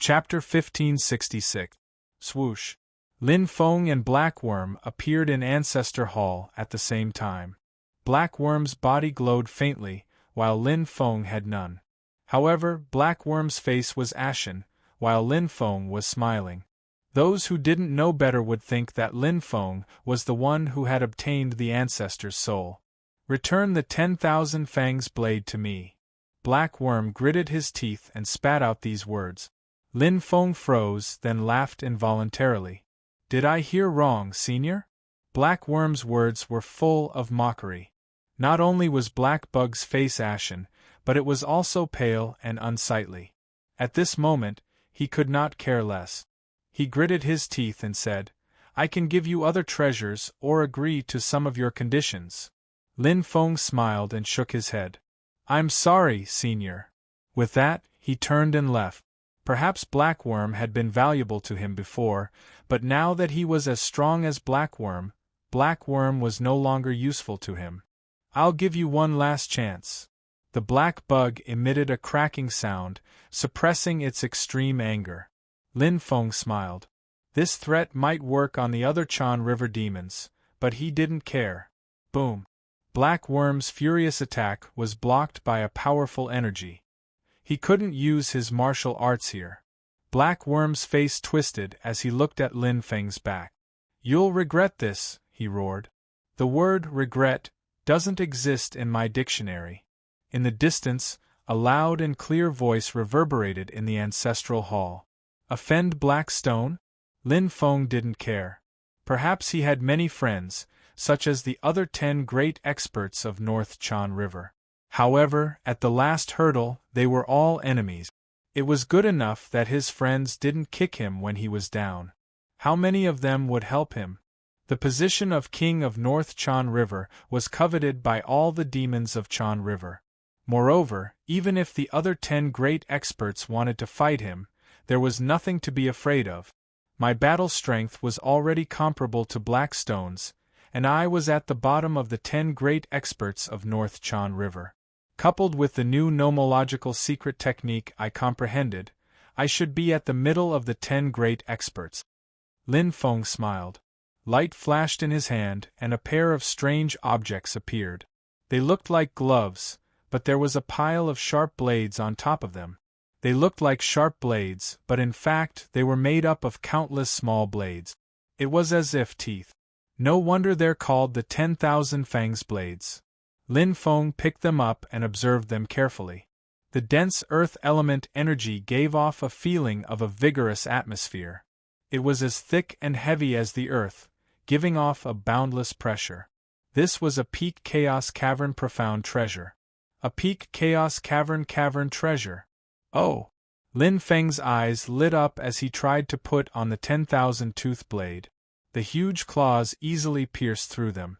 Chapter 1566. Swoosh. Lin Feng and Black Worm appeared in Ancestor Hall at the same time. Black Worm's body glowed faintly, while Lin Feng had none. However, Black Worm's face was ashen, while Lin Feng was smiling. Those who didn't know better would think that Lin Feng was the one who had obtained the ancestor's soul. Return the 10,000 fangs blade to me. Black Worm gritted his teeth and spat out these words. Lin Feng froze, then laughed involuntarily. Did I hear wrong, Senior? Black Worm's words were full of mockery. Not only was Black Bug's face ashen, but it was also pale and unsightly. At this moment, he could not care less. He gritted his teeth and said, I can give you other treasures or agree to some of your conditions. Lin Feng smiled and shook his head. I'm sorry, Senior. With that, he turned and left. Perhaps Black Worm had been valuable to him before, but now that he was as strong as Black Worm was no longer useful to him. I'll give you one last chance. The black bug emitted a cracking sound, suppressing its extreme anger. Lin Feng smiled. This threat might work on the other Chan River demons, but he didn't care. Boom. Black Worm's furious attack was blocked by a powerful energy. He couldn't use his martial arts here. Black Worm's face twisted as he looked at Lin Feng's back. You'll regret this, he roared. The word regret doesn't exist in my dictionary. In the distance, a loud and clear voice reverberated in the ancestral hall. Offend Black Stone? Lin Feng didn't care. Perhaps he had many friends, such as the other 10 great experts of North Chan River. However, at the last hurdle, they were all enemies. It was good enough that his friends didn't kick him when he was down. How many of them would help him? The position of King of North Chan River was coveted by all the demons of Chan River. Moreover, even if the other 10 great experts wanted to fight him, there was nothing to be afraid of. My battle strength was already comparable to Blackstone's, and I was at the bottom of the 10 great experts of North Chan River. Coupled with the new nomological secret technique I comprehended, I should be at the middle of the 10 great experts. Lin Feng smiled. Light flashed in his hand, and a pair of strange objects appeared. They looked like gloves, but there was a pile of sharp blades on top of them. They looked like sharp blades, but in fact they were made up of countless small blades. It was as if teeth. No wonder they're called the 10,000 fangs blades. Lin Feng picked them up and observed them carefully. The dense earth element energy gave off a feeling of a vigorous atmosphere. It was as thick and heavy as the earth, giving off a boundless pressure. This was a peak chaos cavern profound treasure. A peak chaos cavern treasure. Oh! Lin Feng's eyes lit up as he tried to put on the 10,000 tooth blade. The huge claws easily pierced through them.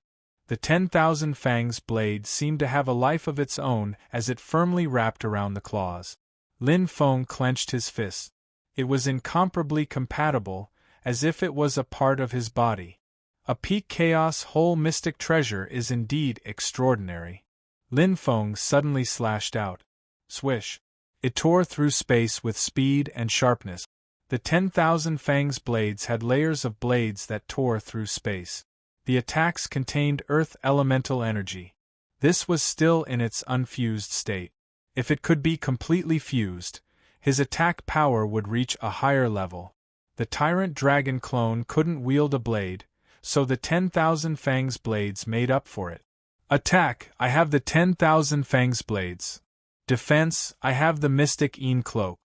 The 10,000 fangs blade seemed to have a life of its own as it firmly wrapped around the claws. Lin Feng clenched his fist. It was incomparably compatible, as if it was a part of his body. A peak chaos whole mystic treasure is indeed extraordinary. Lin Feng suddenly slashed out. Swish! It tore through space with speed and sharpness. The 10,000 fangs blades had layers of blades that tore through space. The attacks contained earth elemental energy. This was still in its unfused state. If it could be completely fused, his attack power would reach a higher level. The Tyrant Dragon clone couldn't wield a blade, so the 10,000 fangs blades made up for it. Attack, I have the 10,000 fangs blades. Defense, I have the Mystic Een cloak.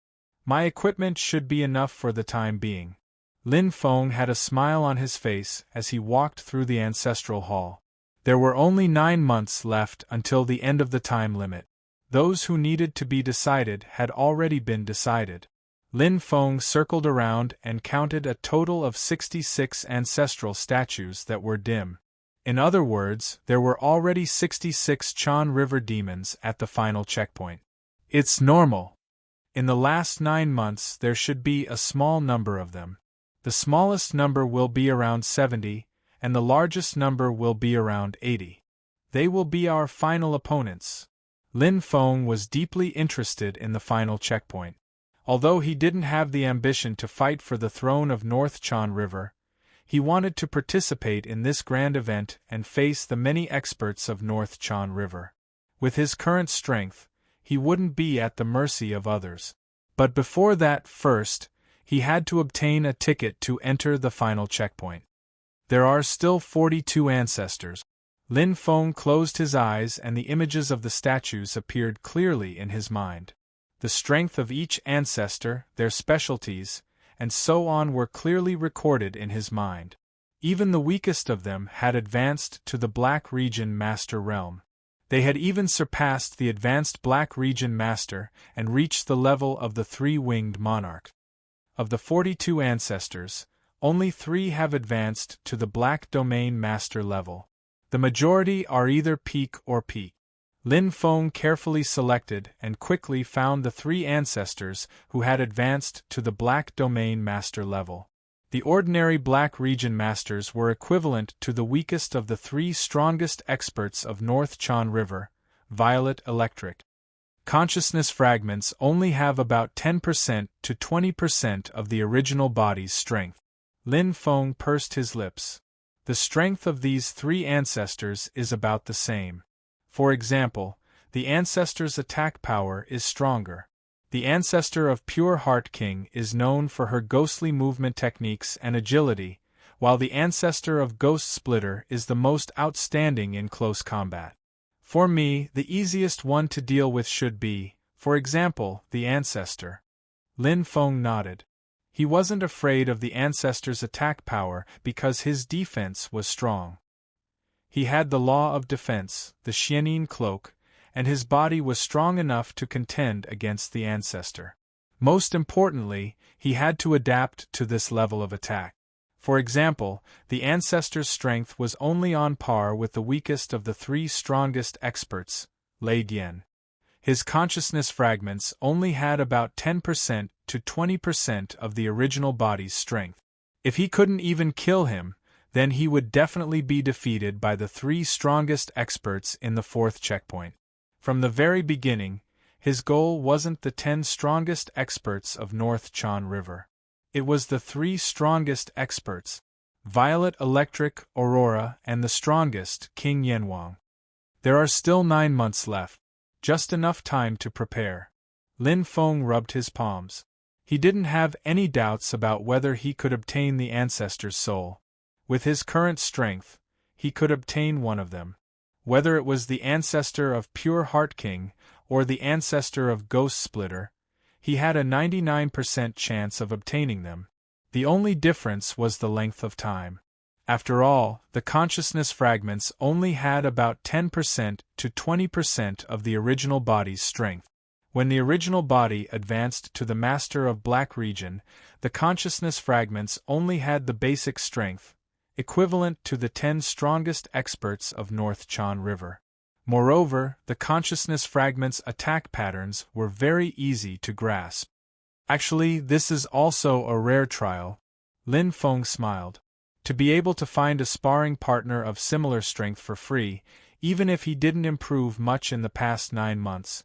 My equipment should be enough for the time being. Lin Feng had a smile on his face as he walked through the ancestral hall. There were only 9 months left until the end of the time limit. Those who needed to be decided had already been decided. Lin Feng circled around and counted a total of 66 ancestral statues that were dim. In other words, there were already 66 Chan River demons at the final checkpoint. It's normal. In the last 9 months there should be a small number of them. The smallest number will be around 70, and the largest number will be around 80. They will be our final opponents. Lin Feng was deeply interested in the final checkpoint. Although he didn't have the ambition to fight for the throne of North Chan River, he wanted to participate in this grand event and face the many experts of North Chan River. With his current strength, he wouldn't be at the mercy of others. But before that, first, he had to obtain a ticket to enter the final checkpoint. There are still 42 ancestors. Lin Feng closed his eyes and the images of the statues appeared clearly in his mind. The strength of each ancestor, their specialties, and so on were clearly recorded in his mind. Even the weakest of them had advanced to the Black Region Master realm. They had even surpassed the advanced Black Region Master and reached the level of the three-winged monarch. Of the 42 ancestors, only 3 have advanced to the Black Domain Master level. The majority are either peak or peak. Lin Feng carefully selected and quickly found the 3 ancestors who had advanced to the Black Domain Master level. The ordinary Black Region Masters were equivalent to the weakest of the 3 strongest experts of North Chan River, Violet Electric. Consciousness fragments only have about 10% to 20% of the original body's strength. Lin Feng pursed his lips. The strength of these 3 ancestors is about the same. For example, the ancestor's attack power is stronger. The ancestor of Pure Heart King is known for her ghostly movement techniques and agility, while the ancestor of Ghost Splitter is the most outstanding in close combat. For me, the easiest one to deal with should be, for example, the ancestor. Lin Feng nodded. He wasn't afraid of the ancestor's attack power because his defense was strong. He had the law of defense, the Xianin cloak, and his body was strong enough to contend against the ancestor. Most importantly, he had to adapt to this level of attack. For example, the ancestor's strength was only on par with the weakest of the 3 strongest experts, Lei Dian. His consciousness fragments only had about 10% to 20% of the original body's strength. If he couldn't even kill him, then he would definitely be defeated by the 3 strongest experts in the 4th checkpoint. From the very beginning, his goal wasn't the 10 strongest experts of North Chan River. It was the 3 strongest experts, Violet Electric, Aurora, and the strongest, King Yanwang. There are still 9 months left, just enough time to prepare. Lin Feng rubbed his palms. He didn't have any doubts about whether he could obtain the ancestor's soul. With his current strength, he could obtain one of them. Whether it was the ancestor of Pure Heart King or the ancestor of Ghost Splitter, he had a 99% chance of obtaining them. The only difference was the length of time. After all, the consciousness fragments only had about 10% to 20% of the original body's strength. When the original body advanced to the Master of Black Region, the consciousness fragments only had the basic strength, equivalent to the 10 strongest experts of North Chan River. Moreover, the consciousness fragments' attack patterns were very easy to grasp. Actually, this is also a rare trial. Lin Feng smiled. To be able to find a sparring partner of similar strength for free, even if he didn't improve much in the past 9 months,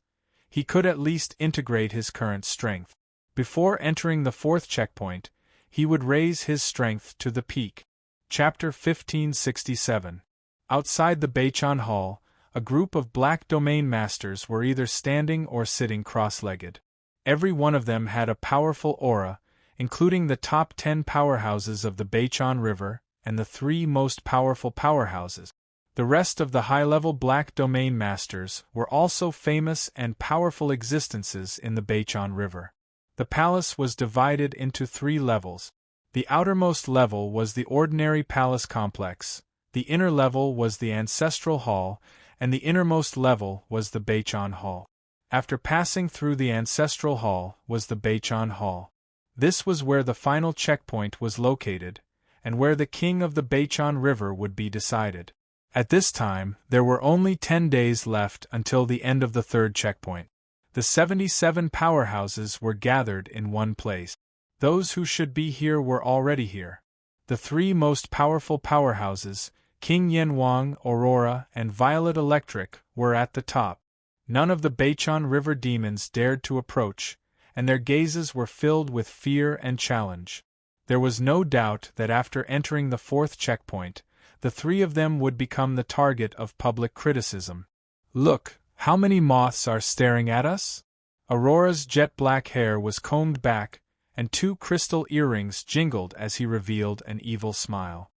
he could at least integrate his current strength. Before entering the 4th checkpoint, he would raise his strength to the peak. Chapter 1567. Outside the Beichan Hall, a group of Black Domain Masters were either standing or sitting cross-legged. Every one of them had a powerful aura, including the top 10 powerhouses of the Beichan River and the 3 most powerful powerhouses. The rest of the high-level Black Domain Masters were also famous and powerful existences in the Beichan River. The palace was divided into 3 levels. The outermost level was the ordinary palace complex, the inner level was the ancestral hall, and the innermost level was the Beichan Hall. After passing through the ancestral hall was the Beichan Hall. This was where the final checkpoint was located, and where the king of the Beichan River would be decided. At this time, there were only 10 days left until the end of the 3rd checkpoint. The 77 powerhouses were gathered in one place. Those who should be here were already here. The 3 most powerful powerhouses, King Yanwang, Aurora, and Violet Electric, were at the top. None of the Beichan River demons dared to approach, and their gazes were filled with fear and challenge. There was no doubt that after entering the fourth checkpoint, the three of them would become the target of public criticism. "Look, how many moths are staring at us?" Aurora's jet-black hair was combed back, and 2 crystal earrings jingled as he revealed an evil smile.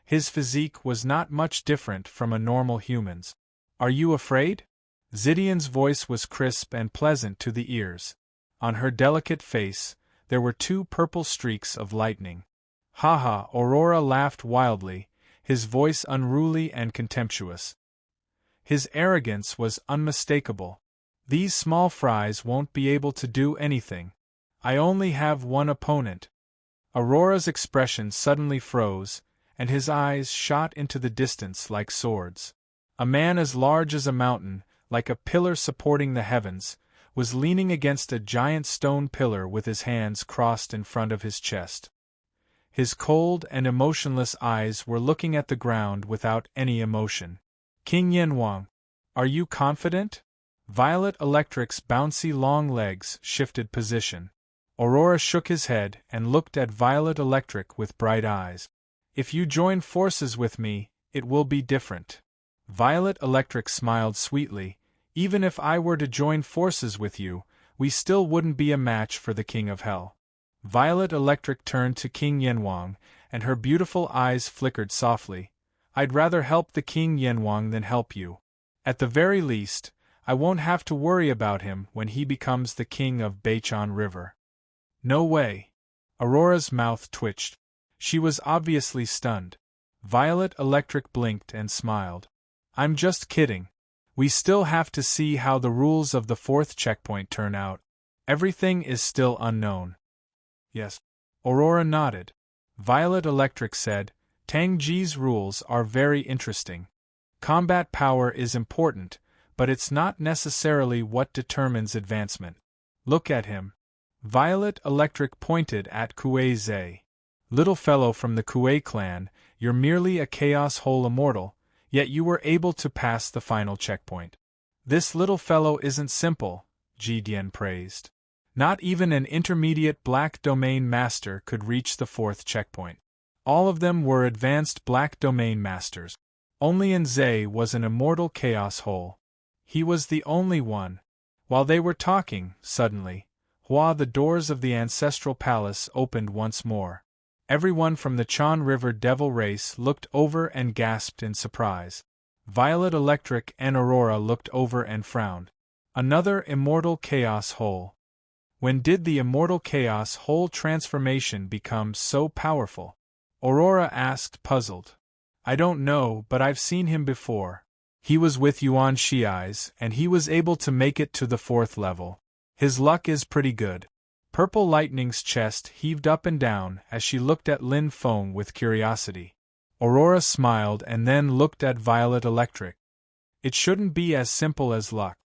His physique was not much different from a normal human's. "Are you afraid?" Zidian's voice was crisp and pleasant to the ears. On her delicate face, there were 2 purple streaks of lightning. "Ha ha!" Aurora laughed wildly, his voice unruly and contemptuous. His arrogance was unmistakable. "These small fries won't be able to do anything. I only have one opponent." Aurora's expression suddenly froze, and his eyes shot into the distance like swords. A man as large as a mountain, like a pillar supporting the heavens, was leaning against a giant stone pillar with his hands crossed in front of his chest. His cold and emotionless eyes were looking at the ground without any emotion. "King Yanwang, are you confident?" Violet Electric's bouncy long legs shifted position. Aurora shook his head and looked at Violet Electric with bright eyes. "If you join forces with me, it will be different." Violet Electric smiled sweetly. "Even if I were to join forces with you, we still wouldn't be a match for the King of Hell." Violet Electric turned to King Yanwang, and her beautiful eyes flickered softly. "I'd rather help the King Yanwang than help you. At the very least, I won't have to worry about him when he becomes the king of Beichan River." "No way." Aurora's mouth twitched. She was obviously stunned. Violet Electric blinked and smiled. "I'm just kidding. We still have to see how the rules of the fourth checkpoint turn out. Everything is still unknown." "Yes." Aurora nodded. Violet Electric said, "Tang Ji's rules are very interesting. Combat power is important, but it's not necessarily what determines advancement. Look at him." Violet Electric pointed at Kuei Zei. "Little fellow from the Kuei clan, you're merely a Chaos Hole immortal, yet you were able to pass the final checkpoint." "This little fellow isn't simple," Ji Dian praised. "Not even an intermediate Black Domain Master could reach the fourth checkpoint. All of them were advanced Black Domain Masters. Only Zei was an immortal Chaos Hole. He was the only one." While they were talking, suddenly, the doors of the Ancestral Palace opened once more. Everyone from the Chan River Devil race looked over and gasped in surprise. Violet Electric and Aurora looked over and frowned. Another Immortal Chaos Hole. When did the Immortal Chaos Hole transformation become so powerful? Aurora asked, puzzled. "I don't know, but I've seen him before. He was with Yuan Shi'is, and he was able to make it to the 4th level. His luck is pretty good." Purple Lightning's chest heaved up and down as she looked at Lin Feng with curiosity. Aurora smiled and then looked at Violet Electric. "It shouldn't be as simple as luck."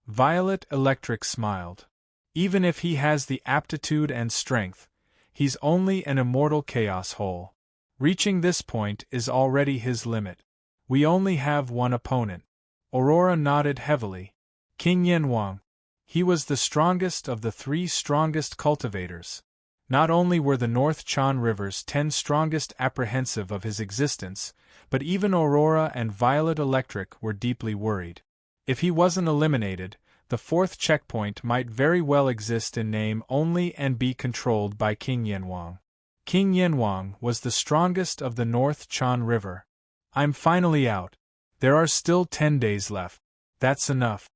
Violet Electric smiled. "Even if he has the aptitude and strength, he's only an immortal Chaos Hole. Reaching this point is already his limit. We only have one opponent." Aurora nodded heavily. "King Yanwang. He was the strongest of the 3 strongest cultivators. Not only were the North Chan River's 10 strongest apprehensive of his existence, but even Aurora and Violet Electric were deeply worried. If he wasn't eliminated, the 4th checkpoint might very well exist in name only and be controlled by King Yanwang. King Yanwang was the strongest of the North Chan River. "I'm finally out. There are still 10 days left. That's enough."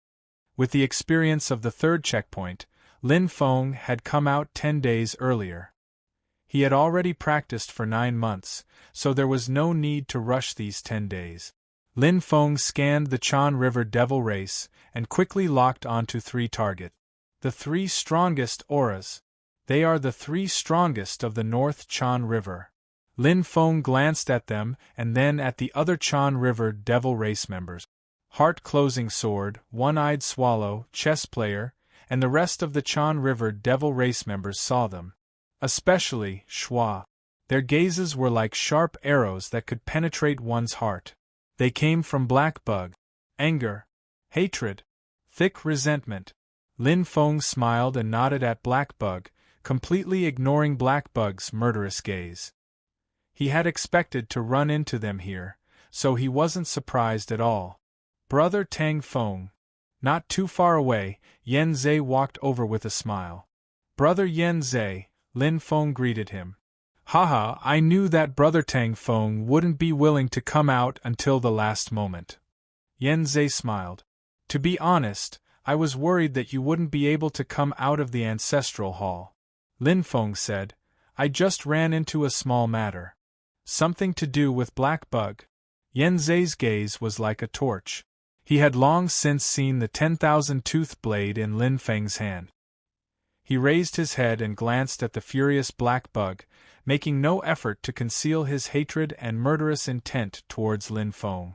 With the experience of the 3rd checkpoint, Lin Feng had come out 10 days earlier. He had already practiced for 9 months, so there was no need to rush these 10 days. Lin Feng scanned the Chan River Devil race and quickly locked onto 3 targets. The 3 strongest auras. They are the 3 strongest of the North Chan River. Lin Feng glanced at them and then at the other Chan River Devil race members. Heart-Closing Sword, One-Eyed Swallow, Chess Player, and the rest of the Chan River Devil race members saw them. Especially Schwa. Their gazes were like sharp arrows that could penetrate one's heart. They came from Black Bug, anger, hatred, thick resentment. Lin Feng smiled and nodded at Blackbug, completely ignoring Blackbug's murderous gaze. He had expected to run into them here, so he wasn't surprised at all. Brother Tang Feng. Not too far away, Yen Zhe walked over with a smile. Brother Yen Zhe, Lin Feng greeted him. Haha, I knew that Brother Tang Feng wouldn't be willing to come out until the last moment. Yen Zhe smiled. To be honest, I was worried that you wouldn't be able to come out of the ancestral hall. Lin Feng said, I just ran into a small matter. Something to do with Blackbug. Yen Zhe's gaze was like a torch. He had long since seen the 10,000-tooth blade in Lin Feng's hand. He raised his head and glanced at the furious Blackbug, making no effort to conceal his hatred and murderous intent towards Lin Feng.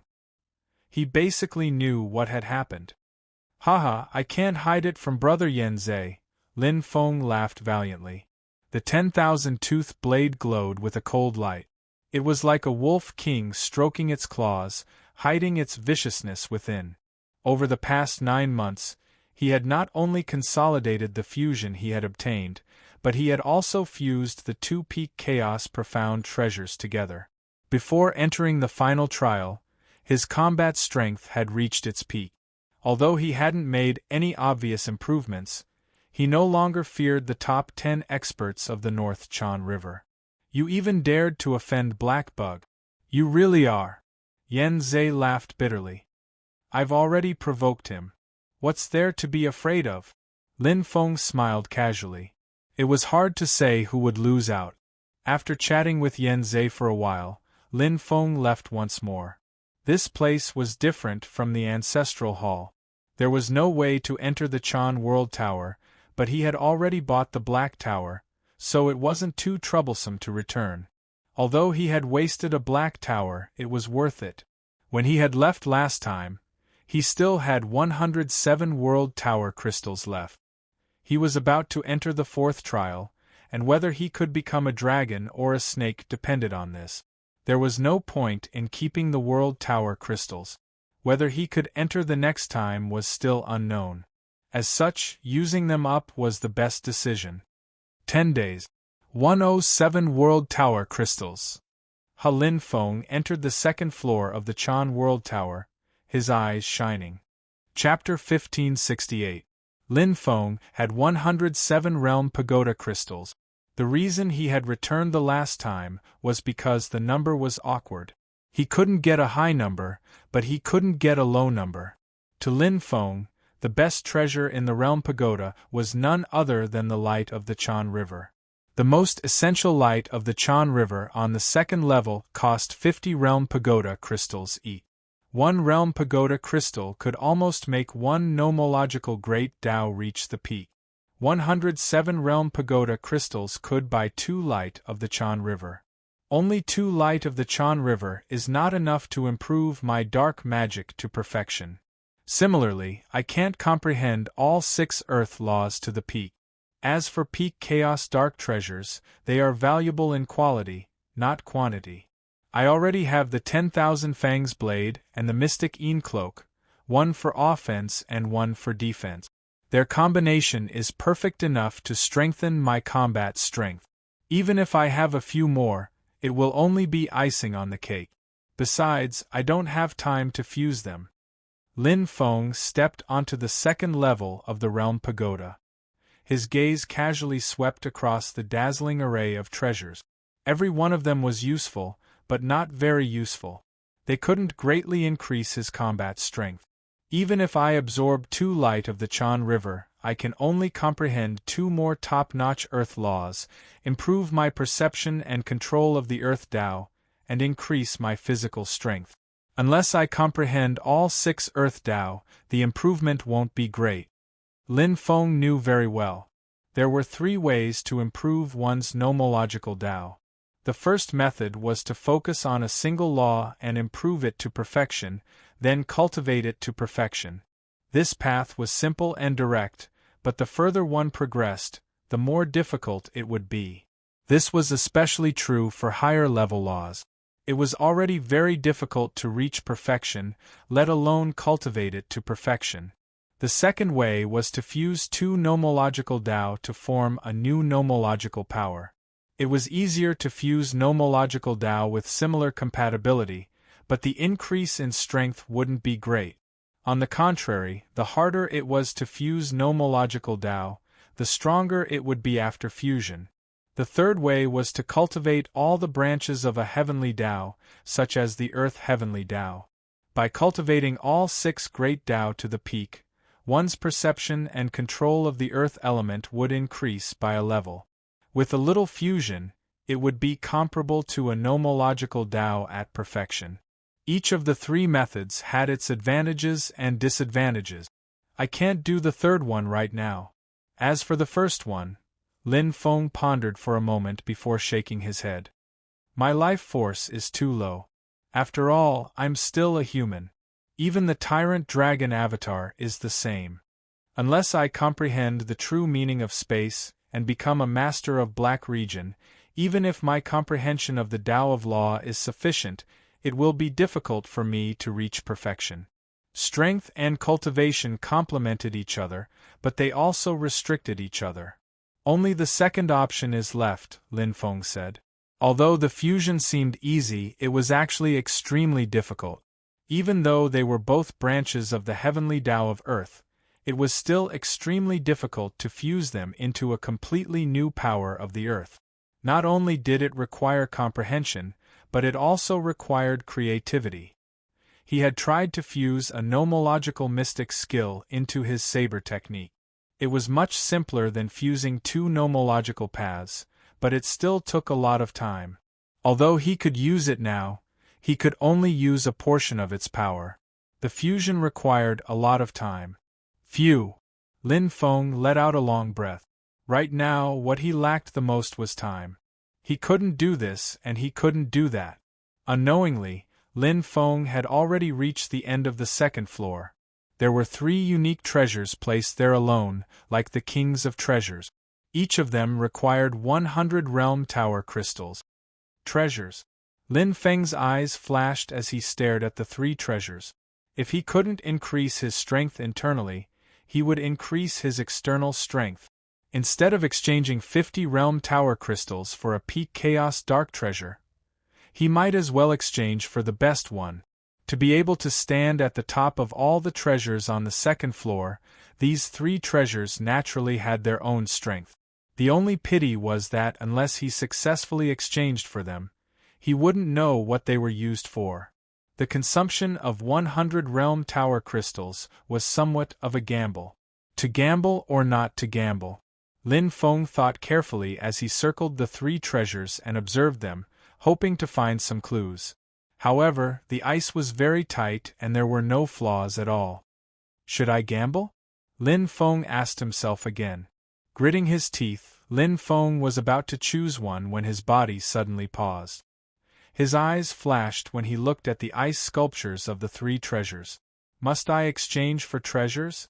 He basically knew what had happened. Haha, I can't hide it from Brother Yen Zhe, Lin Feng laughed valiantly. The 10,000-tooth blade glowed with a cold light. It was like a wolf king stroking its claws, hiding its viciousness within. Over the past 9 months, he had not only consolidated the fusion he had obtained, but he had also fused the two peak chaos profound treasures together. Before entering the final trial, his combat strength had reached its peak. Although he hadn't made any obvious improvements, he no longer feared the top 10 experts of the North Chan River. You even dared to offend Blackbug. You really are. Yen Zhe laughed bitterly. I've already provoked him. What's there to be afraid of? Lin Feng smiled casually. It was hard to say who would lose out. After chatting with Yen Zhe for a while, Lin Feng left once more. This place was different from the ancestral hall. There was no way to enter the Chan World Tower, but he had already bought the Black Tower, so it wasn't too troublesome to return. Although he had wasted a Black Tower, it was worth it. When he had left last time, he still had 107 World Tower crystals left. He was about to enter the 4th trial, and whether he could become a dragon or a snake depended on this. There was no point in keeping the World Tower crystals. Whether he could enter the next time was still unknown. As such, using them up was the best decision. 10 days. 107 World Tower crystals. Lin Feng entered the 2nd floor of the Chan World Tower, his eyes shining. Chapter 1568. Lin Feng had 107 Realm Pagoda crystals. The reason he had returned the last time was because the number was awkward. He couldn't get a high number, but he couldn't get a low number. To Lin Feng, the best treasure in the Realm Pagoda was none other than the light of the Chan River. The most essential light of the Chan River on the 2nd level cost 50 Realm Pagoda crystals each. 1 Realm Pagoda crystal could almost make 1 nomological Great Tao reach the peak. 107 Realm Pagoda crystals could buy 2 light of the Chan River. Only 2 light of the Chan River is not enough to improve my dark magic to perfection. Similarly, I can't comprehend all 6 earth laws to the peak. As for peak chaos dark treasures, they are valuable in quality, not quantity. I already have the 10,000 Fangs blade and the Mystic Een cloak, 1 for offense and 1 for defense. Their combination is perfect enough to strengthen my combat strength. Even if I have a few more, it will only be icing on the cake. Besides, I don't have time to fuse them. Lin Feng stepped onto the 2nd level of the Realm Pagoda. His gaze casually swept across the dazzling array of treasures. Every one of them was useful, but not very useful. They couldn't greatly increase his combat strength. Even if I absorb 2 light of the Chan River, I can only comprehend 2 more top-notch earth laws, improve my perception and control of the earth Tao, and increase my physical strength. Unless I comprehend all 6 earth Tao, the improvement won't be great. Lin Feng knew very well. There were 3 ways to improve one's nomological Tao. The first method was to focus on a single law and improve it to perfection, then cultivate it to perfection. This path was simple and direct, but the further one progressed, the more difficult it would be. This was especially true for higher-level laws. It was already very difficult to reach perfection, let alone cultivate it to perfection. The second way was to fuse two nomological Tao to form a new nomological power. It was easier to fuse nomological Tao with similar compatibility, but the increase in strength wouldn't be great. On the contrary, the harder it was to fuse nomological Tao, the stronger it would be after fusion. The third way was to cultivate all the branches of a heavenly Tao, such as the earth heavenly Tao. By cultivating all 6 great Tao to the peak, one's perception and control of the earth element would increase by a level. With a little fusion, it would be comparable to a nomological Tao at perfection. Each of the 3 methods had its advantages and disadvantages. I can't do the third one right now. As for the first one, Lin Feng pondered for a moment before shaking his head. My life force is too low. After all, I'm still a human. Even the tyrant dragon avatar is the same. Unless I comprehend the true meaning of space and become a master of Black Region, even if my comprehension of the Tao of Law is sufficient, it will be difficult for me to reach perfection. Strength and cultivation complemented each other, but they also restricted each other. Only the second option is left, Lin Feng said. Although the fusion seemed easy, it was actually extremely difficult. Even though they were both branches of the heavenly Tao of Earth, it was still extremely difficult to fuse them into a completely new power of the Earth. Not only did it require comprehension, but it also required creativity. He had tried to fuse a nomological mystic skill into his saber technique. It was much simpler than fusing 2 nomological paths, but it still took a lot of time. Although he could use it now, he could only use a portion of its power. The fusion required a lot of time. Phew! Lin Feng let out a long breath. Right now, what he lacked the most was time. He couldn't do this and he couldn't do that. Unknowingly, Lin Feng had already reached the end of the second floor. There were 3 unique treasures placed there alone, like the kings of treasures. Each of them required 100 realm tower crystals. Treasures. Lin Feng's eyes flashed as he stared at the 3 treasures. If he couldn't increase his strength internally, he would increase his external strength. Instead of exchanging 50 realm tower crystals for a peak chaos dark treasure, he might as well exchange for the best one. To be able to stand at the top of all the treasures on the second floor, these 3 treasures naturally had their own strength. The only pity was that unless he successfully exchanged for them, he wouldn't know what they were used for. The consumption of 100 realm tower crystals was somewhat of a gamble. To gamble or not to gamble? Lin Feng thought carefully as he circled the 3 treasures and observed them, hoping to find some clues. However, the ice was very tight and there were no flaws at all. Should I gamble? Lin Feng asked himself again. Gritting his teeth, Lin Feng was about to choose one when his body suddenly paused. His eyes flashed when he looked at the ice sculptures of the 3 treasures. Must I exchange for treasures?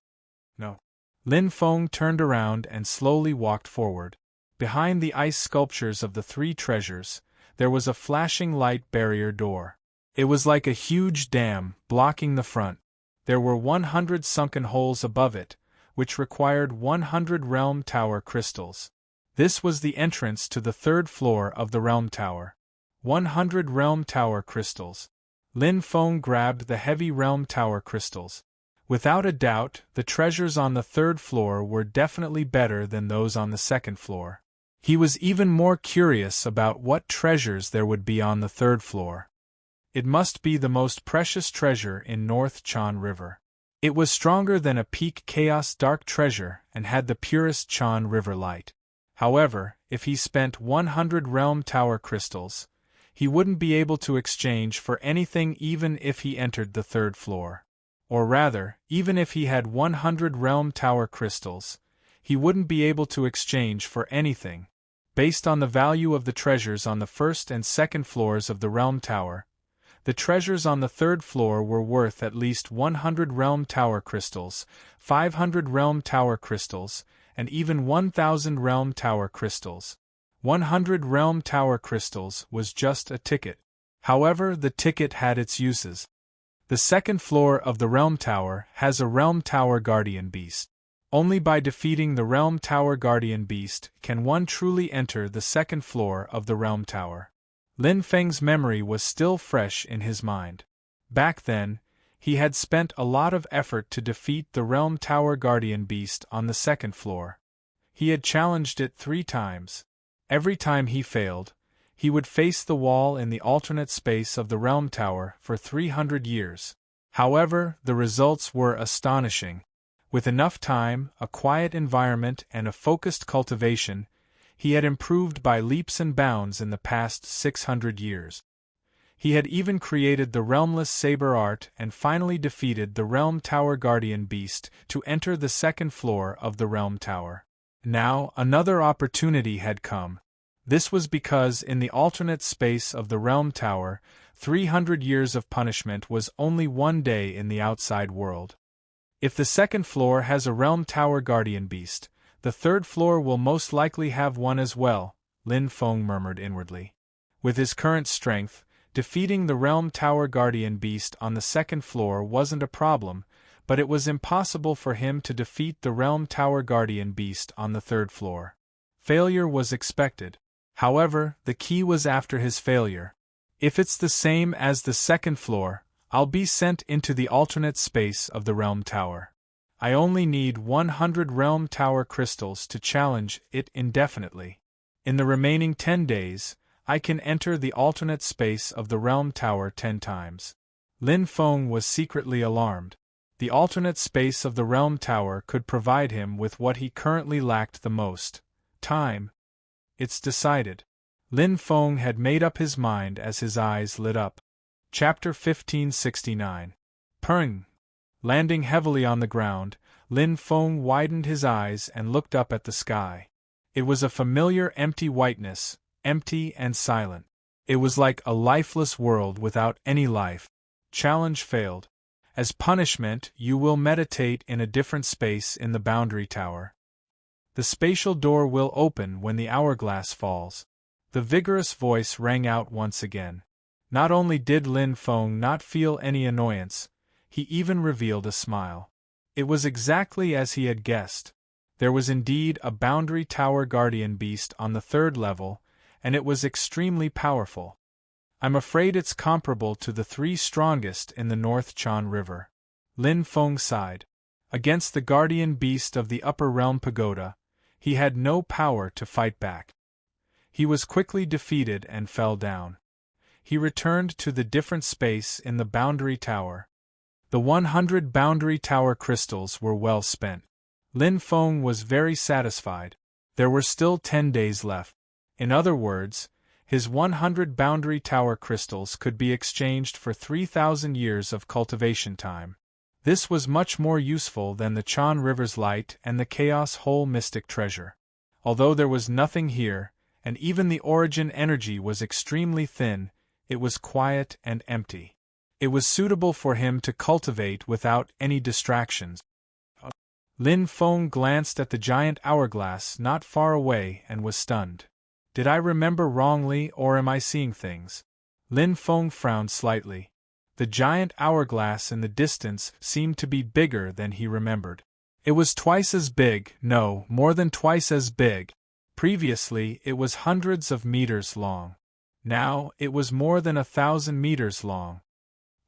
No. Lin Feng turned around and slowly walked forward. Behind the ice sculptures of the 3 treasures, there was a flashing light barrier door. It was like a huge dam, blocking the front. There were 100 sunken holes above it, which required 100 realm tower crystals. This was the entrance to the 3rd floor of the realm tower. 100 realm tower crystals. Lin Feng grabbed the heavy realm tower crystals. Without a doubt, the treasures on the 3rd floor were definitely better than those on the 2nd floor. He was even more curious about what treasures there would be on the 3rd floor. It must be the most precious treasure in North Chan River. It was stronger than a peak chaos dark treasure and had the purest Chan River light. However, if he spent 100 realm tower crystals, he wouldn't be able to exchange for anything even if he entered the 3rd floor. Or rather, even if he had 100 realm tower crystals, he wouldn't be able to exchange for anything. Based on the value of the treasures on the 1st and 2nd floors of the realm tower, the treasures on the 3rd floor were worth at least 100 realm tower crystals, 500 realm tower crystals, and even 1,000 realm tower crystals. 100 realm tower crystals was just a ticket. However, the ticket had its uses. The second floor of the Realm Tower has a Realm Tower Guardian Beast. Only by defeating the Realm Tower Guardian Beast can one truly enter the second floor of the Realm Tower. Lin Feng's memory was still fresh in his mind. Back then, he had spent a lot of effort to defeat the Realm Tower Guardian Beast on the second floor. He had challenged it 3 times. Every time he failed, he would face the wall in the alternate space of the Realm Tower for 300 years. However, the results were astonishing. With enough time, a quiet environment and a focused cultivation, he had improved by leaps and bounds in the past 600 years. He had even created the Realmless Saber Art and finally defeated the Realm Tower Guardian Beast to enter the second floor of the Realm Tower. Now, another opportunity had come. This was because in the alternate space of the Realm Tower, 300 years of punishment was only 1 day in the outside world. If the second floor has a Realm Tower Guardian Beast, the third floor will most likely have one as well, Lin Feng murmured inwardly. With his current strength, defeating the Realm Tower Guardian Beast on the second floor wasn't a problem, but it was impossible for him to defeat the Realm Tower Guardian Beast on the third floor. Failure was expected. However, the key was after his failure. If it's the same as the second floor, I'll be sent into the alternate space of the Realm Tower. I only need 100 Realm Tower crystals to challenge it indefinitely. In the remaining 10 days, I can enter the alternate space of the Realm Tower 10 times. Lin Feng was secretly alarmed. The alternate space of the Realm Tower could provide him with what he currently lacked the most: time. It's decided. Lin Feng had made up his mind as his eyes lit up. Chapter 1569. Purring. Landing heavily on the ground, Lin Feng widened his eyes and looked up at the sky. It was a familiar empty whiteness, empty and silent. It was like a lifeless world without any life. Challenge failed. As punishment, you will meditate in a different space in the Boundary Tower. The spatial door will open when the hourglass falls. The vigorous voice rang out once again. Not only did Lin Feng not feel any annoyance, he even revealed a smile. It was exactly as he had guessed. There was indeed a Boundary Tower Guardian Beast on the 3rd level, and it was extremely powerful. I'm afraid it's comparable to the 3 strongest in the North Chan River. Lin Feng sighed. Against the Guardian Beast of the Upper Realm Pagoda, he had no power to fight back. He was quickly defeated and fell down. He returned to the different space in the Boundary Tower. The 100 Boundary Tower crystals were well spent. Lin Feng was very satisfied. There were still 10 days left. In other words, his 100 Boundary Tower crystals could be exchanged for 3,000 years of cultivation time. This was much more useful than the Chan River's light and the Chaos Hole mystic treasure. Although there was nothing here, and even the origin energy was extremely thin, it was quiet and empty. It was suitable for him to cultivate without any distractions. Lin Feng glanced at the giant hourglass not far away and was stunned. Did I remember wrongly, or am I seeing things? Lin Feng frowned slightly. The giant hourglass in the distance seemed to be bigger than he remembered. It was twice as big, no, more than twice as big. Previously, it was hundreds of meters long. Now, it was more than 1,000 meters long.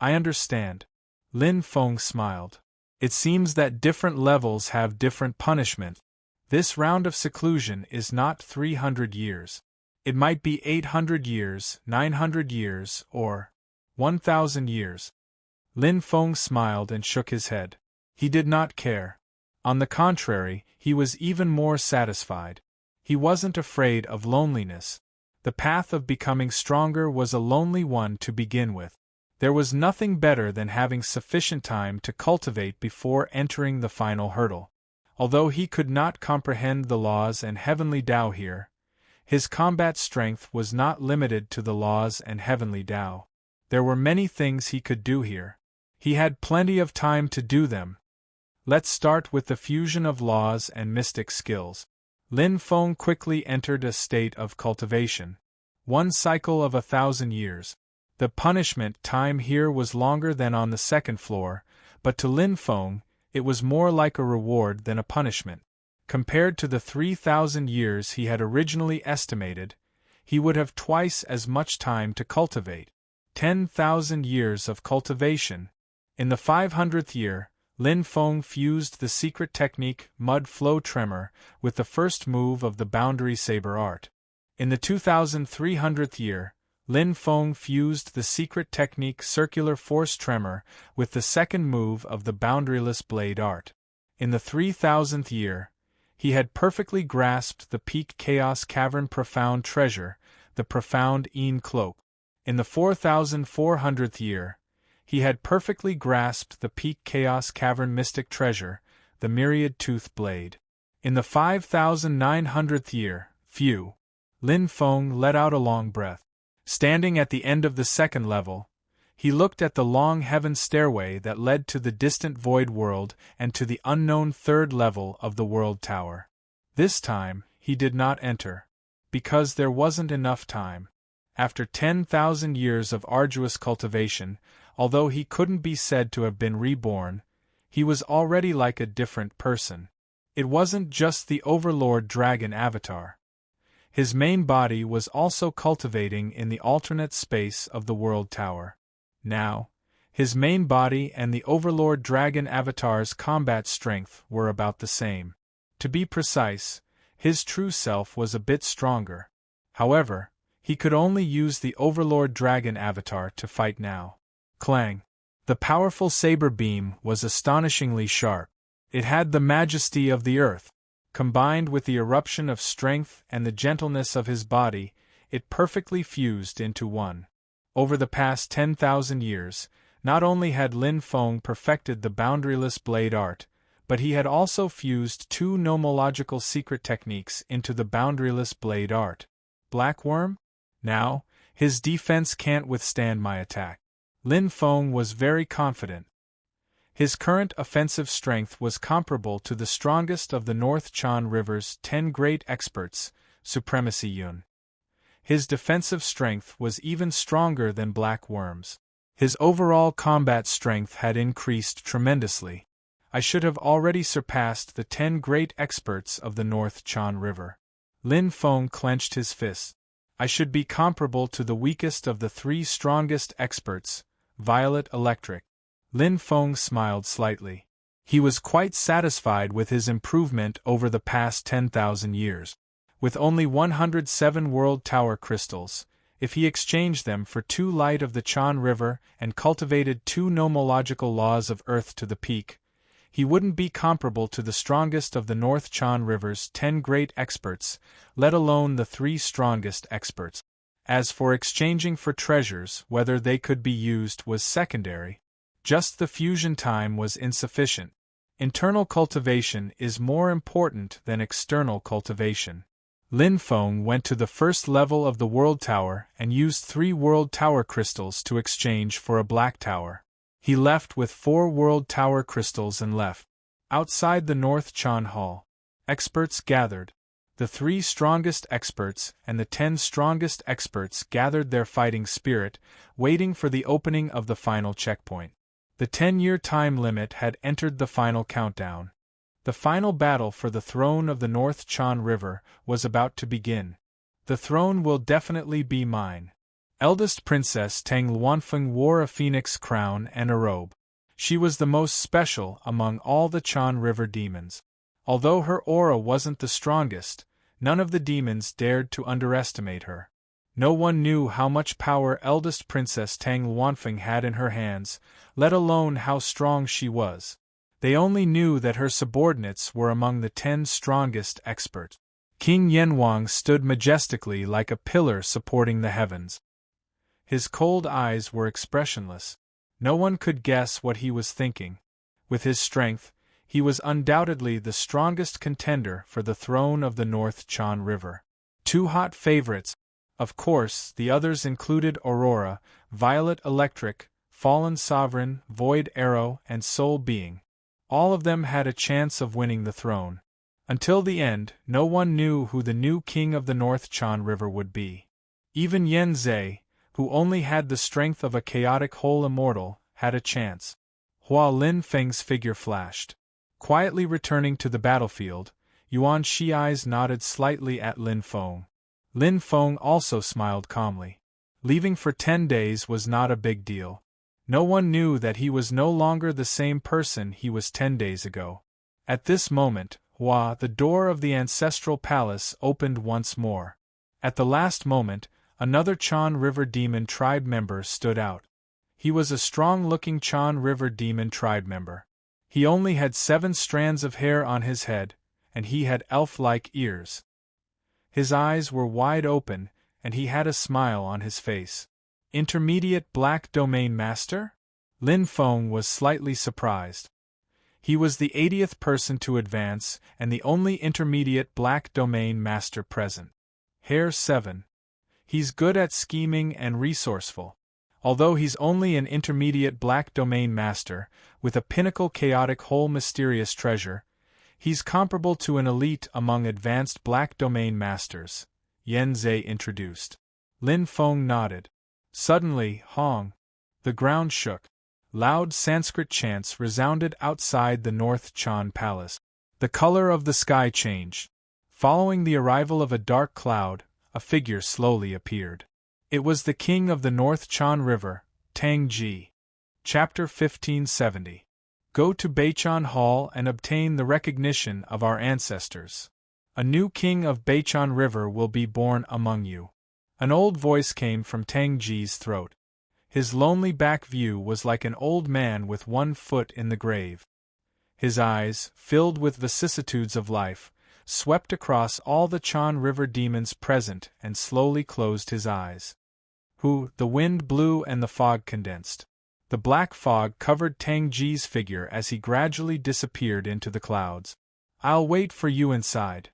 I understand. Lin Feng smiled. It seems that different levels have different punishment. This round of seclusion is not 300 years. It might be 800 years, 900 years, or 1,000 years. Lin Feng smiled and shook his head. He did not care. On the contrary, he was even more satisfied. He wasn't afraid of loneliness. The path of becoming stronger was a lonely one to begin with. There was nothing better than having sufficient time to cultivate before entering the final hurdle. Although he could not comprehend the laws and heavenly Tao here, his combat strength was not limited to the laws and heavenly Tao. There were many things he could do here. He had plenty of time to do them. Let's start with the fusion of laws and mystic skills. Lin Feng quickly entered a state of cultivation. 1 cycle of 1,000 years. The punishment time here was longer than on the second floor, but to Lin Feng, it was more like a reward than a punishment. Compared to the 3,000 years he had originally estimated, he would have twice as much time to cultivate. 10,000 years of cultivation. In the 500th year, Lin Feng fused the secret technique Mud Flow Tremor with the first move of the Boundary Saber art. In the 2,300th year, Lin Feng fused the secret technique Circular Force Tremor with the second move of the Boundaryless Blade art. In the 3,000th year, he had perfectly grasped the Peak Chaos Cavern Profound Treasure, the Profound Een Cloak. In the 4,400th year, he had perfectly grasped the Peak Chaos Cavern Mystic Treasure, the Myriad Tooth Blade. In the 5,900th year, Lin Feng let out a long breath. Standing at the end of the second level, he looked at the long heaven stairway that led to the distant void world and to the unknown third level of the world tower. This time, he did not enter. Because there wasn't enough time. After 10,000 years of arduous cultivation, although he couldn't be said to have been reborn, he was already like a different person. It wasn't just the Overlord Dragon avatar. His main body was also cultivating in the alternate space of the world tower. Now, his main body and the Overlord Dragon avatar's combat strength were about the same. To be precise, his true self was a bit stronger. However, he could only use the Overlord Dragon avatar to fight now. Clang! The powerful saber beam was astonishingly sharp. It had the majesty of the earth. Combined with the eruption of strength and the gentleness of his body, it perfectly fused into one. Over the past 10,000 years, not only had Lin Feng perfected the Boundaryless Blade art, but he had also fused two nomological secret techniques into the Boundaryless Blade art. Black Worm? Now, his defense can't withstand my attack. Lin Feng was very confident. His current offensive strength was comparable to the strongest of the North Chan River's 10 great experts, Supremacy Yun. His defensive strength was even stronger than Black Worm's. His overall combat strength had increased tremendously. I should have already surpassed the 10 great experts of the North Chan River. Lin Feng clenched his fists. I should be comparable to the weakest of the 3 strongest experts, Violet Electric. Lin Feng smiled slightly. He was quite satisfied with his improvement over the past 10,000 years. With only 107 World Tower crystals, if he exchanged them for 2 Light of the Chan River and cultivated 2 nomological laws of Earth to the peak, he wouldn't be comparable to the strongest of the North Chan River's 10 great experts, let alone the 3 strongest experts. As for exchanging for treasures, whether they could be used was secondary. Just the fusion time was insufficient. Internal cultivation is more important than external cultivation. Lin Feng went to the first level of the World Tower and used 3 World Tower crystals to exchange for a Black Tower. He left with 4 World Tower crystals and left. Outside the North Chan Hall, experts gathered. The 3 strongest experts and the 10 strongest experts gathered their fighting spirit, waiting for the opening of the final checkpoint. The 10-year time limit had entered the final countdown. The final battle for the throne of the North Chan River was about to begin. The throne will definitely be mine. Eldest Princess Tang Luanfeng wore a phoenix crown and a robe. She was the most special among all the Chan River demons. Although her aura wasn't the strongest, none of the demons dared to underestimate her. No one knew how much power Eldest Princess Tang Luanfeng had in her hands, let alone how strong she was. They only knew that her subordinates were among the 10 strongest experts. King Yanwang stood majestically like a pillar supporting the heavens. His cold eyes were expressionless. No one could guess what he was thinking. With his strength, he was undoubtedly the strongest contender for the throne of the North Chan River. 2 hot favorites. Of course, the others included Aurora, Violet Electric, Fallen Sovereign, Void Arrow, and Soul Being. All of them had a chance of winning the throne. Until the end, no one knew who the new king of the North Chan River would be. Even Yen Zhe, who only had the strength of a chaotic whole immortal, had a chance. Hua Lin Feng's figure flashed. Quietly returning to the battlefield, Yuan Shi's eyes nodded slightly at Lin Feng. Lin Feng also smiled calmly. Leaving for 10 days was not a big deal. No one knew that he was no longer the same person he was 10 days ago. At this moment, the door of the ancestral palace opened once more. At the last moment, another Chan River Demon tribe member stood out. He was a strong-looking Chan River Demon tribe member. He only had 7 strands of hair on his head, and he had elf-like ears. His eyes were wide open, and he had a smile on his face. Intermediate Black Domain Master? Lin Feng was slightly surprised. He was the 80th person to advance, and the only intermediate Black Domain Master present. Hair 7. He's good at scheming and resourceful. Although he's only an intermediate Black Domain Master, with a pinnacle chaotic whole mysterious treasure, he's comparable to an elite among advanced Black Domain Masters, Yen Zhe introduced. Lin Feng nodded. Suddenly, Hong! The ground shook. Loud Sanskrit chants resounded outside the North Chan Palace. The color of the sky changed. Following the arrival of a dark cloud, a figure slowly appeared. It was the king of the North Chan River, Tang Ji. Chapter 1570. Go to Beichan Hall and obtain the recognition of our ancestors. A new king of Beichan River will be born among you. An old voice came from Tang Ji's throat. His lonely back view was like an old man with one foot in the grave. His eyes, filled with vicissitudes of life, swept across all the Chan River demons present and slowly closed his eyes. The wind blew and the fog condensed. The black fog covered Tang Ji's figure as he gradually disappeared into the clouds. I'll wait for you inside.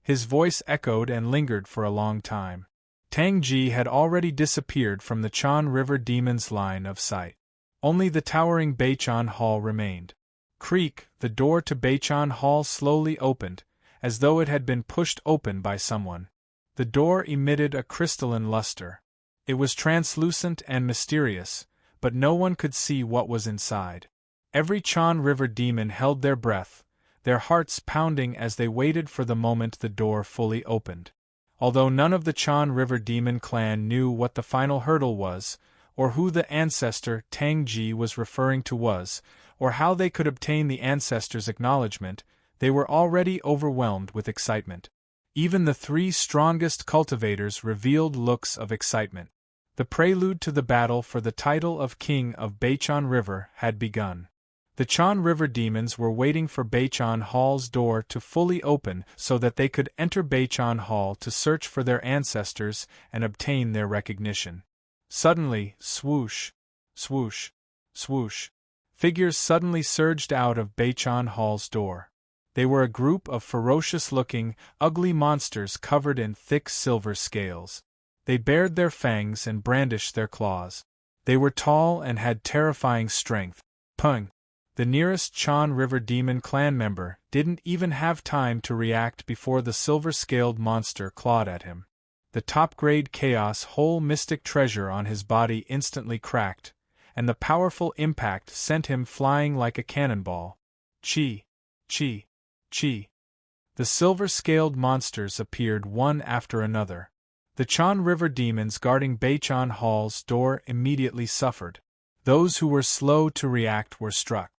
His voice echoed and lingered for a long time. Tang Ji had already disappeared from the Chan River Demon's line of sight. Only the towering Beichan Hall remained. Creak, the door to Beichan Hall slowly opened, as though it had been pushed open by someone. The door emitted a crystalline luster. It was translucent and mysterious, but no one could see what was inside. Every Chan River demon held their breath, their hearts pounding as they waited for the moment the door fully opened. Although none of the Chan River Demon clan knew what the final hurdle was, or who the ancestor Tang Ji was referring to was, or how they could obtain the ancestor's acknowledgement, they were already overwhelmed with excitement. Even the 3 strongest cultivators revealed looks of excitement. The prelude to the battle for the title of King of Beichan River had begun. The Chan River demons were waiting for Beichan Hall's door to fully open so that they could enter Beichan Hall to search for their ancestors and obtain their recognition. Suddenly, swoosh, swoosh, swoosh, figures suddenly surged out of Beichan Hall's door. They were a group of ferocious-looking, ugly monsters covered in thick silver scales. They bared their fangs and brandished their claws. They were tall and had terrifying strength. Pung! The nearest Chan River Demon clan member didn't even have time to react before the silver-scaled monster clawed at him. The top-grade chaos whole mystic treasure on his body instantly cracked, and the powerful impact sent him flying like a cannonball. Chi! Chi! Chi! The silver-scaled monsters appeared one after another. The Chan River demons guarding Beichan Hall's door immediately suffered. Those who were slow to react were struck.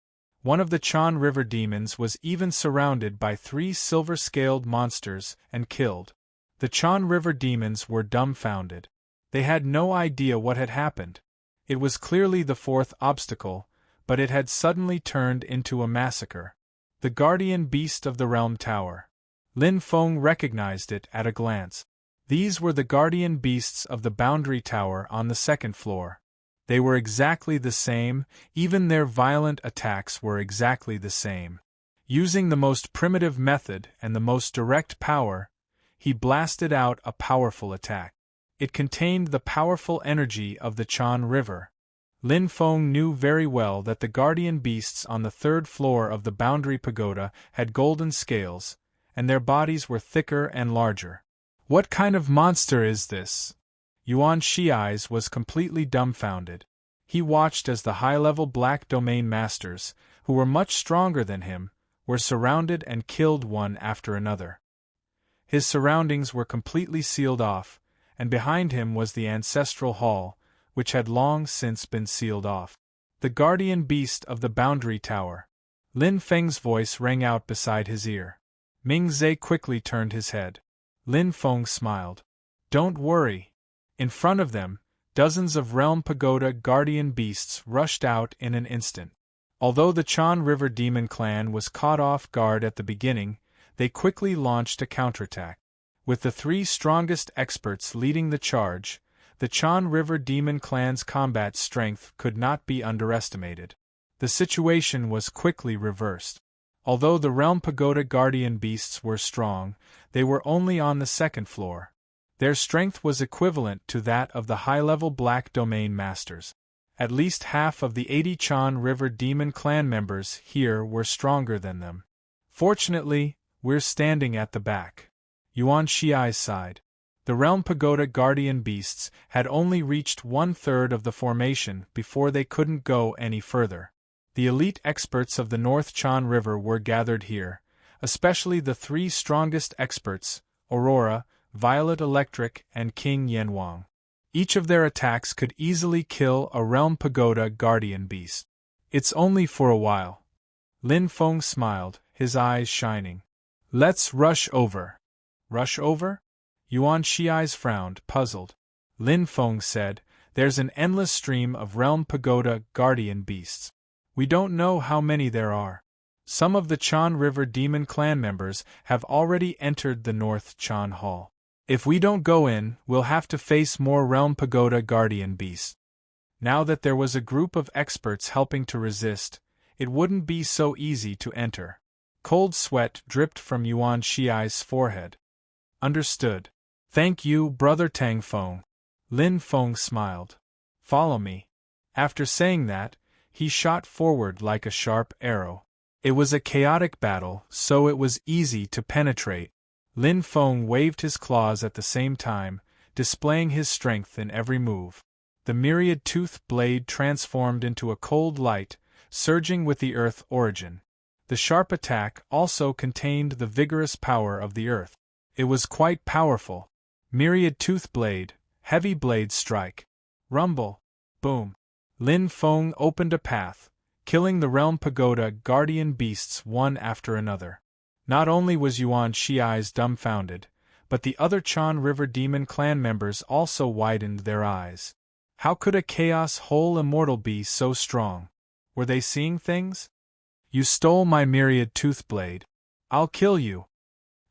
One of the Chan River demons was even surrounded by 3 silver-scaled monsters and killed. The Chan River demons were dumbfounded. They had no idea what had happened. It was clearly the 4th obstacle, but it had suddenly turned into a massacre. The guardian beast of the Realm Tower. Lin Feng recognized it at a glance. These were the guardian beasts of the Boundary Tower on the 2nd floor. They were exactly the same, even their violent attacks were exactly the same. Using the most primitive method and the most direct power, he blasted out a powerful attack. It contained the powerful energy of the Chan River. Lin Feng knew very well that the guardian beasts on the 3rd floor of the Boundary Pagoda had golden scales, and their bodies were thicker and larger. What kind of monster is this? Yuan Shiai's was completely dumbfounded. He watched as the high-level Black Domain Masters, who were much stronger than him, were surrounded and killed one after another. His surroundings were completely sealed off, and behind him was the ancestral hall, which had long since been sealed off. The guardian beast of the boundary tower. Lin Feng's voice rang out beside his ear. Ming Zhe quickly turned his head. Lin Feng smiled. Don't worry. In front of them, dozens of Realm Pagoda guardian beasts rushed out in an instant. Although the Chan River Demon Clan was caught off guard at the beginning, they quickly launched a counterattack. With the three strongest experts leading the charge, the Chan River Demon Clan's combat strength could not be underestimated. The situation was quickly reversed. Although the Realm Pagoda guardian beasts were strong, they were only on the second floor. Their strength was equivalent to that of the high-level Black Domain Masters. At least half of the 80 Chan River Demon Clan members here were stronger than them. Fortunately, we're standing at the back. Yuan Shiai sighed. The Realm Pagoda guardian beasts had only reached 1/3 of the formation before they couldn't go any further. The elite experts of the North Chan River were gathered here, especially the three strongest experts, Aurora, Violet Electric, and King Yanwang. Each of their attacks could easily kill a Realm Pagoda guardian beast. It's only for a while. Lin Feng smiled, his eyes shining. Let's rush over. Rush over? Yuan Shiai's frowned, puzzled. Lin Feng said, There's an endless stream of Realm Pagoda guardian beasts. We don't know how many there are. Some of the Chan River Demon Clan members have already entered the North Chan Hall. If we don't go in, we'll have to face more Realm Pagoda guardian beasts. Now that there was a group of experts helping to resist, it wouldn't be so easy to enter. Cold sweat dripped from Yuan Shiai's forehead. Understood. Thank you, Brother Tang Feng. Lin Feng smiled. Follow me. After saying that, he shot forward like a sharp arrow. It was a chaotic battle, so it was easy to penetrate. Lin Feng waved his claws at the same time, displaying his strength in every move. The myriad-toothed blade transformed into a cold light, surging with the earth origin. The sharp attack also contained the vigorous power of the earth. It was quite powerful. Myriad-tooth blade, heavy blade strike. Rumble. Boom. Lin Feng opened a path, killing the Realm Pagoda guardian beasts one after another. Not only was Yuan Shiai's dumbfounded, but the other Chan River Demon Clan members also widened their eyes. How could a Chaos Whole Immortal be so strong? Were they seeing things? You stole my myriad-tooth blade. I'll kill you.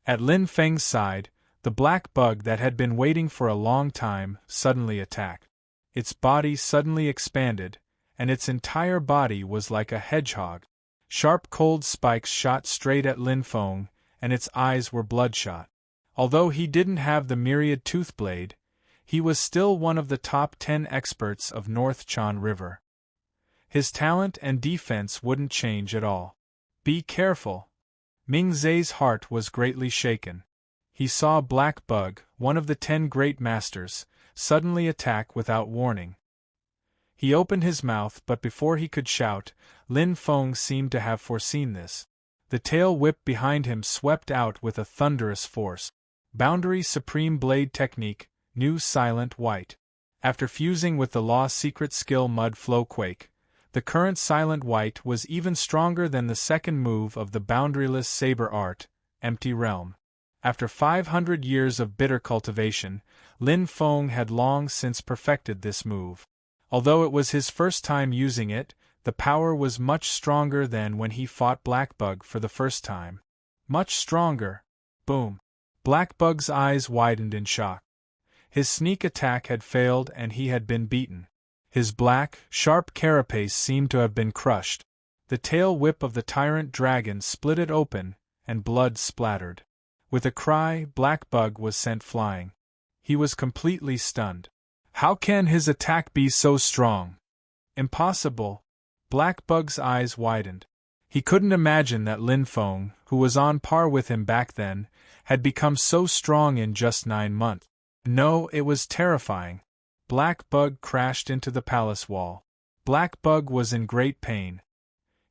At Lin Feng's side, the black bug that had been waiting for a long time suddenly attacked. Its body suddenly expanded, and its entire body was like a hedgehog. Sharp cold spikes shot straight at Lin Feng, and its eyes were bloodshot. Although he didn't have the myriad-tooth blade, he was still one of the top 10 experts of North Chan River. His talent and defense wouldn't change at all. Be careful. Ming Zhe's heart was greatly shaken. He saw Black Bug, one of the 10 great masters, suddenly attack without warning. He opened his mouth, but before he could shout, Lin Feng seemed to have foreseen this. The tail whip behind him swept out with a thunderous force. Boundary Supreme Blade Technique, New Silent White. After fusing with the Law secret skill Mud Flow Quake, the current Silent White was even stronger than the second move of the boundaryless saber art, Empty Realm. After 500 years of bitter cultivation, Lin Feng had long since perfected this move. Although it was his first time using it, the power was much stronger than when he fought Blackbug for the first time. Much stronger. Boom. Blackbug's eyes widened in shock. His sneak attack had failed and he had been beaten. His black, sharp carapace seemed to have been crushed. The tail whip of the tyrant dragon split it open, and blood splattered. With a cry, Blackbug was sent flying. He was completely stunned. How can his attack be so strong? Impossible. Blackbug's eyes widened. He couldn't imagine that Lin Feng, who was on par with him back then, had become so strong in just 9 months. No, it was terrifying. Black Bug crashed into the palace wall. Black Bug was in great pain.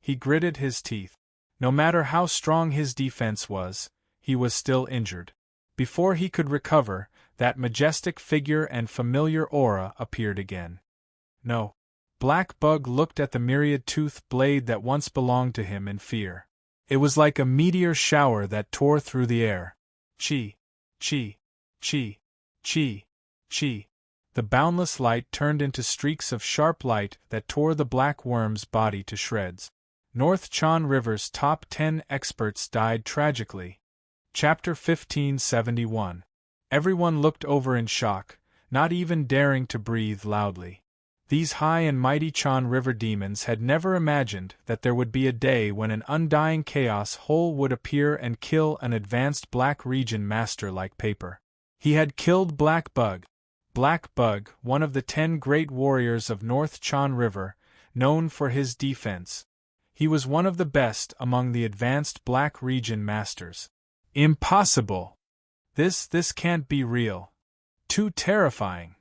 He gritted his teeth. No matter how strong his defense was, he was still injured. Before he could recover, that majestic figure and familiar aura appeared again. No. Black Bug looked at the myriad-toothed blade that once belonged to him in fear. It was like a meteor shower that tore through the air. Chi, chi, chi, chi, chi. The boundless light turned into streaks of sharp light that tore the black worm's body to shreds. North Chan River's top 10 experts died tragically. Chapter 1571. Everyone looked over in shock, not even daring to breathe loudly. These high and mighty Chan River demons had never imagined that there would be a day when an undying chaos whole would appear and kill an advanced Black Region master like Paper. He had killed Black Bug. Black Bug, one of the 10 great warriors of North Chan River, known for his defense. He was one of the best among the advanced Black Region masters. Impossible! This can't be real. Too terrifying.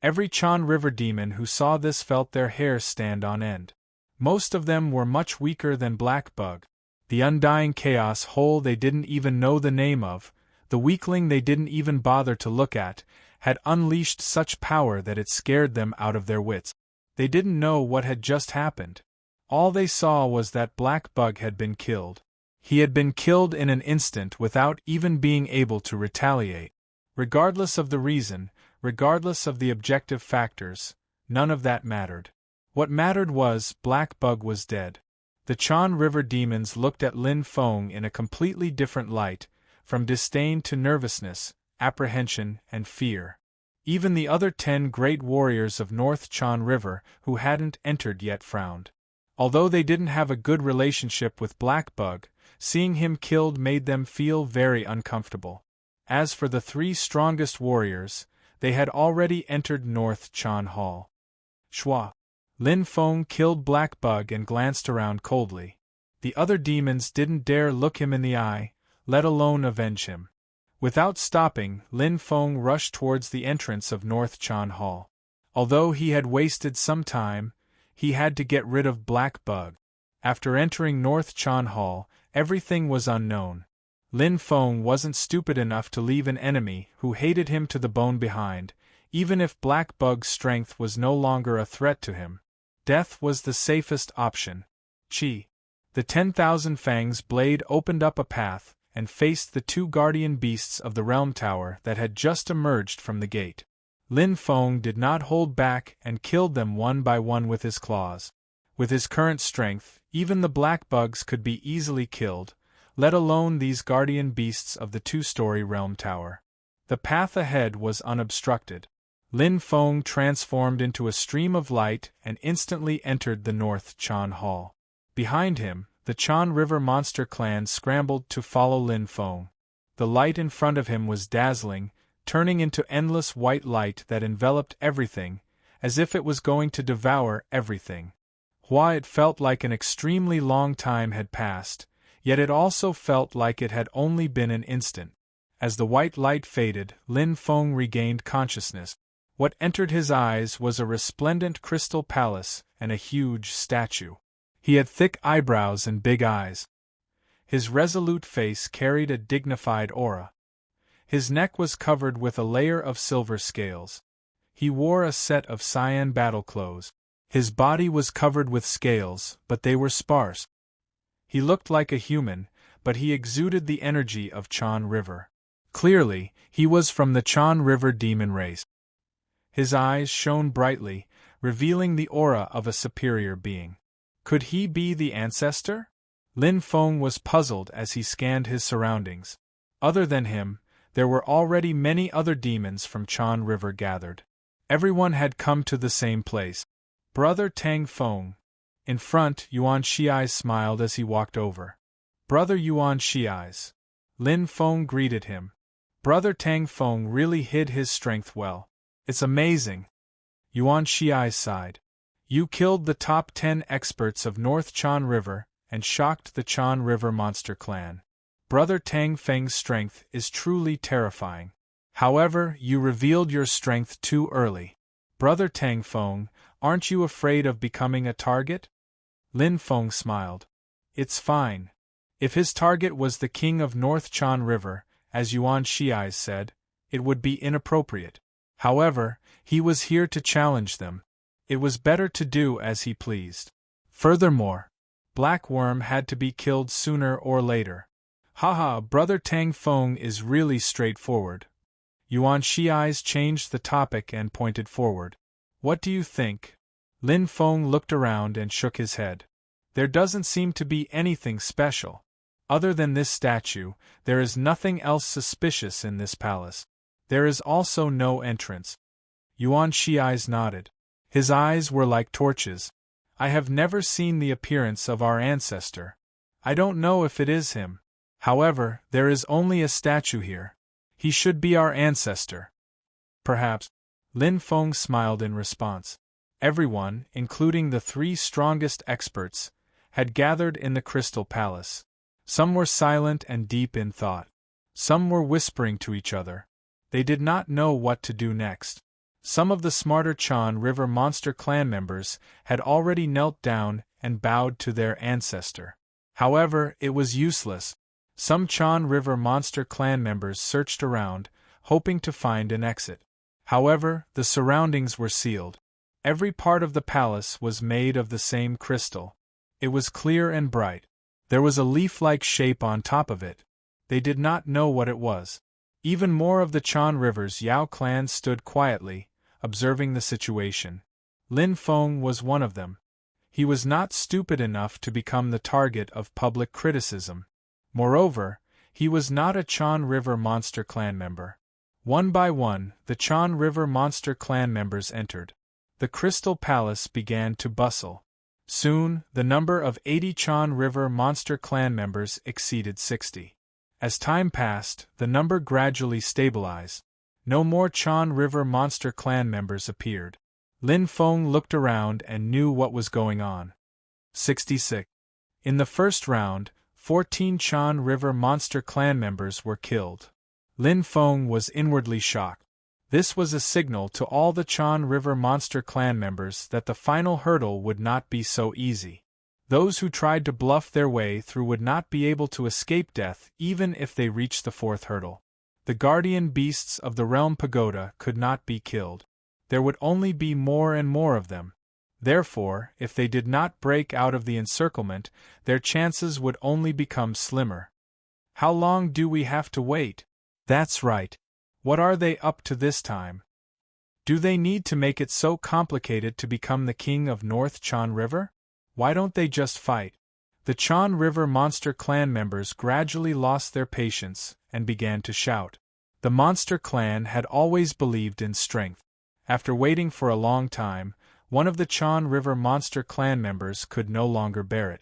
Every Chan River demon who saw this felt their hair stand on end. Most of them were much weaker than Black Bug. The undying chaos whole they didn't even know the name of, the weakling they didn't even bother to look at, had unleashed such power that it scared them out of their wits. They didn't know what had just happened. All they saw was that Black Bug had been killed. He had been killed in an instant without even being able to retaliate. Regardless of the reason, regardless of the objective factors, none of that mattered. What mattered was Black Bug was dead. The Chan River demons looked at Lin Feng in a completely different light, from disdain to nervousness, apprehension, and fear. Even the other 10 great warriors of North Chan River who hadn't entered yet frowned. Although they didn't have a good relationship with Black Bug, seeing him killed made them feel very uncomfortable. As for the 3 strongest warriors, they had already entered North Chan Hall. Shua. Lin Feng killed Black Bug and glanced around coldly. The other demons didn't dare look him in the eye, let alone avenge him. Without stopping, Lin Feng rushed towards the entrance of North Chan Hall. Although he had wasted some time, he had to get rid of Black Bug. After entering North Chan Hall, everything was unknown. Lin Feng wasn't stupid enough to leave an enemy who hated him to the bone behind, even if Black Bug's strength was no longer a threat to him. Death was the safest option. Chi. The 10,000 Fangs blade opened up a path and faced the 2 guardian beasts of the Realm Tower that had just emerged from the gate. Lin Feng did not hold back and killed them one by one with his claws. With his current strength, even the Black Bugs could be easily killed, let alone these guardian beasts of the 2-story Realm Tower. The path ahead was unobstructed. Lin Feng transformed into a stream of light and instantly entered the North Chan Hall. Behind him, the Chan River Monster Clan scrambled to follow Lin Feng. The light in front of him was dazzling, turning into endless white light that enveloped everything, as if it was going to devour everything. While it felt like an extremely long time had passed, yet it also felt like it had only been an instant. As the white light faded, Lin Feng regained consciousness. What entered his eyes was a resplendent crystal palace and a huge statue. He had thick eyebrows and big eyes. His resolute face carried a dignified aura. His neck was covered with a layer of silver scales. He wore a set of cyan battle clothes. His body was covered with scales, but they were sparse. He looked like a human, but he exuded the energy of Chan River. Clearly, he was from the Chan River demon race. His eyes shone brightly, revealing the aura of a superior being. Could he be the ancestor? Lin Feng was puzzled as he scanned his surroundings. Other than him, there were already many other demons from Chan River gathered. Everyone had come to the same place. Brother Tang Feng. In front, Yuan Shi'ai smiled as he walked over. Brother Yuan Shi'ai. Lin Feng greeted him. Brother Tang Feng really hid his strength well. It's amazing. Yuan Shi'ai sighed. You killed the top 10 experts of North Chan River and shocked the Chan River Monster Clan. Brother Tang Feng's strength is truly terrifying. However, you revealed your strength too early. Brother Tang Feng, aren't you afraid of becoming a target? Lin Feng smiled. It's fine. If his target was the king of North Chan River, as Yuan Shiai said, it would be inappropriate. However, he was here to challenge them. It was better to do as he pleased. Furthermore, Black Worm had to be killed sooner or later. Haha, Brother Tang Feng is really straightforward. Yuan Shiai changed the topic and pointed forward. What do you think? Lin Feng looked around and shook his head. There doesn't seem to be anything special. Other than this statue, there is nothing else suspicious in this palace. There is also no entrance. Yuan Shiai nodded. His eyes were like torches. I have never seen the appearance of our ancestor. I don't know if it is him. However, there is only a statue here. He should be our ancestor. Perhaps. Lin Feng smiled in response. Everyone, including the 3 strongest experts, had gathered in the Crystal Palace. Some were silent and deep in thought. Some were whispering to each other. They did not know what to do next. Some of the smarter Chan River Monster clan members had already knelt down and bowed to their ancestor. However, it was useless. Some Chan River Monster clan members searched around, hoping to find an exit. However, the surroundings were sealed. Every part of the palace was made of the same crystal. It was clear and bright. There was a leaf-like shape on top of it. They did not know what it was. Even more of the Chan River's Yao clan stood quietly, observing the situation. Lin Feng was one of them. He was not stupid enough to become the target of public criticism. Moreover, he was not a Chan River Monster clan member. One by one, the Chan River Monster clan members entered. The Crystal Palace began to bustle. Soon, the number of 80 Chan River Monster clan members exceeded 60. As time passed, the number gradually stabilized. No more Chan River Monster clan members appeared. Lin Feng looked around and knew what was going on. 66. In the first round, 14 Chan River Monster clan members were killed. Lin Feng was inwardly shocked. This was a signal to all the Chan River Monster clan members that the final hurdle would not be so easy. Those who tried to bluff their way through would not be able to escape death even if they reached the 4th hurdle. The guardian beasts of the Realm Pagoda could not be killed. There would only be more and more of them. Therefore, if they did not break out of the encirclement, their chances would only become slimmer. How long do we have to wait? That's right. What are they up to this time? Do they need to make it so complicated to become the king of North Chan River? Why don't they just fight? The Chan River Monster clan members gradually lost their patience and began to shout. The Monster clan had always believed in strength. After waiting for a long time, one of the Chan River Monster clan members could no longer bear it.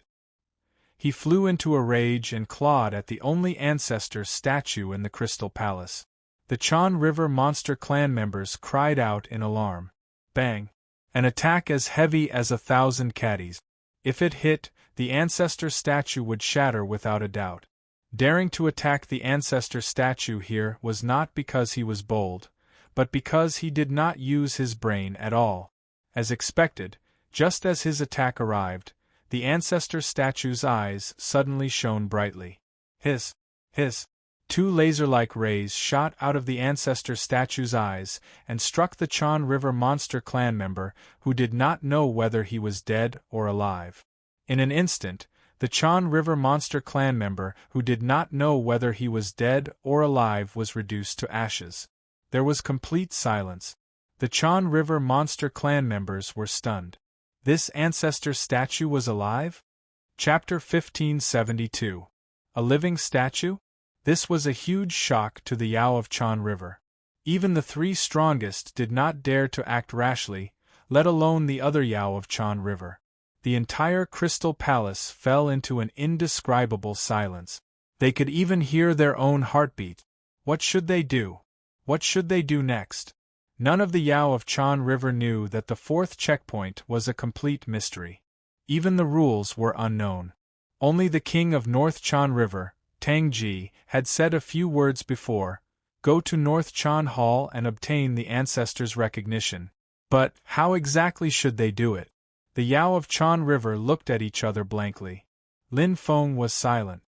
He flew into a rage and clawed at the only ancestor statue in the Crystal Palace. The Chan River Monster clan members cried out in alarm. Bang! An attack as heavy as 1,000 caddies. If it hit, the ancestor statue would shatter without a doubt. Daring to attack the ancestor statue here was not because he was bold, but because he did not use his brain at all. As expected, just as his attack arrived, the ancestor statue's eyes suddenly shone brightly. Hiss! 2 laser-like rays shot out of the ancestor statue's eyes and struck the Chan River Monster clan member, who did not know whether he was dead or alive. In an instant, the Chan River Monster clan member who did not know whether he was dead or alive was reduced to ashes. There was complete silence. The Chan River Monster clan members were stunned. This ancestor statue was alive? Chapter 1572. A living statue? This was a huge shock to the Yao of Chan River. Even the 3 strongest did not dare to act rashly, let alone the other Yao of Chan River. The entire Crystal Palace fell into an indescribable silence. They could even hear their own heartbeat. What should they do? What should they do next? None of the Yao of Chan River knew that the 4th checkpoint was a complete mystery. Even the rules were unknown. Only the king of North Chan River, Tang Ji, had said a few words before, go to North Chan Hall and obtain the ancestors' recognition. But how exactly should they do it? The Yao of Chan River looked at each other blankly. Lin Feng was silent.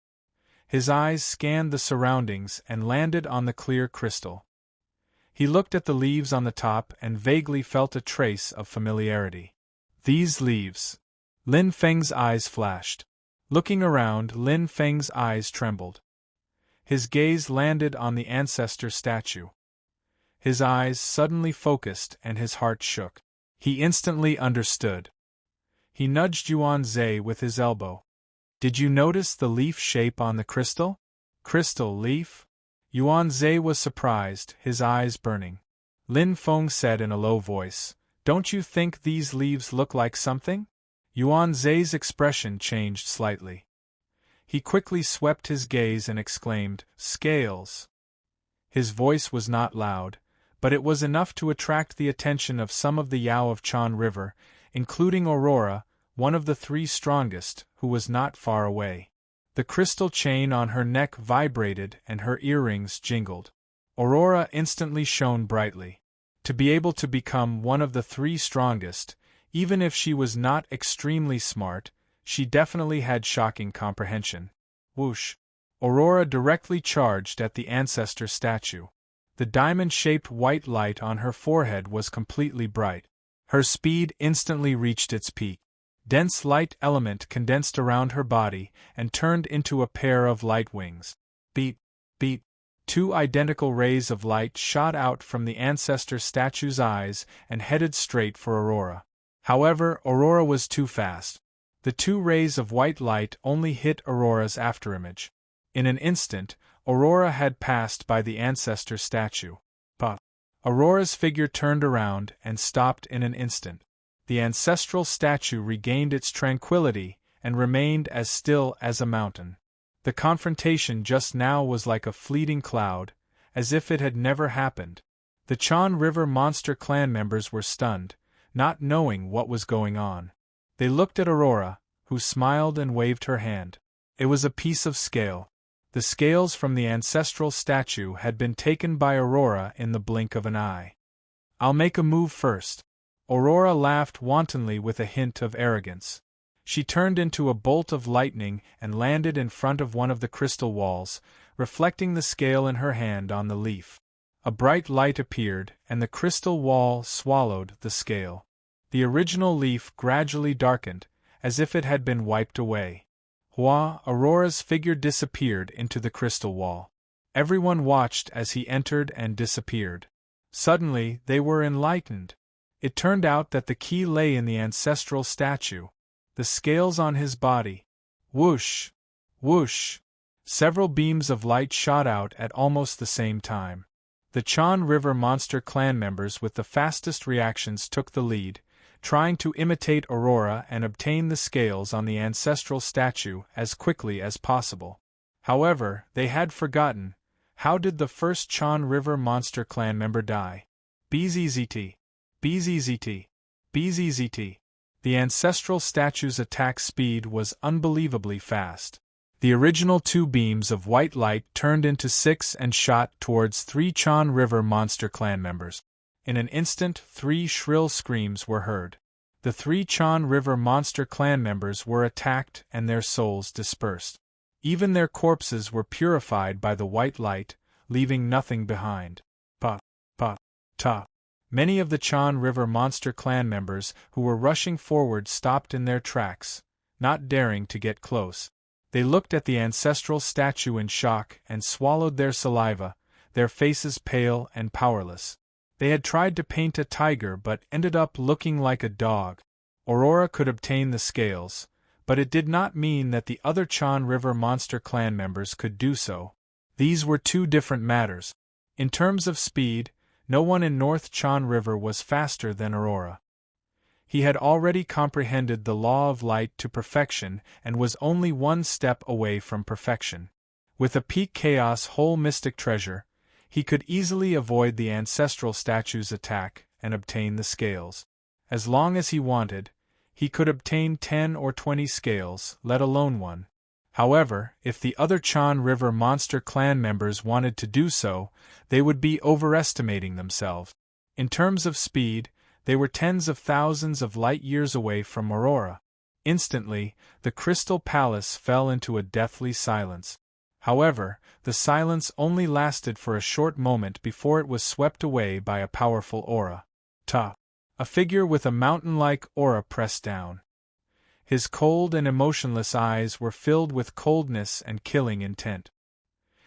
His eyes scanned the surroundings and landed on the clear crystal. He looked at the leaves on the top and vaguely felt a trace of familiarity. These leaves. Lin Feng's eyes flashed. Looking around, Lin Feng's eyes trembled. His gaze landed on the ancestor statue. His eyes suddenly focused and his heart shook. He instantly understood. He nudged Yuan Zhe with his elbow. Did you notice the leaf shape on the crystal? Crystal leaf? Yuan Zhe was surprised, his eyes burning. Lin Feng said in a low voice, "Don't you think these leaves look like something?" Yuan Zhe's expression changed slightly. He quickly swept his gaze and exclaimed, "Scales!" His voice was not loud, but it was enough to attract the attention of some of the Yao of Chan River, including Aurora, one of the three strongest, who was not far away. The crystal chain on her neck vibrated and her earrings jingled. Aurora instantly shone brightly. To be able to become one of the three strongest, even if she was not extremely smart, she definitely had shocking comprehension. Whoosh! Aurora directly charged at the ancestor statue. The diamond-shaped white light on her forehead was completely bright. Her speed instantly reached its peak. Dense light element condensed around her body and turned into a pair of light wings. Beat, beat. Two identical rays of light shot out from the ancestor statue's eyes and headed straight for Aurora. However, Aurora was too fast. The two rays of white light only hit Aurora's afterimage. In an instant, Aurora had passed by the ancestor statue. But Aurora's figure turned around and stopped in an instant. The ancestral statue regained its tranquility and remained as still as a mountain. The confrontation just now was like a fleeting cloud, as if it had never happened. The Chan River monster clan members were stunned, not knowing what was going on. They looked at Aurora, who smiled and waved her hand. It was a piece of scale. The scales from the ancestral statue had been taken by Aurora in the blink of an eye. "I'll make a move first." Aurora laughed wantonly with a hint of arrogance. She turned into a bolt of lightning and landed in front of one of the crystal walls, reflecting the scale in her hand on the leaf. A bright light appeared, and the crystal wall swallowed the scale. The original leaf gradually darkened, as if it had been wiped away. Aurora's figure disappeared into the crystal wall. Everyone watched as he entered and disappeared. Suddenly, they were enlightened. It turned out that the key lay in the ancestral statue. The scales on his body. Whoosh! Whoosh! Several beams of light shot out at almost the same time. The Chan River monster clan members with the fastest reactions took the lead, trying to imitate Aurora and obtain the scales on the ancestral statue as quickly as possible. However, they had forgotten, how did the first Chan River monster clan member die? BZZT. BZZT. BZZT. The ancestral statue's attack speed was unbelievably fast. The original two beams of white light turned into 6 and shot towards 3 Chan River monster clan members. In an instant, 3 shrill screams were heard. The 3 Chan River monster clan members were attacked and their souls dispersed. Even their corpses were purified by the white light, leaving nothing behind. Pa, pa, ta. Many of the Chan River monster clan members who were rushing forward stopped in their tracks, not daring to get close. They looked at the ancestral statue in shock and swallowed their saliva, their faces pale and powerless. They had tried to paint a tiger but ended up looking like a dog. Aurora could obtain the scales, but it did not mean that the other Chan River monster clan members could do so. These were two different matters. In terms of speed, no one in North Chan River was faster than Aurora. He had already comprehended the law of light to perfection and was only one step away from perfection. With a peak chaos whole mystic treasure, he could easily avoid the ancestral statue's attack and obtain the scales. As long as he wanted, he could obtain 10 or 20 scales, let alone one. However, if the other Chan River monster clan members wanted to do so, they would be overestimating themselves. In terms of speed, they were tens of thousands of light-years away from Aurora. Instantly, the Crystal Palace fell into a deathly silence. However, the silence only lasted for a short moment before it was swept away by a powerful aura. A figure with a mountain-like aura pressed down. His cold and emotionless eyes were filled with coldness and killing intent.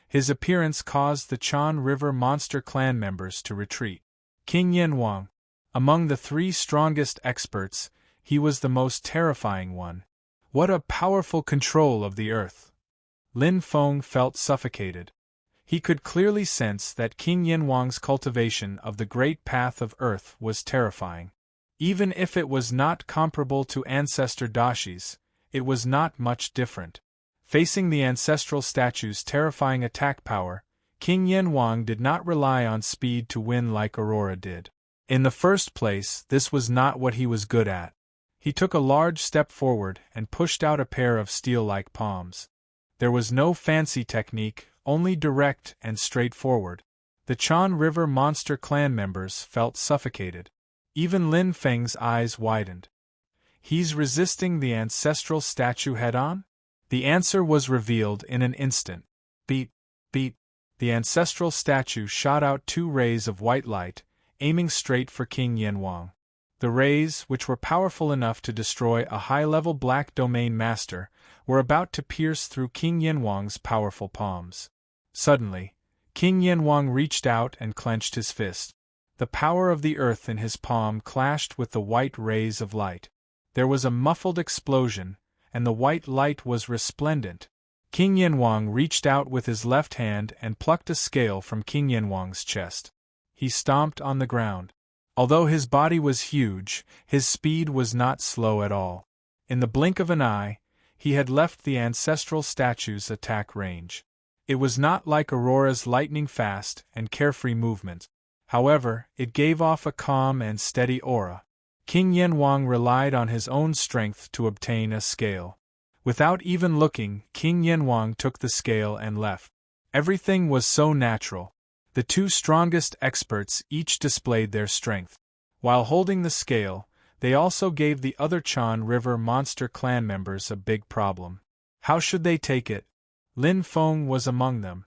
His appearance caused the Chan River monster clan members to retreat. King Yanwang. Among the 3 strongest experts, he was the most terrifying one. What a powerful control of the earth! Lin Feng felt suffocated. He could clearly sense that King Yanwang's cultivation of the great path of earth was terrifying. Even if it was not comparable to Ancestor Dashi's, it was not much different. Facing the ancestral statue's terrifying attack power, King Yanwang did not rely on speed to win like Aurora did. In the first place, this was not what he was good at. He took a large step forward and pushed out a pair of steel-like palms. There was no fancy technique, only direct and straightforward. The Chan River monster clan members felt suffocated. Even Lin Feng's eyes widened. He's resisting the ancestral statue head-on? The answer was revealed in an instant. Beat, beat. The ancestral statue shot out 2 rays of white light, aiming straight for King Yanwang. The rays, which were powerful enough to destroy a high-level Black Domain Master, were about to pierce through King Yanwang's powerful palms. Suddenly, King Yanwang reached out and clenched his fist. The power of the earth in his palm clashed with the white rays of light. There was a muffled explosion, and the white light was resplendent. King Yanwang reached out with his left hand and plucked a scale from King Yanwang's chest. He stomped on the ground. Although his body was huge, his speed was not slow at all. In the blink of an eye, he had left the ancestral statue's attack range. It was not like Aurora's lightning-fast and carefree movement. However, it gave off a calm and steady aura. King Yanwang relied on his own strength to obtain a scale. Without even looking, King Yanwang took the scale and left. Everything was so natural. The 2 strongest experts each displayed their strength. While holding the scale, they also gave the other Chan River monster clan members a big problem. How should they take it? Lin Feng was among them.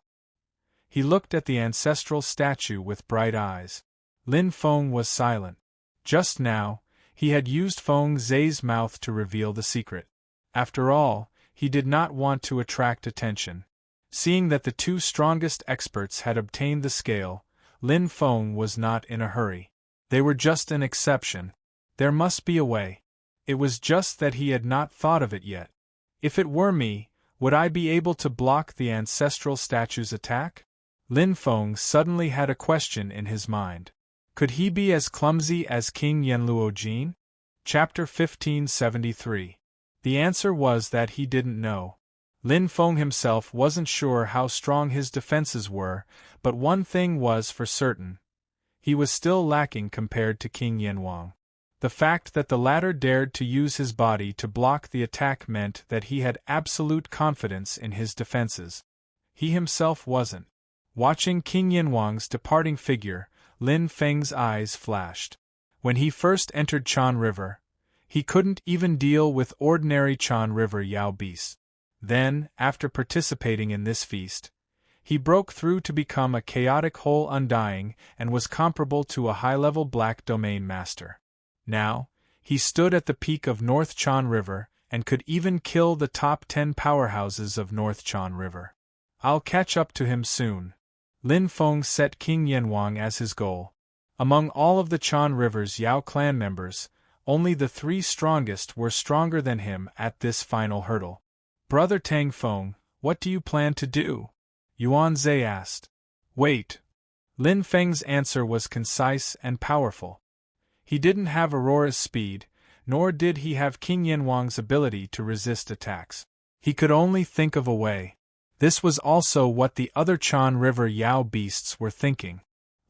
He looked at the ancestral statue with bright eyes. Lin Feng was silent. Just now, he had used Feng Zhe's mouth to reveal the secret. After all, he did not want to attract attention. Seeing that the 2 strongest experts had obtained the scale, Lin Feng was not in a hurry. They were just an exception. There must be a way. It was just that he had not thought of it yet. If it were me, would I be able to block the ancestral statue's attack? Lin Feng suddenly had a question in his mind. Could he be as clumsy as King Yanluo-jin? Chapter 1573. The answer was that he didn't know. Lin Feng himself wasn't sure how strong his defenses were, but one thing was for certain. He was still lacking compared to King Yanwang. The fact that the latter dared to use his body to block the attack meant that he had absolute confidence in his defenses. He himself wasn't. Watching King Yanwang's departing figure, Lin Feng's eyes flashed. When he first entered Chan River, he couldn't even deal with ordinary Chan River Yao beasts. Then, after participating in this feast, he broke through to become a chaotic whole undying and was comparable to a high-level Black Domain Master. Now, he stood at the peak of North Chan River and could even kill the top 10 powerhouses of North Chan River. I'll catch up to him soon. Lin Feng set King Yanwang as his goal. Among all of the Chan River's Yao clan members, only the 3 strongest were stronger than him at this final hurdle. Brother Tang Feng, what do you plan to do? Yuan Zhe asked. Wait. Lin Feng's answer was concise and powerful. He didn't have Aurora's speed, nor did he have King Yanwang's ability to resist attacks. He could only think of a way. This was also what the other Chan River Yao beasts were thinking.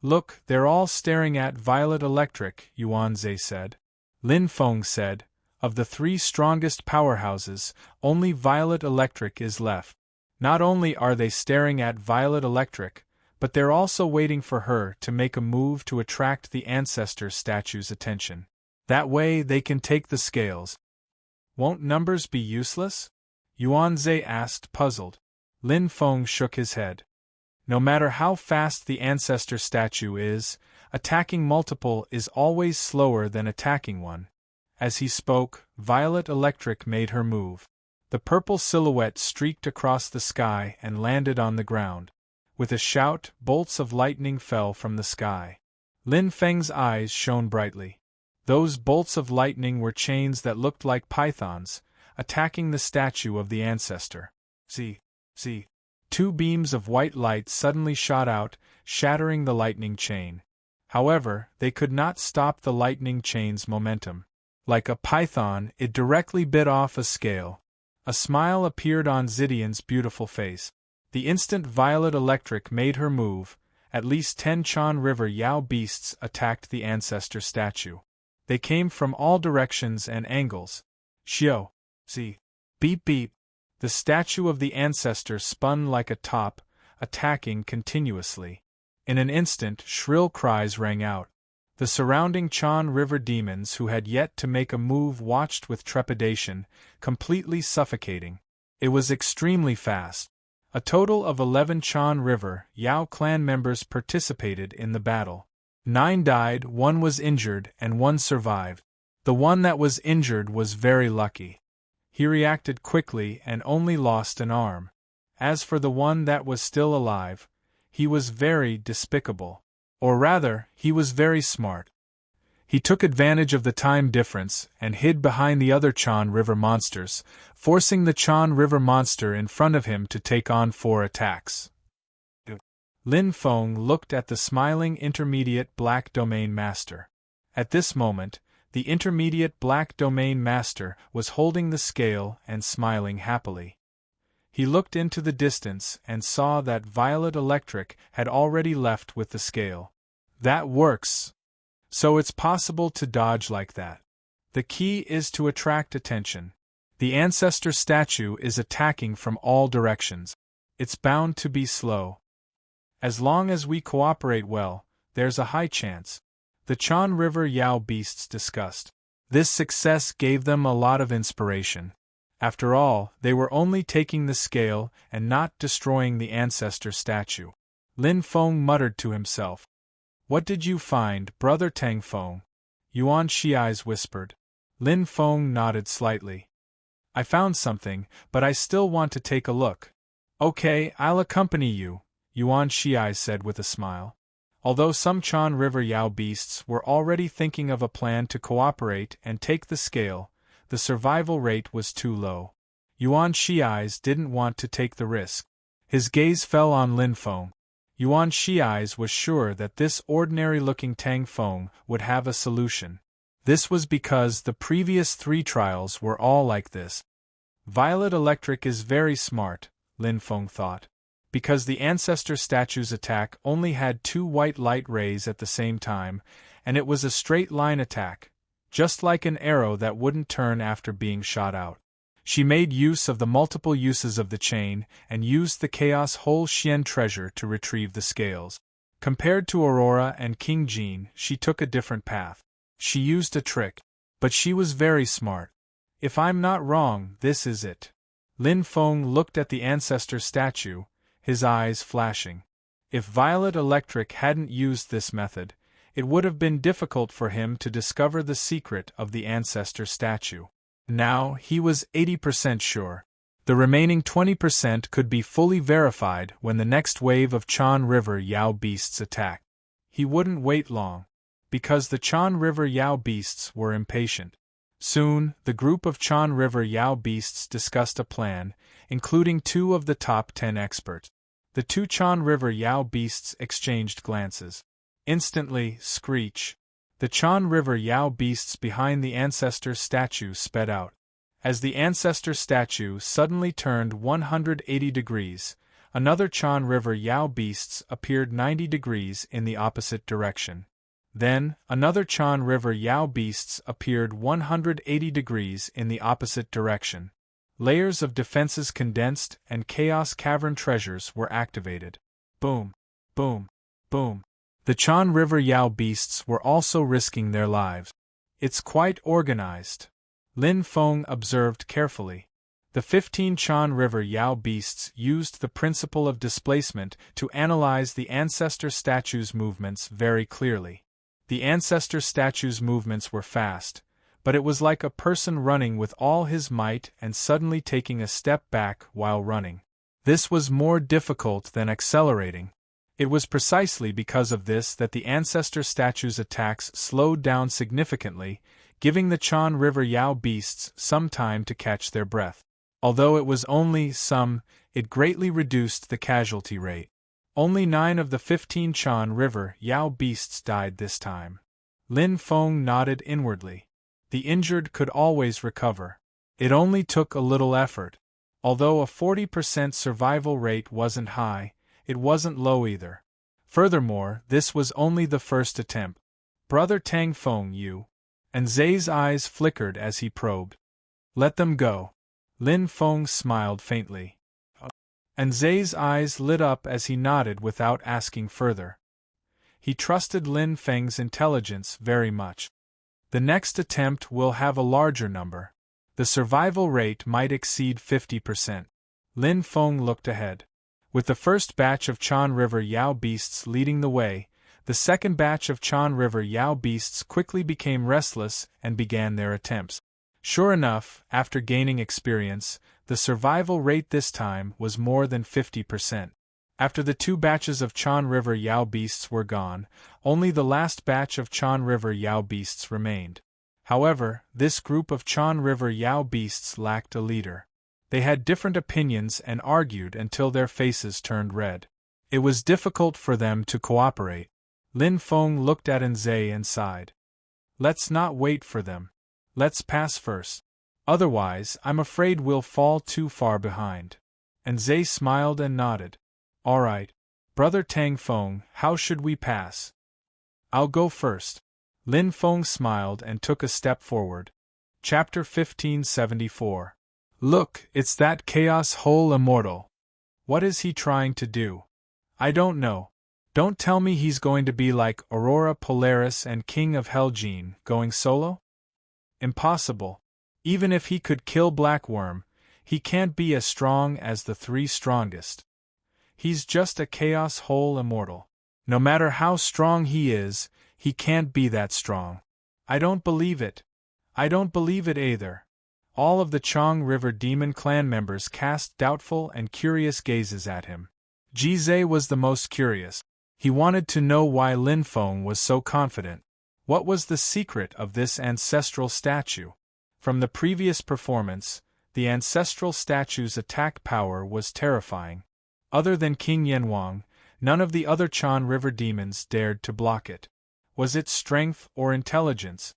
Look, they're all staring at Violet Electric, Yuan Zhe said. Lin Feng said, Of the three strongest powerhouses, only Violet Electric is left. Not only are they staring at Violet Electric, but they're also waiting for her to make a move to attract the ancestor statue's attention. That way they can take the scales. Won't numbers be useless? Yuanzhe asked, puzzled. Lin Feng shook his head. No matter how fast the ancestor statue is, attacking multiple is always slower than attacking one. As he spoke, Violet Electric made her move. The purple silhouette streaked across the sky and landed on the ground. With a shout, bolts of lightning fell from the sky. Lin Feng's eyes shone brightly. Those bolts of lightning were chains that looked like pythons, attacking the statue of the ancestor. See. Two beams of white light suddenly shot out, shattering the lightning chain. However, they could not stop the lightning chain's momentum. Like a python, it directly bit off a scale. A smile appeared on Zidian's beautiful face. The instant Violet Electric made her move, at least 10 Chan River Yao beasts attacked the ancestor statue. They came from all directions and angles. Xiao, zi, beep beep. The statue of the ancestor spun like a top, attacking continuously. In an instant, shrill cries rang out. The surrounding Chan River demons who had yet to make a move watched with trepidation, completely suffocating. It was extremely fast. A total of 11 Chan River Yao clan members participated in the battle. 9 died, 1 was injured, and 1 survived. The one that was injured was very lucky. He reacted quickly and only lost an arm. As for the one that was still alive, he was very despicable. Or rather, he was very smart. He took advantage of the time difference and hid behind the other Chan River monsters, forcing the Chan River monster in front of him to take on 4 attacks. Lin Feng looked at the smiling intermediate Black Domain Master. At this moment, the intermediate Black Domain Master was holding the scale and smiling happily. He looked into the distance and saw that Violet Electric had already left with the scale. That works! So it's possible to dodge like that. The key is to attract attention. The ancestor statue is attacking from all directions. It's bound to be slow. As long as we cooperate well, there's a high chance. The Chan River Yao beasts discussed. This success gave them a lot of inspiration. After all, they were only taking the scale and not destroying the ancestor statue. Lin Feng muttered to himself. What did you find, Brother Tang Feng? Yuan Shiais whispered. Lin Feng nodded slightly. I found something, but I still want to take a look. Okay, I'll accompany you, Yuan Shiai said with a smile. Although some Chan River Yao beasts were already thinking of a plan to cooperate and take the scale, the survival rate was too low. Yuan Shiais didn't want to take the risk. His gaze fell on Lin Feng. Yuan Shiais was sure that this ordinary-looking Tang Feng would have a solution. This was because the previous 3 trials were all like this. Violet Electric is very smart, Lin Feng thought. Because the ancestor statue's attack only had 2 white light rays at the same time, and it was a straight-line attack, just like an arrow that wouldn't turn after being shot out. She made use of the multiple uses of the chain and used the Chaos Whole Xian treasure to retrieve the scales. Compared to Aurora and King Jean, she took a different path. She used a trick, but she was very smart. If I'm not wrong, this is it. Lin Feng looked at the ancestor statue, his eyes flashing. If Violet Electric hadn't used this method, it would have been difficult for him to discover the secret of the ancestor statue. Now, he was 80% sure. The remaining 20% could be fully verified when the next wave of Chan River Yao beasts attacked. He wouldn't wait long, because the Chan River Yao beasts were impatient. Soon, the group of Chan River Yao beasts discussed a plan, including 2 of the top 10 experts. The 2 Chan River Yao beasts exchanged glances. Instantly, screech. The Chan River Yao beasts behind the ancestor statue sped out. As the ancestor statue suddenly turned 180 degrees, another Chan River Yao beasts appeared 90 degrees in the opposite direction. Then, another Chan River Yao beasts appeared 180 degrees in the opposite direction. Layers of defenses condensed and Chaos Cavern treasures were activated. Boom, boom, boom. The Chan River Yao beasts were also risking their lives. It's quite organized, Lin Feng observed carefully. The 15 Chan River Yao beasts used the principle of displacement to analyze the ancestor statue's movements very clearly. The ancestor statue's movements were fast, but it was like a person running with all his might and suddenly taking a step back while running. This was more difficult than accelerating. It was precisely because of this that the ancestor statue's attacks slowed down significantly, giving the Chan River Yao beasts some time to catch their breath. Although it was only some, it greatly reduced the casualty rate. Only 9 of the 15 Chan River Yao beasts died this time. Lin Feng nodded inwardly. The injured could always recover. It only took a little effort. Although a 40% survival rate wasn't high, it wasn't low either. Furthermore, this was only the first attempt. Brother Tang Feng Yu. And Zay's eyes flickered as he probed. Let them go. Lin Feng smiled faintly. And Zay's eyes lit up as he nodded without asking further. He trusted Lin Feng's intelligence very much. The next attempt will have a larger number. The survival rate might exceed 50%. Lin Feng looked ahead. With the first batch of Chan River Yao beasts leading the way, the second batch of Chan River Yao beasts quickly became restless and began their attempts. Sure enough, after gaining experience, the survival rate this time was more than 50%. After the 2 batches of Chan River Yao beasts were gone, only the last batch of Chan River Yao beasts remained. However, this group of Chan River Yao beasts lacked a leader. They had different opinions and argued until their faces turned red. It was difficult for them to cooperate. Lin Feng looked at Zay and sighed. Let's not wait for them. Let's pass first. Otherwise, I'm afraid we'll fall too far behind. And Zay smiled and nodded. All right. Brother Tang Feng, how should we pass? I'll go first. Lin Feng smiled and took a step forward. Chapter 1574. Look, it's that Chaos Whole Immortal. What is he trying to do? I don't know. Don't tell me he's going to be like Aurora Polaris and King of Helgene, going solo? Impossible. Even if he could kill Blackworm, he can't be as strong as the 3 strongest. He's just a Chaos Whole Immortal. No matter how strong he is, he can't be that strong. I don't believe it. I don't believe it either. All of the Chang River Demon Clan members cast doubtful and curious gazes at him. Jizai was the most curious. He wanted to know why Lin Feng was so confident. What was the secret of this ancestral statue? From the previous performance, the ancestral statue's attack power was terrifying. Other than King Yanwang, none of the other Chan River demons dared to block it. Was it strength or intelligence?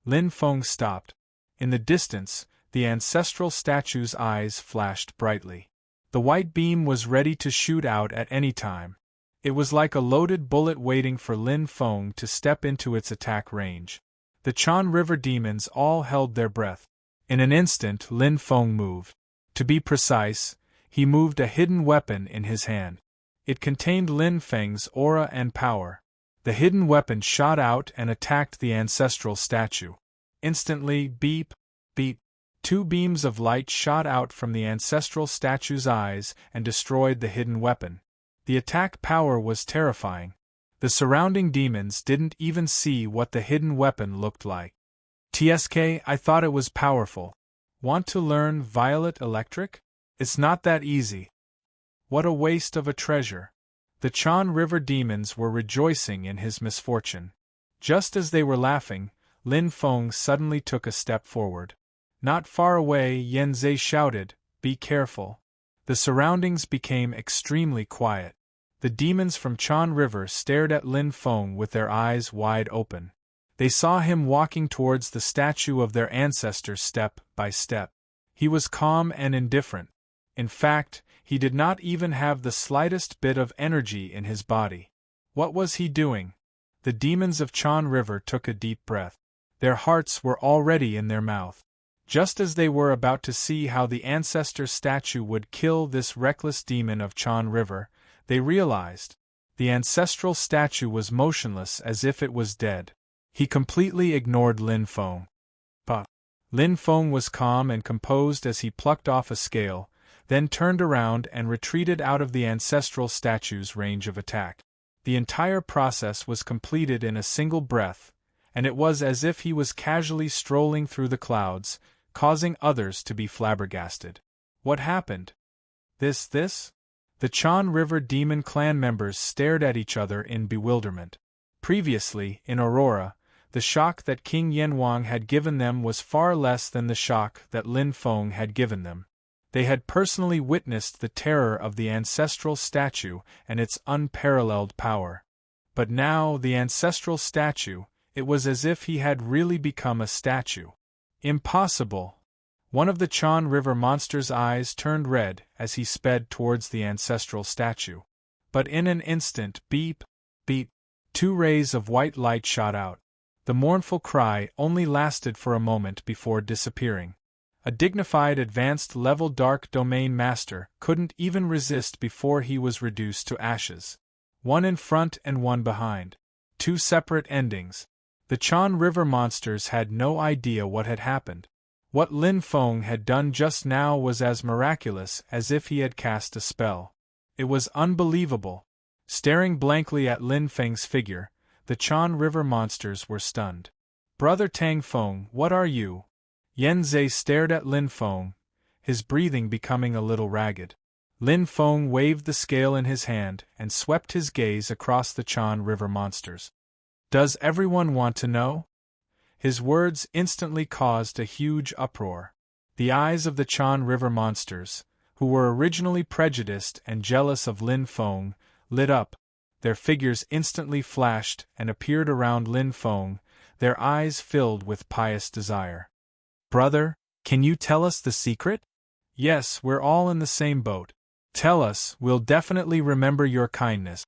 Lin Feng stopped. In the distance, the ancestral statue's eyes flashed brightly. The white beam was ready to shoot out at any time. It was like a loaded bullet waiting for Lin Feng to step into its attack range. The Chan River demons all held their breath. In an instant, Lin Feng moved. To be precise, he moved a hidden weapon in his hand. It contained Lin Feng's aura and power. The hidden weapon shot out and attacked the ancestral statue. Instantly, beep, beep, 2 beams of light shot out from the ancestral statue's eyes and destroyed the hidden weapon. The attack power was terrifying. The surrounding demons didn't even see what the hidden weapon looked like. TSK, I thought it was powerful. Want to learn Violet Electric? It's not that easy. What a waste of a treasure. The Chan River demons were rejoicing in his misfortune. Just as they were laughing, Lin Feng suddenly took a step forward. Not far away, Yan Zai shouted, "Be careful." The surroundings became extremely quiet. The demons from Chan River stared at Lin Feng with their eyes wide open. They saw him walking towards the statue of their ancestor step by step. He was calm and indifferent. In fact, he did not even have the slightest bit of energy in his body. What was he doing? The demons of Chan River took a deep breath. Their hearts were already in their mouth. Just as they were about to see how the ancestor statue would kill this reckless demon of Chan River, they realized. The ancestral statue was motionless as if it was dead. He completely ignored Lin Feng. But Lin Feng was calm and composed as he plucked off a scale, then turned around and retreated out of the ancestral statue's range of attack. The entire process was completed in a single breath, and it was as if he was casually strolling through the clouds, causing others to be flabbergasted. What happened? This? The Chan River Demon Clan members stared at each other in bewilderment. Previously, in Aurora, the shock that King Yenwang had given them was far less than the shock that Lin Feng had given them. They had personally witnessed the terror of the ancestral statue and its unparalleled power. But now the ancestral statue, it was as if he had really become a statue. Impossible! One of the Chan River monster's eyes turned red as he sped towards the ancestral statue. But in an instant, beep, beep, 2 rays of white light shot out. The mournful cry only lasted for a moment before disappearing. A dignified advanced-level Dark Domain Master couldn't even resist before he was reduced to ashes. One in front and one behind. 2 separate endings. The Chan River monsters had no idea what had happened. What Lin Feng had done just now was as miraculous as if he had cast a spell. It was unbelievable. Staring blankly at Lin Feng's figure, the Chan River monsters were stunned. Brother Tang Feng, what are you? Yen Zhe stared at Lin Feng, his breathing becoming a little ragged. Lin Feng waved the scale in his hand and swept his gaze across the Chan River monsters. Does everyone want to know? His words instantly caused a huge uproar. The eyes of the Chan River monsters, who were originally prejudiced and jealous of Lin Feng, lit up. Their figures instantly flashed and appeared around Lin Feng, their eyes filled with pious desire. Brother, can you tell us the secret? Yes, we're all in the same boat. Tell us, we'll definitely remember your kindness.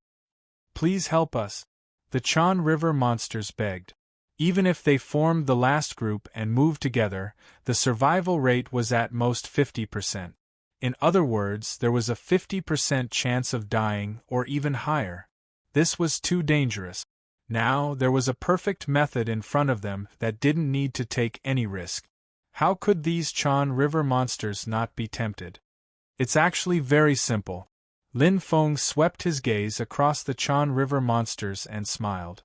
Please help us. The Chan River monsters begged. Even if they formed the last group and moved together, the survival rate was at most 50%. In other words, there was a 50% chance of dying or even higher. This was too dangerous. Now, there was a perfect method in front of them that didn't need to take any risk. How could these Chan River monsters not be tempted? It's actually very simple. Lin Feng swept his gaze across the Chan River monsters and smiled.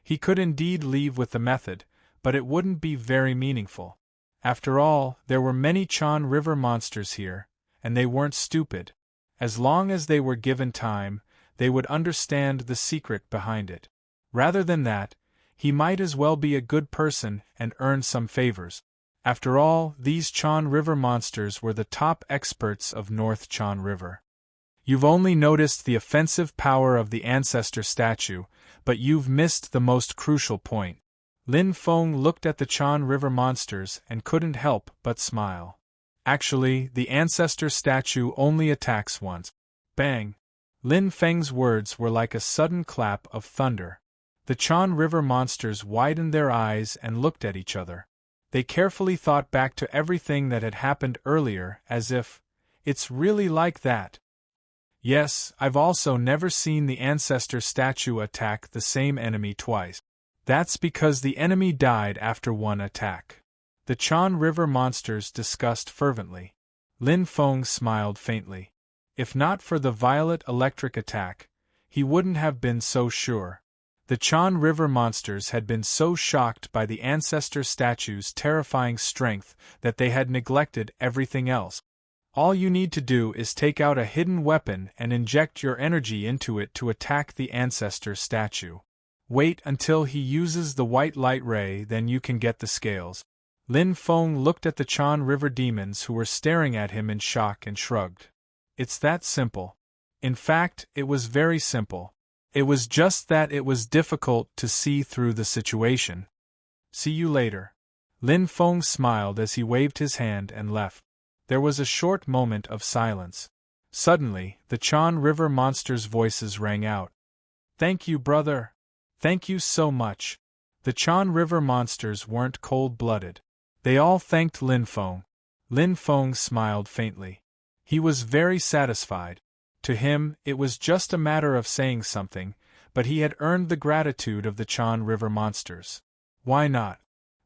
He could indeed leave with the method, but it wouldn't be very meaningful. After all, there were many Chan River monsters here, and they weren't stupid. As long as they were given time, they would understand the secret behind it. Rather than that, he might as well be a good person and earn some favors. After all, these Chan River monsters were the top experts of North Chan River. You've only noticed the offensive power of the ancestor statue, but you've missed the most crucial point. Lin Feng looked at the Chan River monsters and couldn't help but smile. Actually, the ancestor statue only attacks once. Bang! Lin Feng's words were like a sudden clap of thunder. The Chan River monsters widened their eyes and looked at each other. They carefully thought back to everything that had happened earlier as if, it's really like that. Yes, I've also never seen the ancestor statue attack the same enemy twice. That's because the enemy died after one attack. The Chan River monsters discussed fervently. Lin Feng smiled faintly. If not for the violet electric attack, he wouldn't have been so sure. The Chan River monsters had been so shocked by the ancestor statue's terrifying strength that they had neglected everything else. All you need to do is take out a hidden weapon and inject your energy into it to attack the ancestor statue. Wait until he uses the white light ray, then you can get the scales. Lin Feng looked at the Chan River demons who were staring at him in shock and shrugged. It's that simple. In fact, it was very simple. It was just that it was difficult to see through the situation. See you later. Lin Feng smiled as he waved his hand and left. There was a short moment of silence. Suddenly, the Chan River monsters' voices rang out. Thank you, brother. Thank you so much. The Chan River monsters weren't cold-blooded. They all thanked Lin Feng. Lin Feng smiled faintly. He was very satisfied. To him, it was just a matter of saying something, but he had earned the gratitude of the Chan River monsters. Why not?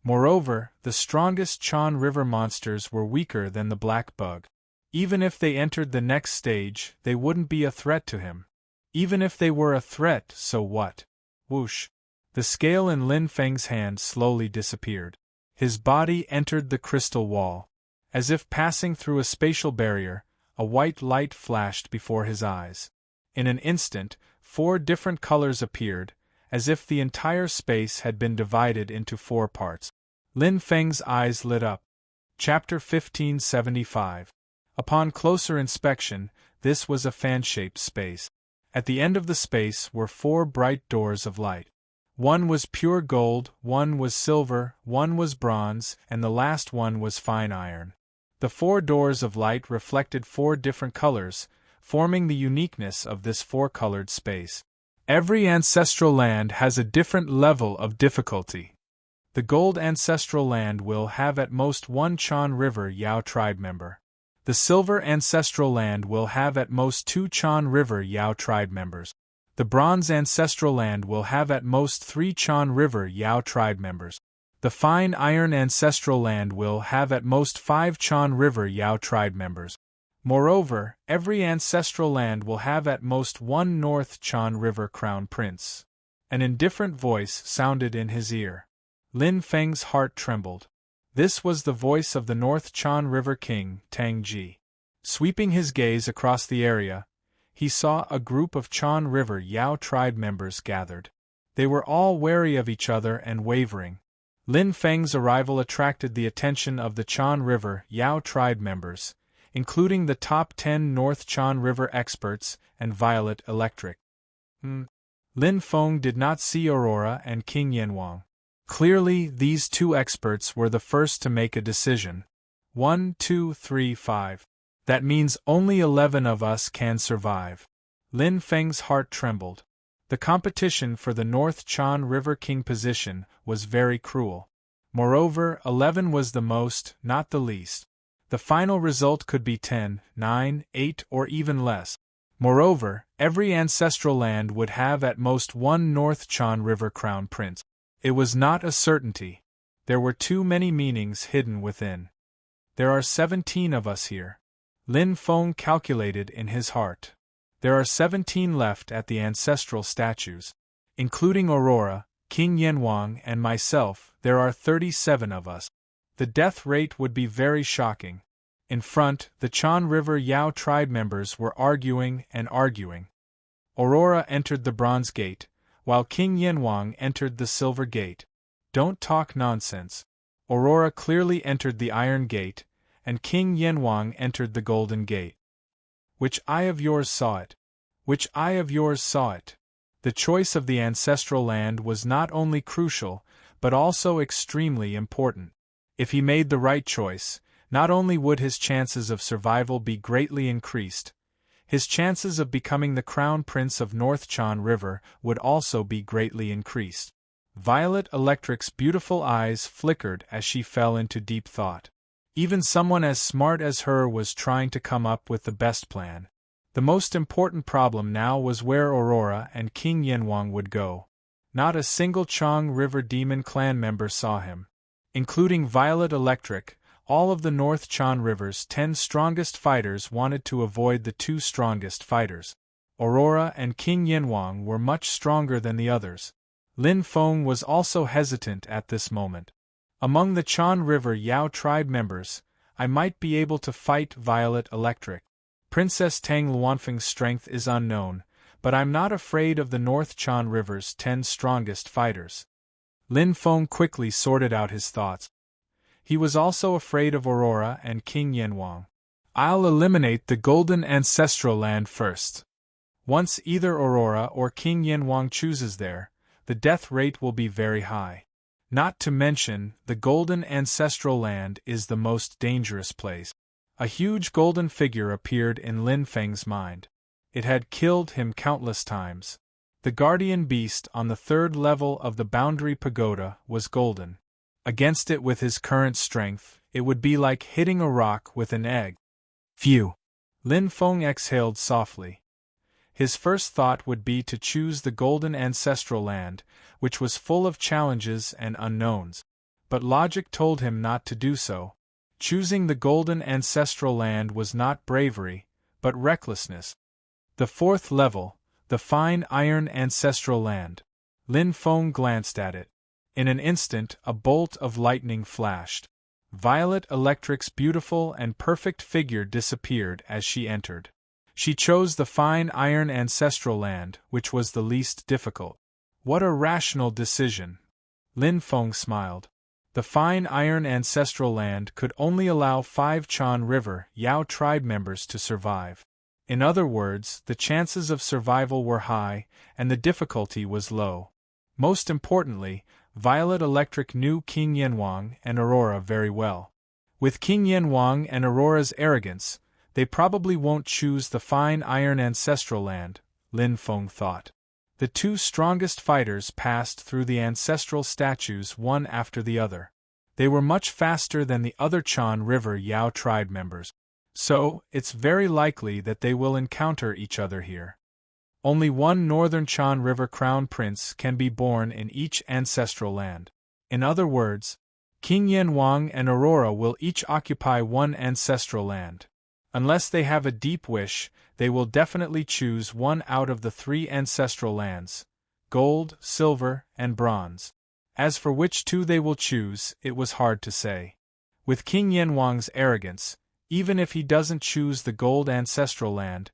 Moreover, the strongest Chan River monsters were weaker than the black bug. Even if they entered the next stage, they wouldn't be a threat to him. Even if they were a threat, so what? Whoosh! The scale in Lin Feng's hand slowly disappeared. His body entered the crystal wall. As if passing through a spatial barrier, a white light flashed before his eyes. In an instant, 4 different colors appeared, as if the entire space had been divided into 4 parts. Lin Feng's eyes lit up. Chapter 1575. Upon closer inspection, this was a fan-shaped space. At the end of the space were 4 bright doors of light. One was pure gold, one was silver, one was bronze, and the last one was fine iron. The 4 doors of light reflected 4 different colors, forming the uniqueness of this 4-colored space. Every ancestral land has a different level of difficulty. The gold ancestral land will have at most 1 Chan River Yao tribe member. The silver ancestral land will have at most 2 Chan River Yao tribe members. The bronze ancestral land will have at most 3 Chan River Yao tribe members. The fine iron ancestral land will have at most 5 Chan River Yao tribe members. Moreover, every ancestral land will have at most 1 North Chan River crown prince. An indifferent voice sounded in his ear. Lin Feng's heart trembled. This was the voice of the North Chan River King, Tang Ji. Sweeping his gaze across the area, he saw a group of Chan River Yao tribe members gathered. They were all wary of each other and wavering. Lin Feng's arrival attracted the attention of the Chan River Yao tribe members, including the top 10 North Chan River experts and Violet Electric. Lin Feng did not see Aurora and King Yanwang. Clearly, these 2 experts were the first to make a decision. 1, 2, 3, 5. That means only 11 of us can survive. Lin Feng's heart trembled. The competition for the North Chan River King position was very cruel. Moreover, 11 was the most, not the least. The final result could be 10, 9, 8, or even less. Moreover, every ancestral land would have at most 1 North Chan River crown prince. It was not a certainty. There were too many meanings hidden within. There are 17 of us here. Lin Feng calculated in his heart. There are 17 left at the ancestral statues. Including Aurora, King Yanwang, and myself, there are 37 of us. The death rate would be very shocking. In front, the Chan River Yao tribe members were arguing and arguing. Aurora entered the bronze gate, while King Yanwang entered the silver gate. Don't talk nonsense. Aurora clearly entered the iron gate, and King Yanwang entered the golden gate. Which eye of yours saw it? Which eye of yours saw it? The choice of the ancestral land was not only crucial, but also extremely important. If he made the right choice, not only would his chances of survival be greatly increased, his chances of becoming the crown prince of North Chan River would also be greatly increased. Violet Electric's beautiful eyes flickered as she fell into deep thought. Even someone as smart as her was trying to come up with the best plan. The most important problem now was where Aurora and King Yanwang would go. Not a single Chan River Demon Clan member saw him. Including Violet Electric, all of the North Chan River's 10 strongest fighters wanted to avoid the 2 strongest fighters. Aurora and King Yanwang were much stronger than the others. Lin Feng was also hesitant at this moment. Among the Chan River Yao tribe members, I might be able to fight Violet Electric. Princess Tang Luanfeng's strength is unknown, but I'm not afraid of the North Chan River's 10 strongest fighters. Lin Feng quickly sorted out his thoughts. He was also afraid of Aurora and King Yanwang. I'll eliminate the golden ancestral land first. Once either Aurora or King Yanwang chooses there, the death rate will be very high. Not to mention, the golden ancestral land is the most dangerous place. A huge golden figure appeared in Lin Feng's mind. It had killed him countless times. The guardian beast on the third level of the boundary pagoda was golden. Against it with his current strength, it would be like hitting a rock with an egg. Phew! Lin Feng exhaled softly. His first thought would be to choose the golden ancestral land, which was full of challenges and unknowns. But logic told him not to do so. Choosing the golden ancestral land was not bravery, but recklessness. The fourth level, the fine iron ancestral land. Lin Feng glanced at it. In an instant, a bolt of lightning flashed. Violet Electric's beautiful and perfect figure disappeared as she entered. She chose the fine iron ancestral land, which was the least difficult. What a rational decision! Lin Feng smiled. The fine iron ancestral land could only allow 5 Chan River Yao tribe members to survive. In other words, the chances of survival were high, and the difficulty was low. Most importantly, Violet Electric knew King Yanwang and Aurora very well. With King Yanwang and Aurora's arrogance, they probably won't choose the fine iron ancestral land, Lin Feng thought. The 2 strongest fighters passed through the ancestral statues one after the other. They were much faster than the other Chan River Yao tribe members. So, it's very likely that they will encounter each other here. Only one northern Chan River crown prince can be born in each ancestral land. In other words, King Yanwang and Aurora will each occupy one ancestral land. Unless they have a deep wish, they will definitely choose one out of the 3 ancestral lands: gold, silver, and bronze. As for which 2 they will choose, it was hard to say. With King Yanwang's arrogance, even if he doesn't choose the gold ancestral land,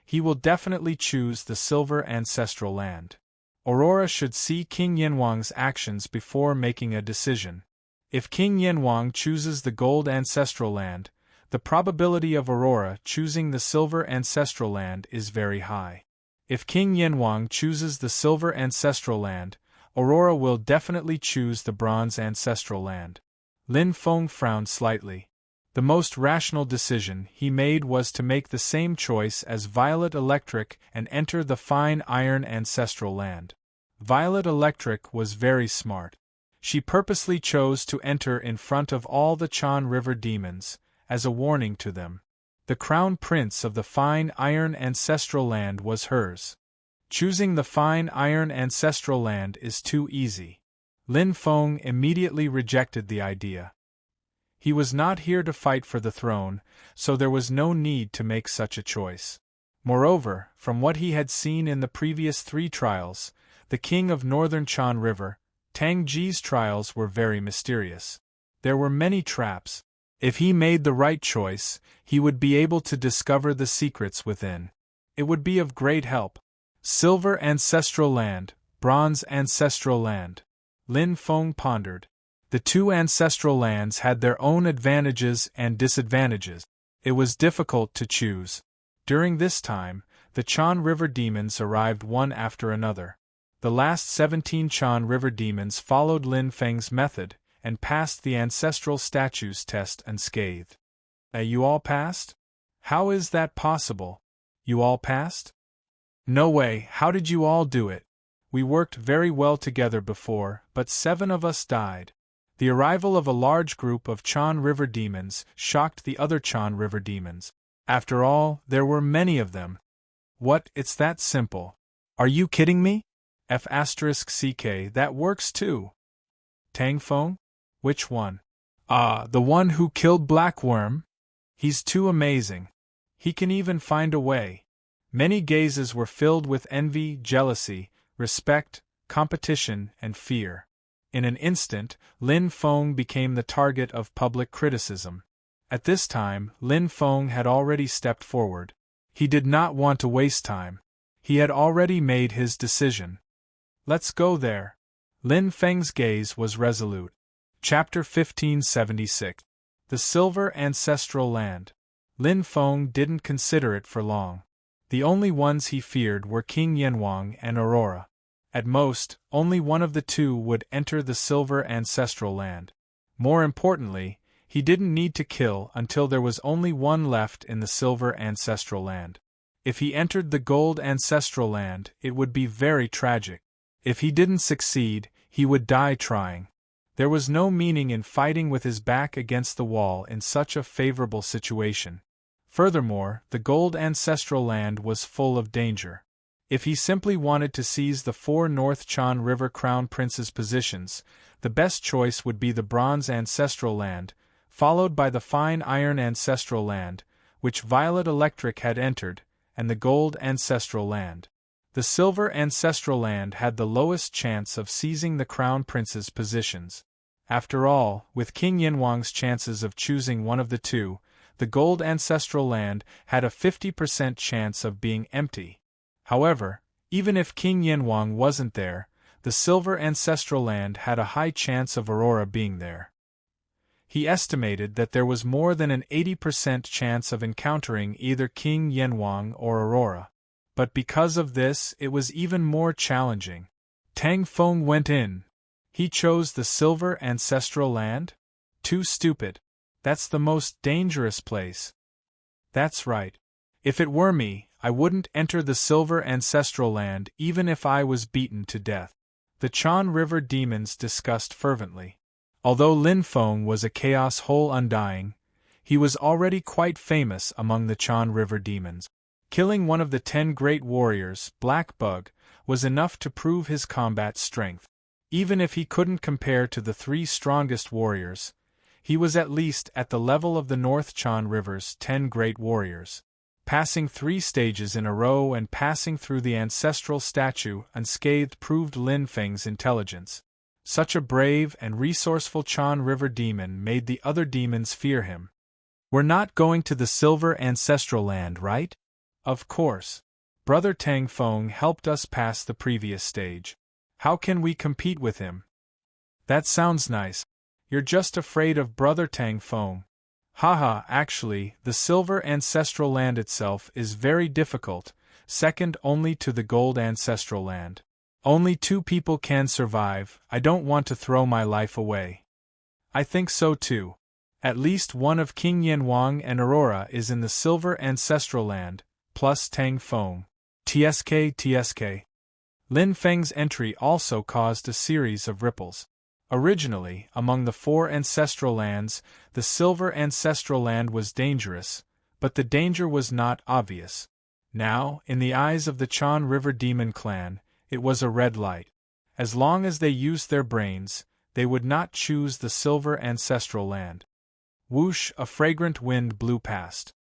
he will definitely choose the silver ancestral land. Aurora should see King Yanwang's actions before making a decision. If King Yanwang chooses the gold ancestral land, the probability of Aurora choosing the silver ancestral land is very high. If King Yanwang chooses the silver ancestral land, Aurora will definitely choose the bronze ancestral land. Lin Feng frowned slightly. The most rational decision he made was to make the same choice as Violet Electric and enter the fine iron ancestral land. Violet Electric was very smart. She purposely chose to enter in front of all the Chan River demons, as a warning to them. The crown prince of the fine iron ancestral land was hers. Choosing the fine iron ancestral land is too easy. Lin Feng immediately rejected the idea. He was not here to fight for the throne, so there was no need to make such a choice. Moreover, from what he had seen in the previous 3 trials, the king of northern Chan River, Tang Ji's trials were very mysterious. There were many traps. If he made the right choice, he would be able to discover the secrets within. It would be of great help. Silver ancestral land, bronze ancestral land. Lin Feng pondered. The 2 ancestral lands had their own advantages and disadvantages. It was difficult to choose. During this time, the Chan River demons arrived one after another. The last 17 Chan River demons followed Lin Feng's method and passed the ancestral statues test unscathed. You all passed? How is that possible? You all passed? No way, how did you all do it? We worked very well together before, but 7 of us died. The arrival of a large group of Chan River demons shocked the other Chan River demons. After all, there were many of them. What, it's that simple. Are you kidding me? F*CK, that works too. Tang Feng? Which one? The one who killed Blackworm? He's too amazing. He can even find a way. Many gazes were filled with envy, jealousy, respect, competition, and fear. In an instant, Lin Feng became the target of public criticism. At this time, Lin Feng had already stepped forward. He did not want to waste time. He had already made his decision. Let's go there. Lin Feng's gaze was resolute. Chapter 1576. The Silver Ancestral Land. Lin Feng didn't consider it for long. The only ones he feared were King Yanwang and Aurora. At most, only one of the 2 would enter the Silver Ancestral Land. More importantly, he didn't need to kill until there was only one left in the Silver Ancestral Land. If he entered the gold ancestral land, it would be very tragic. If he didn't succeed, he would die trying. There was no meaning in fighting with his back against the wall in such a favorable situation. Furthermore, the gold ancestral land was full of danger. If he simply wanted to seize the 4 North Chan River Crown Prince's positions, the best choice would be the bronze ancestral land, followed by the fine iron ancestral land, which Violet Electric had entered, and the gold ancestral land. The silver ancestral land had the lowest chance of seizing the Crown Prince's positions. After all, with King Yinhuang's chances of choosing one of the two, the gold ancestral land had a 50% chance of being empty. However, even if King Yinhuang wasn't there, the silver ancestral land had a high chance of Aurora being there. He estimated that there was more than an 80% chance of encountering either King Yinhuang or Aurora. But because of this, it was even more challenging. Tang Feng went in. He chose the silver ancestral land? Too stupid. That's the most dangerous place. That's right. If it were me, I wouldn't enter the silver ancestral land even if I was beaten to death. The Chan River demons discussed fervently. Although Lin Feng was a chaos whole undying, he was already quite famous among the Chan River demons. Killing one of the 10 great warriors, Black Bug, was enough to prove his combat strength. Even if he couldn't compare to the 3 strongest warriors, he was at least at the level of the North Chan River's 10 great warriors. Passing 3 stages in a row and passing through the ancestral statue unscathed proved Lin Feng's intelligence. Such a brave and resourceful Chan River demon made the other demons fear him. We're not going to the silver ancestral land, right? Of course. Brother Tang Feng helped us pass the previous stage. How can we compete with him? That sounds nice. You're just afraid of Brother Tang Feng. Haha, actually, the silver ancestral land itself is very difficult, second only to the gold ancestral land. Only 2 people can survive. I don't want to throw my life away. I think so too. At least one of King Yinhuang and Aurora is in the silver ancestral land, plus Tang Feng. TSK. Lin Feng's entry also caused a series of ripples. Originally, among the 4 ancestral lands, the silver ancestral land was dangerous, but the danger was not obvious. Now, in the eyes of the Chan River Demon clan, it was a red light. As long as they used their brains, they would not choose the silver ancestral land. Whoosh, a fragrant wind blew past.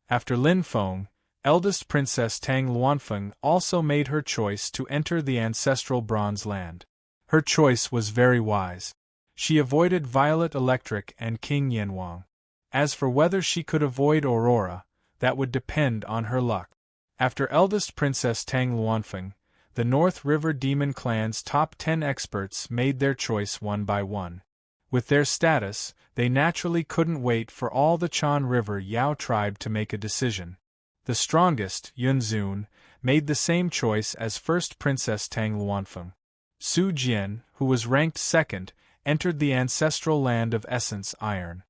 After Lin Feng, eldest Princess Tang Luanfeng also made her choice to enter the ancestral bronze land. Her choice was very wise. She avoided Violet Electric and King Yinhuang. As for whether she could avoid Aurora, that would depend on her luck. After eldest Princess Tang Luanfeng, the North River Demon Clan's top 10 experts made their choice one by one. With their status, they naturally couldn't wait for all the Chan River Yao tribe to make a decision. The strongest, Yunzun, made the same choice as first Princess Tang Luanfeng. Su Jian, who was ranked second, entered the ancestral land of Essence Iron.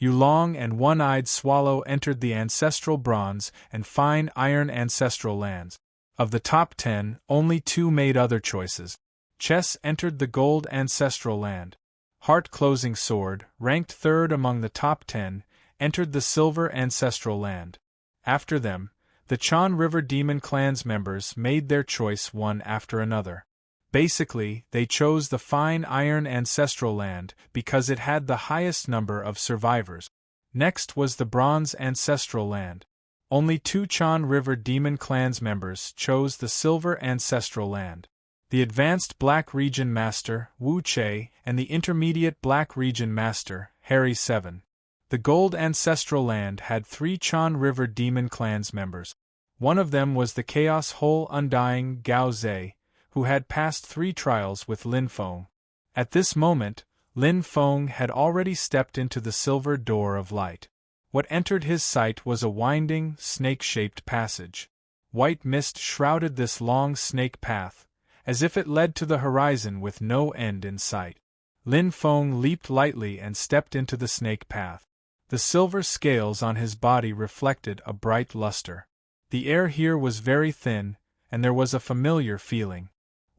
Yulong and One-Eyed Swallow entered the ancestral bronze and fine iron ancestral lands. Of the top 10, only 2 made other choices. Chess entered the gold ancestral land. Heart Closing Sword, ranked third among the top 10, entered the silver ancestral land. After them, the Chan River Demon Clan's members made their choice one after another. Basically, they chose the fine iron ancestral land because it had the highest number of survivors. Next was the bronze ancestral land. Only 2 Chan River Demon Clan's members chose the silver ancestral land. The Advanced Black Region Master, Wu Che, and the Intermediate Black Region Master, Harry 7. The Gold Ancestral Land had 3 Chan River Demon Clan's members. One of them was the Chaos Whole Undying Gao Zhe, who had passed 3 trials with Lin Feng. At this moment, Lin Feng had already stepped into the silver door of light. What entered his sight was a winding, snake-shaped passage. White mist shrouded this long snake path, as if it led to the horizon with no end in sight. Lin Feng leaped lightly and stepped into the snake path. The silver scales on his body reflected a bright luster. The air here was very thin, and there was a familiar feeling.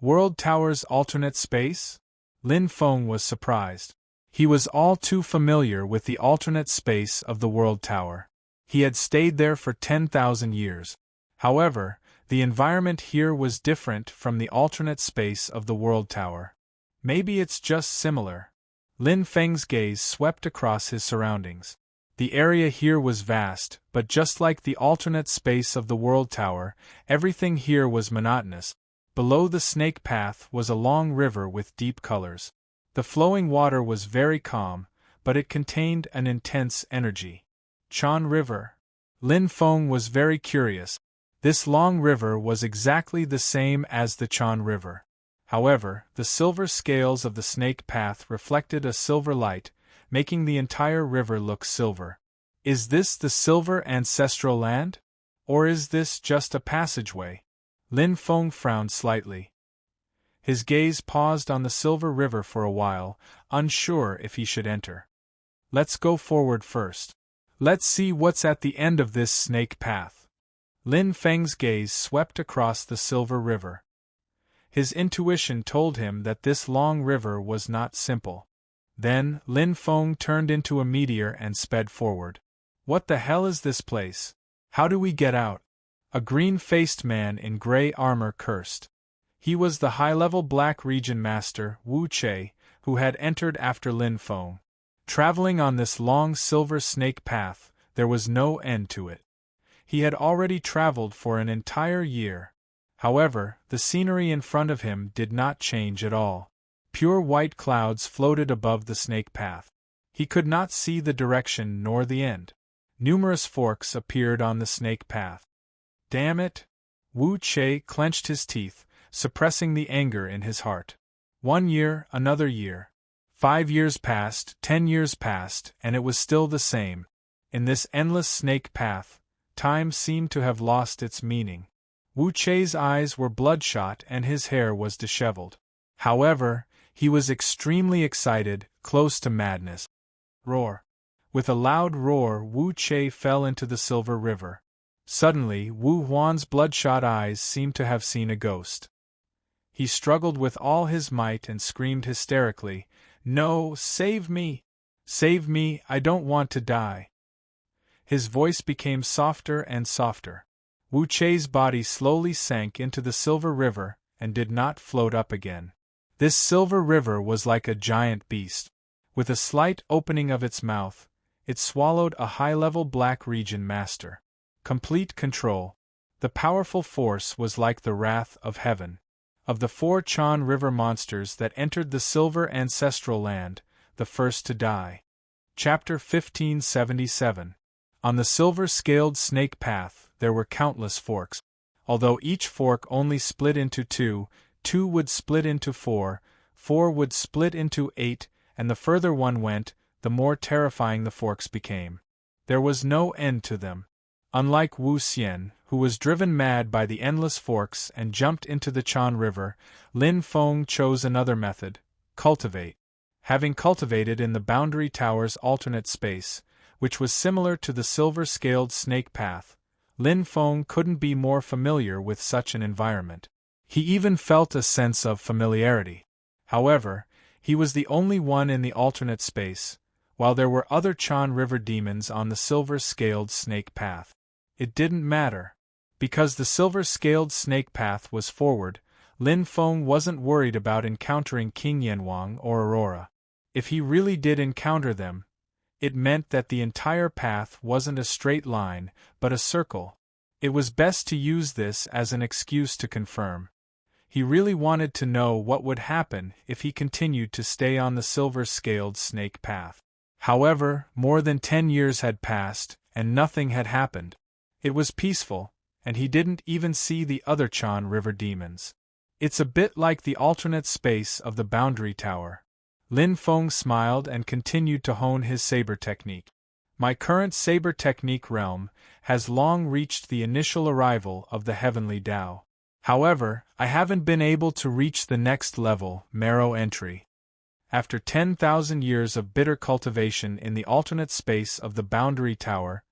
World Tower's alternate space? Lin Feng was surprised. He was all too familiar with the alternate space of the World Tower. He had stayed there for 10,000 years. However, the environment here was different from the alternate space of the World Tower. Maybe it's just similar. Lin Feng's gaze swept across his surroundings. The area here was vast, but just like the alternate space of the World Tower, everything here was monotonous. Below the snake path was a long river with deep colors. The flowing water was very calm, but it contained an intense energy. Chan River. Lin Feng was very curious. This long river was exactly the same as the Chan River. However, the silver scales of the snake path reflected a silver light, making the entire river look silver. Is this the silver ancestral land? Or is this just a passageway? Lin Feng frowned slightly. His gaze paused on the silver river for a while, unsure if he should enter. Let's go forward first. Let's see what's at the end of this snake path. Lin Feng's gaze swept across the silver river. His intuition told him that this long river was not simple. Then, Lin Feng turned into a meteor and sped forward. What the hell is this place? How do we get out? A green-faced man in gray armor cursed. He was the high-level Black Region Master, Wu Che, who had entered after Lin Feng. Traveling on this long silver snake path, there was no end to it. He had already traveled for an entire year. However, the scenery in front of him did not change at all. Pure white clouds floated above the snake path. He could not see the direction nor the end. Numerous forks appeared on the snake path. Damn it! Wu Che clenched his teeth, suppressing the anger in his heart. 1 year, another year. 5 years passed, 10 years passed, and it was still the same. In this endless snake path, time seemed to have lost its meaning. Wu Che's eyes were bloodshot and his hair was disheveled. However, he was extremely excited, close to madness. Roar! With a loud roar, Wu Che fell into the silver river. Suddenly, Wu Huan's bloodshot eyes seemed to have seen a ghost. He struggled with all his might and screamed hysterically, "No, save me! Save me, I don't want to die!" His voice became softer and softer. Wu Che's body slowly sank into the silver river and did not float up again. This silver river was like a giant beast. With a slight opening of its mouth, it swallowed a high-level Black Region Master. Complete control. The powerful force was like the wrath of heaven. Of the 4 Chan River monsters that entered the Silver Ancestral Land, the first to die. Chapter 1577. On the silver-scaled snake path, there were countless forks. Although each fork only split into 2, 2 would split into 4, 4 would split into 8, and the further one went, the more terrifying the forks became. There was no end to them. Unlike Wu Xian, who was driven mad by the endless forks and jumped into the Chan River, Lin Feng chose another method: cultivate. Having cultivated in the Boundary Tower's alternate space, which was similar to the silver-scaled snake path, Lin Feng couldn't be more familiar with such an environment. He even felt a sense of familiarity. However, he was the only one in the alternate space, while there were other Chan River demons on the silver-scaled snake path. It didn't matter. Because the silver-scaled snake path was forward, Lin Feng wasn't worried about encountering King Yanwang or Aurora. If he really did encounter them, it meant that the entire path wasn't a straight line, but a circle. It was best to use this as an excuse to confirm. He really wanted to know what would happen if he continued to stay on the silver-scaled snake path. However, more than 10 years had passed, and nothing had happened. It was peaceful, and he didn't even see the other Chan River demons. It's a bit like the alternate space of the Boundary Tower. Lin Feng smiled and continued to hone his saber technique. My current saber technique realm has long reached the initial arrival of the heavenly Tao. However, I haven't been able to reach the next level, marrow entry. After 10,000 years of bitter cultivation in the alternate space of the Boundary Tower,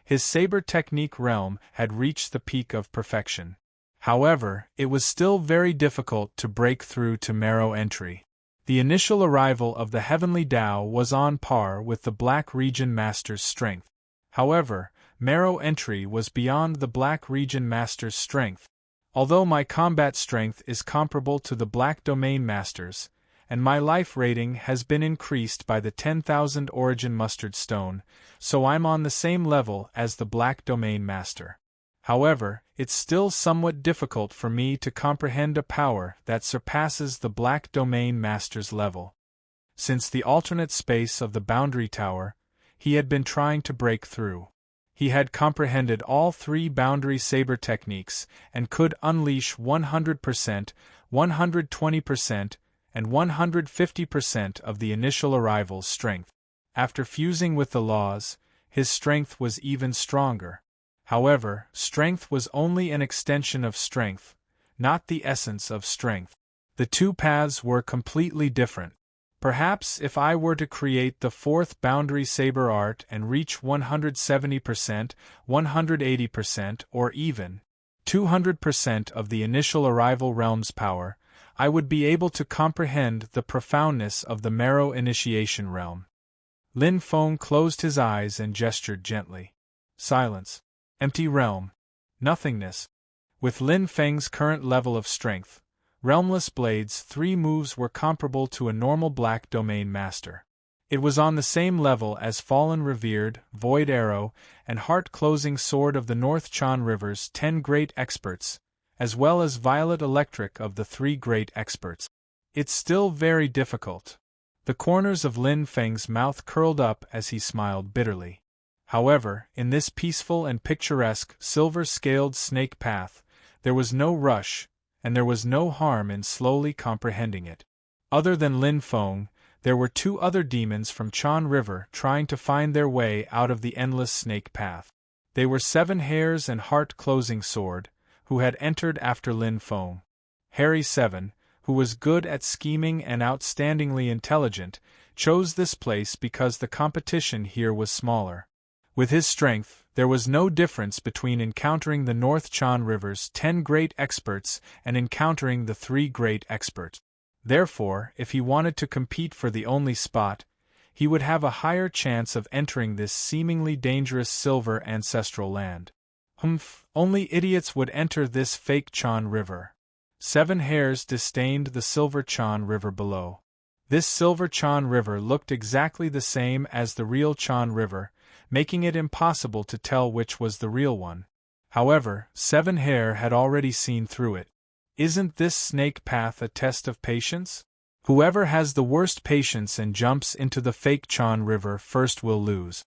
His saber technique realm had reached the peak of perfection. However, it was still very difficult to break through to Marrow entry. The initial arrival of the Heavenly Tao was on par with the Black Region Master's strength. However, Marrow entry was beyond the Black Region Master's strength. Although my combat strength is comparable to the Black Domain Master's, and my life rating has been increased by the 10,000 Origin Mustard Stone, so I'm on the same level as the Black Domain Master. However, it's still somewhat difficult for me to comprehend a power that surpasses the Black Domain Master's level. Since the alternate space of the Boundary Tower, he had been trying to break through. He had comprehended all three boundary saber techniques and could unleash 100%, 120%, and 150% of the initial arrival's strength. After fusing with the laws, his strength was even stronger. However, strength was only an extension of strength, not the essence of strength. The two paths were completely different. Perhaps if I were to create the fourth boundary saber art and reach 170%, 180%, or even 200% of the initial arrival realm's power, I would be able to comprehend the profoundness of the Marrow initiation realm. Lin Feng closed his eyes and gestured gently. Silence. Empty realm. Nothingness. With Lin Feng's current level of strength, Realmless Blade's 3 moves were comparable to a normal Black Domain Master. It was on the same level as Fallen Revered, Void Arrow, and Heart-Closing Sword of the North Chan River's 10 Great Experts, as well as Violet Electric of the 3 Great Experts. It's still very difficult. The corners of Lin Feng's mouth curled up as he smiled bitterly. However, in this peaceful and picturesque silver-scaled snake path, there was no rush, and there was no harm in slowly comprehending it. Other than Lin Feng, there were 2 other demons from Chan River trying to find their way out of the endless snake path. They were 7 Hairs and Heart-Closing Sword, who had entered after Lin Feng. Harry 7, who was good at scheming and outstandingly intelligent, chose this place because the competition here was smaller. With his strength, there was no difference between encountering the North Chan River's 10 Great Experts and encountering the 3 Great Experts. Therefore, if he wanted to compete for the only spot, he would have a higher chance of entering this seemingly dangerous silver ancestral land. Only idiots would enter this fake Chan River. 7 Hairs disdained the silver Chan River below. This silver Chan River looked exactly the same as the real Chan River, making it impossible to tell which was the real one. However, 7 Hair had already seen through it. Isn't this snake path a test of patience? Whoever has the worst patience and jumps into the fake Chan River first will lose.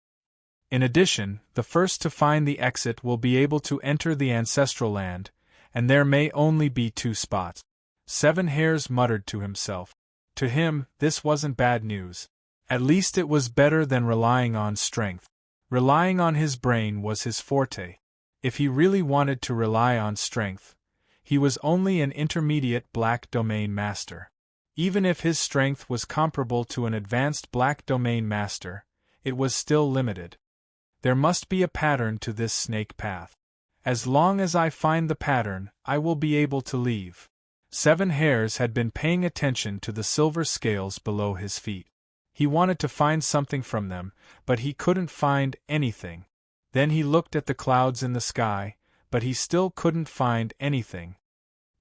In addition, the first to find the exit will be able to enter the ancestral land, and there may only be 2 spots. 7 Hairs muttered to himself. To him, this wasn't bad news. At least it was better than relying on strength. Relying on his brain was his forte. If he really wanted to rely on strength, he was only an intermediate Black Domain Master. Even if his strength was comparable to an advanced Black Domain Master, it was still limited. There must be a pattern to this snake path. As long as I find the pattern, I will be able to leave. 7 Hairs had been paying attention to the silver scales below his feet. He wanted to find something from them, but he couldn't find anything. Then he looked at the clouds in the sky, but he still couldn't find anything.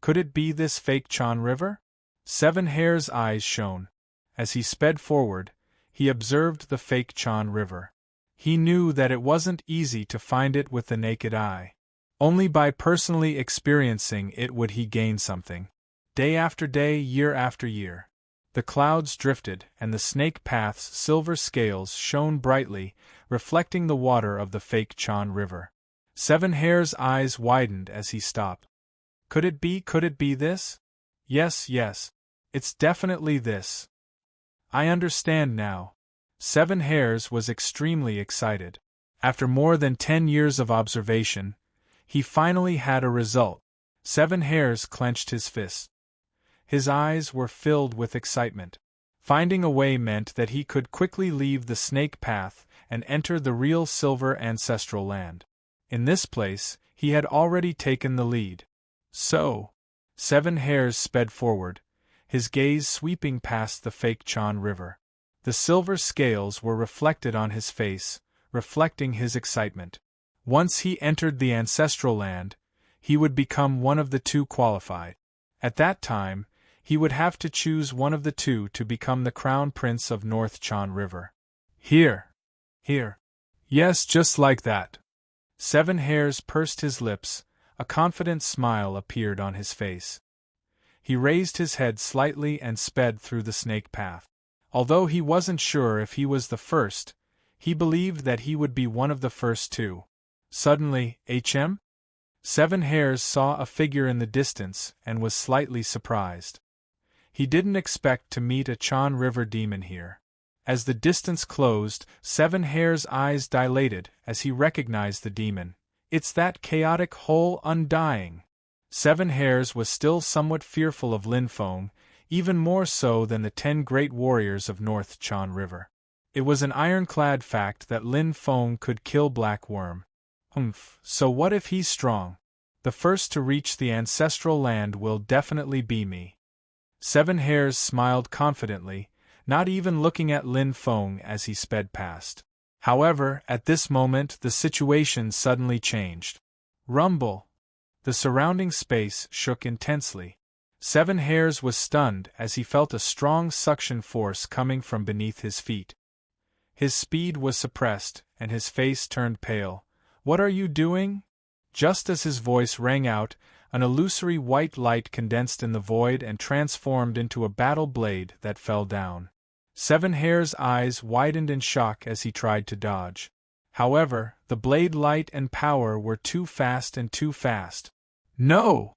Could it be this fake Chan River? 7 Hairs' eyes shone. As he sped forward, he observed the fake Chan River. He knew that it wasn't easy to find it with the naked eye. Only by personally experiencing it would he gain something. Day after day, year after year. The clouds drifted, and the snake path's silver scales shone brightly, reflecting the water of the fake Chan River. 7 Hairs' eyes widened as he stopped. Could it be this? Yes, it's definitely this. I understand now. 7 Hairs was extremely excited. After more than 10 years of observation, he finally had a result. 7 Hairs clenched his fist. His eyes were filled with excitement. Finding a way meant that he could quickly leave the snake path and enter the real silver ancestral land. In this place, he had already taken the lead. So, 7 Hairs sped forward, his gaze sweeping past the fake Chan River. The silver scales were reflected on his face, reflecting his excitement. Once he entered the ancestral land, he would become one of the 2 qualified. At that time, he would have to choose one of the 2 to become the crown prince of North Chan River. Here. Yes, just like that. 7 Hairs pursed his lips, a confident smile appeared on his face. He raised his head slightly and sped through the snake path. Although he wasn't sure if he was the first, he believed that he would be one of the first 2. Suddenly, 7 Hairs saw a figure in the distance and was slightly surprised. He didn't expect to meet a Chan River demon here. As the distance closed, 7 Hairs' eyes dilated as he recognized the demon. It's that chaotic whole undying. 7 Hairs was still somewhat fearful of Lin Feng, even more so than the 10 great warriors of North Chan River. It was an ironclad fact that Lin Feng could kill Black Worm. So what if he's strong? The first to reach the ancestral land will definitely be me. 7 Hairs smiled confidently, not even looking at Lin Feng as he sped past. However, at this moment the situation suddenly changed. Rumble! The surrounding space shook intensely. 7 Hairs was stunned as he felt a strong suction force coming from beneath his feet. His speed was suppressed, and his face turned pale. What are you doing? Just as his voice rang out, an illusory white light condensed in the void and transformed into a battle blade that fell down. 7 Hairs' eyes widened in shock as he tried to dodge. However, the blade light and power were too fast and too fast. No!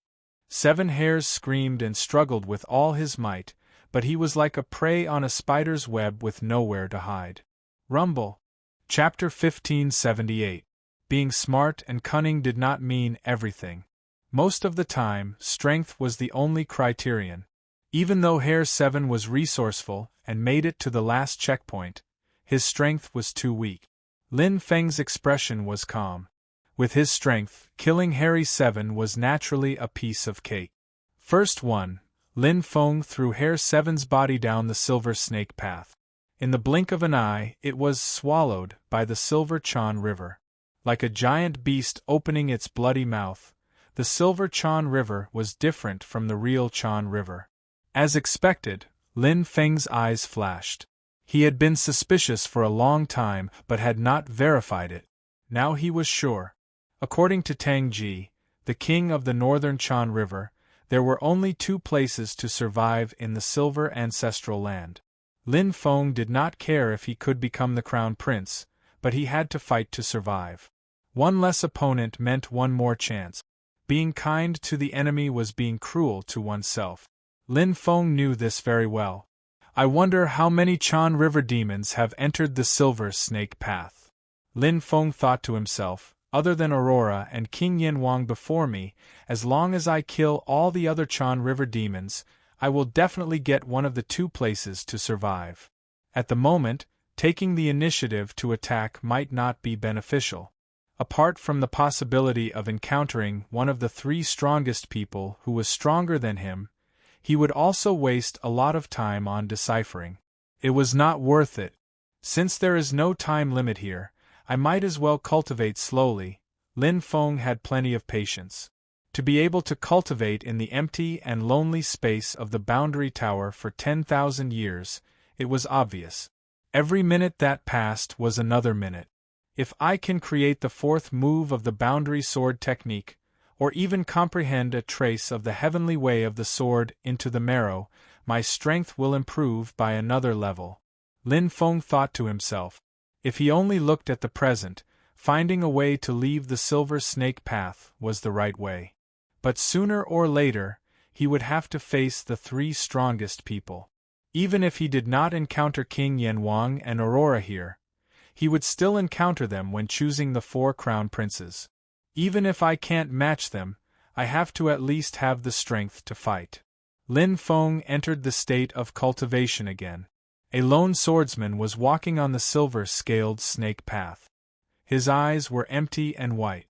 7 Hairs screamed and struggled with all his might, but he was like a prey on a spider's web with nowhere to hide. Rumble. Chapter 1578. Being smart and cunning did not mean everything. Most of the time, strength was the only criterion. Even though Hair 7 was resourceful and made it to the last checkpoint, his strength was too weak. Lin Feng's expression was calm. With his strength, killing Harry 7 was naturally a piece of cake. First one, Lin Feng threw Hair 7's body down the silver snake path. In the blink of an eye, it was swallowed by the silver Chan River. Like a giant beast opening its bloody mouth, the silver Chan River was different from the real Chan River. As expected, Lin Feng's eyes flashed. He had been suspicious for a long time but had not verified it. Now he was sure. According to Tang Ji, the king of the northern Chan River, there were only 2 places to survive in the silver ancestral land. Lin Feng did not care if he could become the crown prince, but he had to fight to survive. One less opponent meant one more chance. Being kind to the enemy was being cruel to oneself. Lin Feng knew this very well. I wonder how many Chan River demons have entered the silver snake path. Lin Feng thought to himself, other than Aurora and King Yanwang before me, as long as I kill all the other Chan River demons, I will definitely get one of the 2 places to survive. At the moment, taking the initiative to attack might not be beneficial. Apart from the possibility of encountering one of the 3 strongest people who was stronger than him, he would also waste a lot of time on deciphering. It was not worth it. Since there is no time limit here, I might as well cultivate slowly. Lin Feng had plenty of patience. To be able to cultivate in the empty and lonely space of the boundary tower for 10,000 years, it was obvious. Every minute that passed was another minute. If I can create the 4th move of the boundary sword technique, or even comprehend a trace of the heavenly way of the sword into the marrow, my strength will improve by another level. Lin Feng thought to himself. If he only looked at the present, finding a way to leave the silver snake path was the right way. But sooner or later, he would have to face the 3 strongest people. Even if he did not encounter King Yanwang and Aurora here, he would still encounter them when choosing the 4 crown princes. Even if I can't match them, I have to at least have the strength to fight. Lin Feng entered the state of cultivation again. A lone swordsman was walking on the silver-scaled snake path. His eyes were empty and white.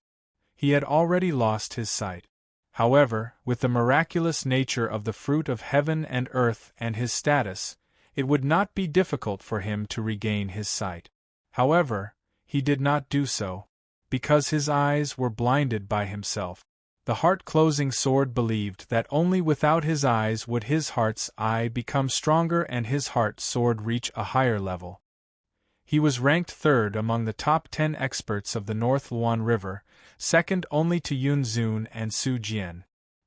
He had already lost his sight. However, with the miraculous nature of the fruit of heaven and earth and his status, it would not be difficult for him to regain his sight. However, he did not do so, because his eyes were blinded by himself. The heart-closing sword believed that only without his eyes would his heart's eye become stronger and his heart sword reach a higher level. He was ranked third among the top 10 experts of the North Luan River, second only to Yun Zun and Su Jian.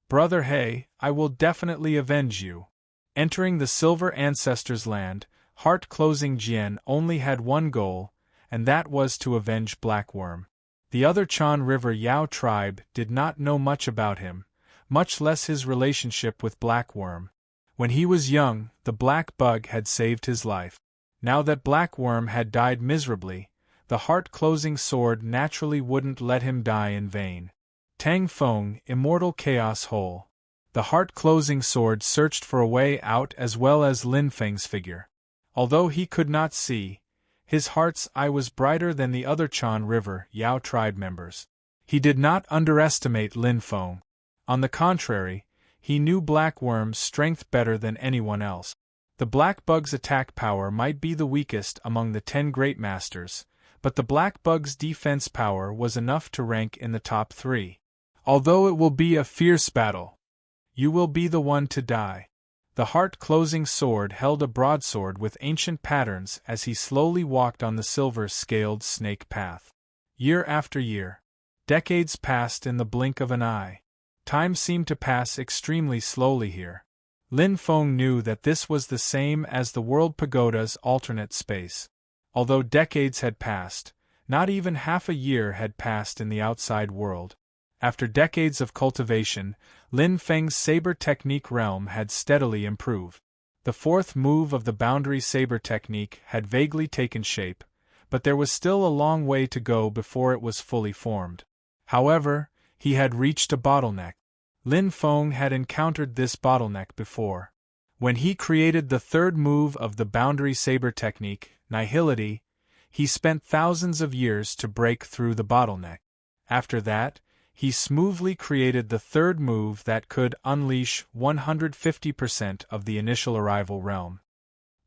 Brother He, I will definitely avenge you. Entering the Silver Ancestors' land, heart-closing Jian only had one goal, and that was to avenge Blackworm. The other Chan River Yao tribe did not know much about him, much less his relationship with Blackworm. When he was young, the black bug had saved his life. Now that Blackworm had died miserably, the heart-closing sword naturally wouldn't let him die in vain. Tang Feng, Immortal Chaos Hole. The heart-closing sword searched for a way out as well as Lin Feng's figure. Although he could not see, his heart's eye was brighter than the other Chan River Yao tribe members. He did not underestimate Lin Feng. On the contrary, he knew Blackworm's strength better than anyone else. The Black Bug's attack power might be the weakest among the 10 Great Masters, but the Black Bug's defense power was enough to rank in the top 3. Although it will be a fierce battle, you will be the one to die. The heart-closing sword held a broadsword with ancient patterns as he slowly walked on the silver-scaled snake path. Year after year, decades passed in the blink of an eye. Time seemed to pass extremely slowly here. Lin Feng knew that this was the same as the World Pagoda's alternate space. Although decades had passed, not even half a year had passed in the outside world. After decades of cultivation, Lin Feng's saber technique realm had steadily improved. The fourth move of the boundary saber technique had vaguely taken shape, but there was still a long way to go before it was fully formed. However, he had reached a bottleneck. Lin Feng had encountered this bottleneck before. When he created the third move of the boundary saber technique, Nihility, he spent thousands of years to break through the bottleneck. After that, he smoothly created the third move that could unleash 150% of the initial arrival realm.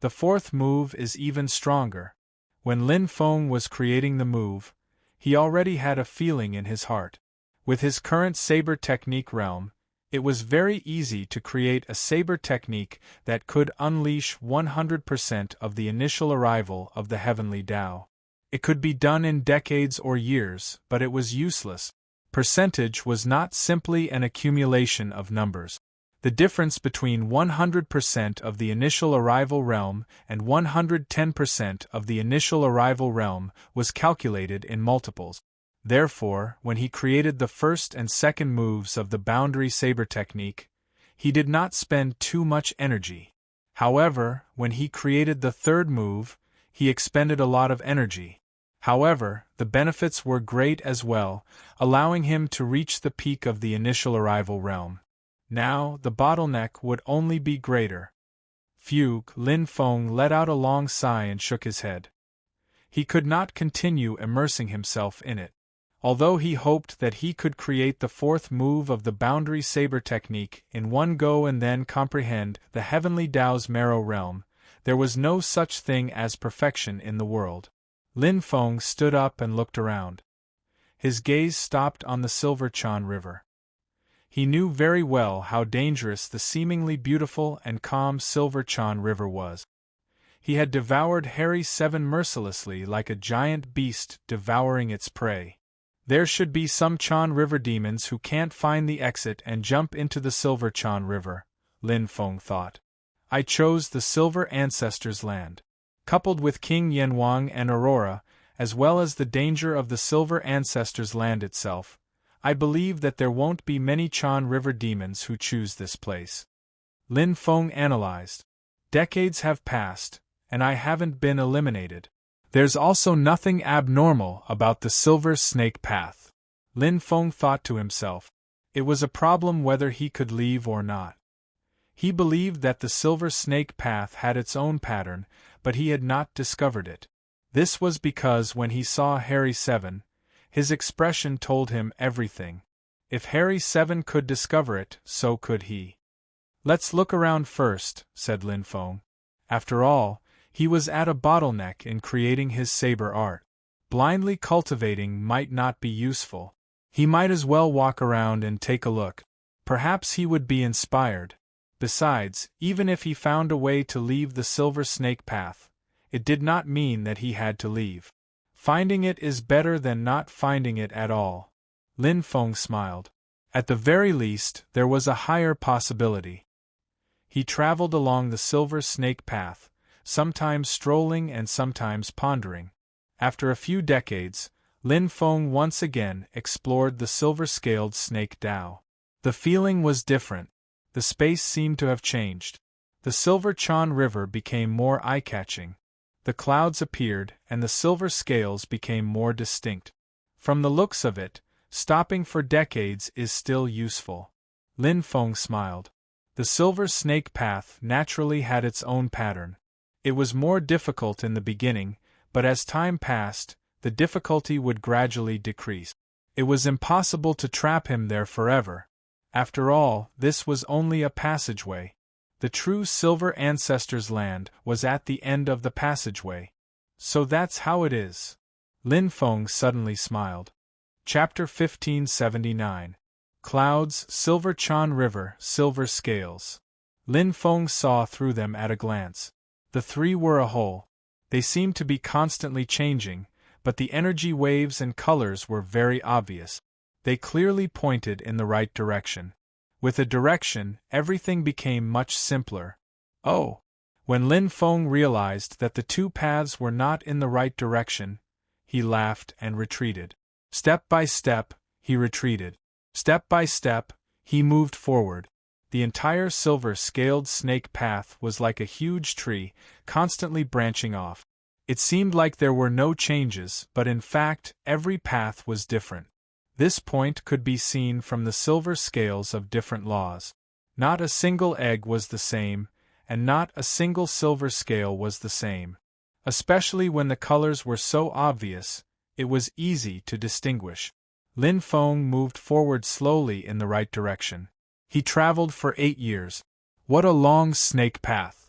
The fourth move is even stronger. When Lin Feng was creating the move, he already had a feeling in his heart. With his current saber technique realm, it was very easy to create a saber technique that could unleash 100% of the initial arrival of the heavenly Tao. It could be done in decades or years, but it was useless. Percentage was not simply an accumulation of numbers. The difference between 100% of the initial arrival realm and 110% of the initial arrival realm was calculated in multiples. Therefore, when he created the first and second moves of the boundary saber technique, he did not spend too much energy. However, when he created the third move, he expended a lot of energy. However, the benefits were great as well, allowing him to reach the peak of the initial arrival realm. Now, the bottleneck would only be greater. Phew, Lin Feng let out a long sigh and shook his head. He could not continue immersing himself in it. Although he hoped that he could create the fourth move of the boundary saber technique in one go and then comprehend the heavenly Tao's marrow realm, there was no such thing as perfection in the world. Lin Feng stood up and looked around. His gaze stopped on the Silver Chan River. He knew very well how dangerous the seemingly beautiful and calm Silver Chan River was. He had devoured Harry Seven mercilessly like a giant beast devouring its prey. There should be some Chan River demons who can't find the exit and jump into the Silver Chan River, Lin Feng thought. I chose the Silver Ancestors' land. Coupled with King Yanwang and Aurora, as well as the danger of the Silver Ancestors' land itself, I believe that there won't be many Chan River demons who choose this place. Lin Feng analyzed. Decades have passed, and I haven't been eliminated. There's also nothing abnormal about the Silver Snake Path. Lin Feng thought to himself. It was a problem whether he could leave or not. He believed that the Silver Snake Path had its own pattern, but he had not discovered it. This was because when he saw Harry Seven, his expression told him everything. If Harry Seven could discover it, so could he. "Let's look around first," said Lin Feng. After all, he was at a bottleneck in creating his saber art. Blindly cultivating might not be useful. He might as well walk around and take a look. Perhaps he would be inspired. Besides, even if he found a way to leave the Silver Snake Path, it did not mean that he had to leave. Finding it is better than not finding it at all. Lin Feng smiled. At the very least, there was a higher possibility. He traveled along the Silver Snake Path, sometimes strolling and sometimes pondering. After a few decades, Lin Feng once again explored the silver-scaled Snake Dao. The feeling was different. The space seemed to have changed. The Silver Chan River became more eye-catching. The clouds appeared, and the silver scales became more distinct. From the looks of it, stopping for decades is still useful. Lin Feng smiled. The Silver Snake Path naturally had its own pattern. It was more difficult in the beginning, but as time passed, the difficulty would gradually decrease. It was impossible to trap him there forever. After all, this was only a passageway. The true Silver Ancestors' Land was at the end of the passageway. So that's how it is. Lin Feng suddenly smiled. Chapter 1579. Clouds, Silver Chan River, Silver Scales. Lin Feng saw through them at a glance. The three were a whole. They seemed to be constantly changing, but the energy waves and colors were very obvious. They clearly pointed in the right direction. With a direction, everything became much simpler. Oh! When Lin Feng realized that the two paths were not in the right direction, he laughed and retreated. Step by step, he retreated. Step by step, he moved forward. The entire silver-scaled snake path was like a huge tree, constantly branching off. It seemed like there were no changes, but in fact, every path was different. This point could be seen from the silver scales of different laws. Not a single egg was the same, and not a single silver scale was the same. Especially when the colors were so obvious, it was easy to distinguish. Lin Feng moved forward slowly in the right direction. He traveled for 8 years. What a long snake path!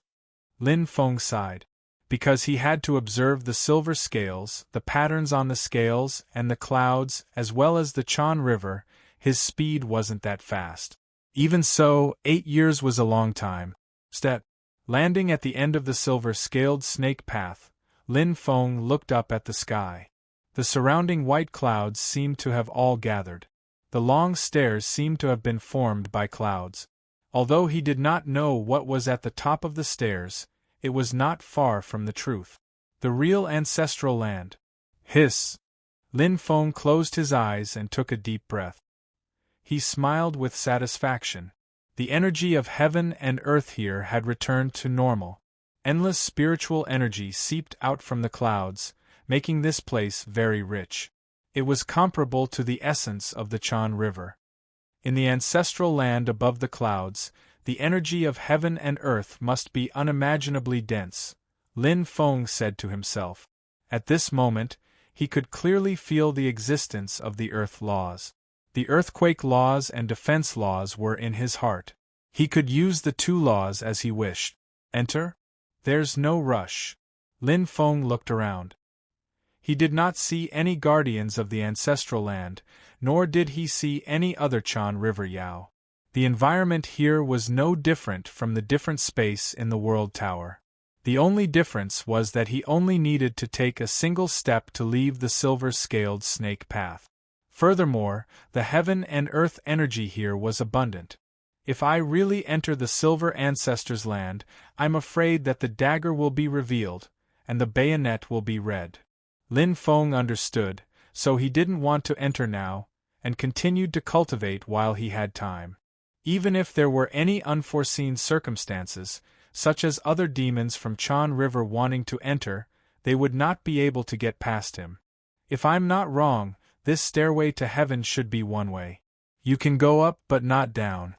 Lin Feng sighed. Because he had to observe the silver scales, the patterns on the scales, and the clouds, as well as the Chan River, his speed wasn't that fast. Even so, 8 years was a long time. Landing at the end of the silver-scaled snake path, Lin Feng looked up at the sky. The surrounding white clouds seemed to have all gathered. The long stairs seemed to have been formed by clouds. Although he did not know what was at the top of the stairs, it was not far from the truth. The real ancestral land. Hiss! Lin Feng closed his eyes and took a deep breath. He smiled with satisfaction. The energy of heaven and earth here had returned to normal. Endless spiritual energy seeped out from the clouds, making this place very rich. It was comparable to the essence of the Chan River. In the ancestral land above the clouds, the energy of heaven and earth must be unimaginably dense, Lin Feng said to himself. At this moment, he could clearly feel the existence of the earth laws. The earthquake laws and defense laws were in his heart. He could use the two laws as he wished. Enter? There's no rush. Lin Feng looked around. He did not see any guardians of the ancestral land, nor did he see any other Chan River Yao. The environment here was no different from the different space in the World Tower. The only difference was that he only needed to take a single step to leave the silver-scaled snake path. Furthermore, the heaven and earth energy here was abundant. If I really enter the Silver Ancestors' Land, I'm afraid that the dagger will be revealed, and the bayonet will be red. Lin Feng understood, so he didn't want to enter now, and continued to cultivate while he had time. Even if there were any unforeseen circumstances, such as other demons from Chan River wanting to enter, they would not be able to get past him. If I'm not wrong, this stairway to heaven should be one way. You can go up but not down.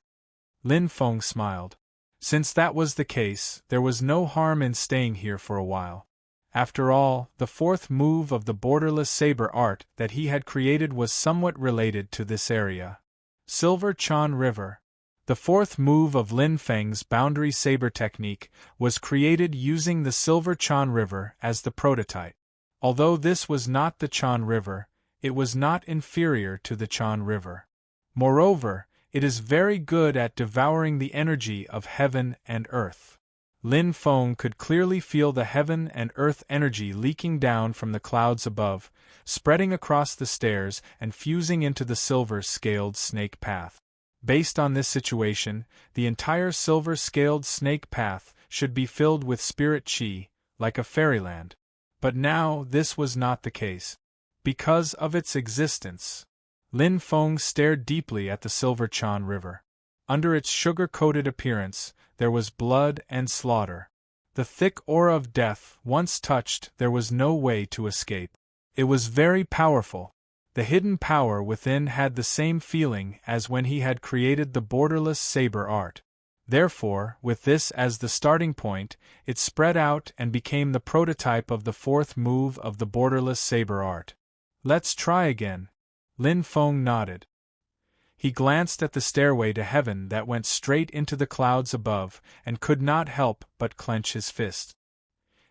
Lin Feng smiled. Since that was the case, there was no harm in staying here for a while. After all, the fourth move of the borderless saber art that he had created was somewhat related to this area. Silver Chan River. The fourth move of Lin Feng's boundary saber technique was created using the Silver Chan River as the prototype. Although this was not the Chan River, it was not inferior to the Chan River. Moreover, it is very good at devouring the energy of heaven and earth. Lin Feng could clearly feel the heaven and earth energy leaking down from the clouds above, spreading across the stairs and fusing into the silver-scaled snake path. Based on this situation, the entire silver-scaled snake path should be filled with spirit qi, like a fairyland. But now this was not the case. Because of its existence, Lin Feng stared deeply at the Silver Chan River. Under its sugar-coated appearance, there was blood and slaughter. The thick aura of death, once touched, there was no way to escape. It was very powerful. The hidden power within had the same feeling as when he had created the borderless saber art. Therefore, with this as the starting point, it spread out and became the prototype of the fourth move of the borderless saber art. Let's try again. Lin Feng nodded. He glanced at the stairway to heaven that went straight into the clouds above and could not help but clench his fist.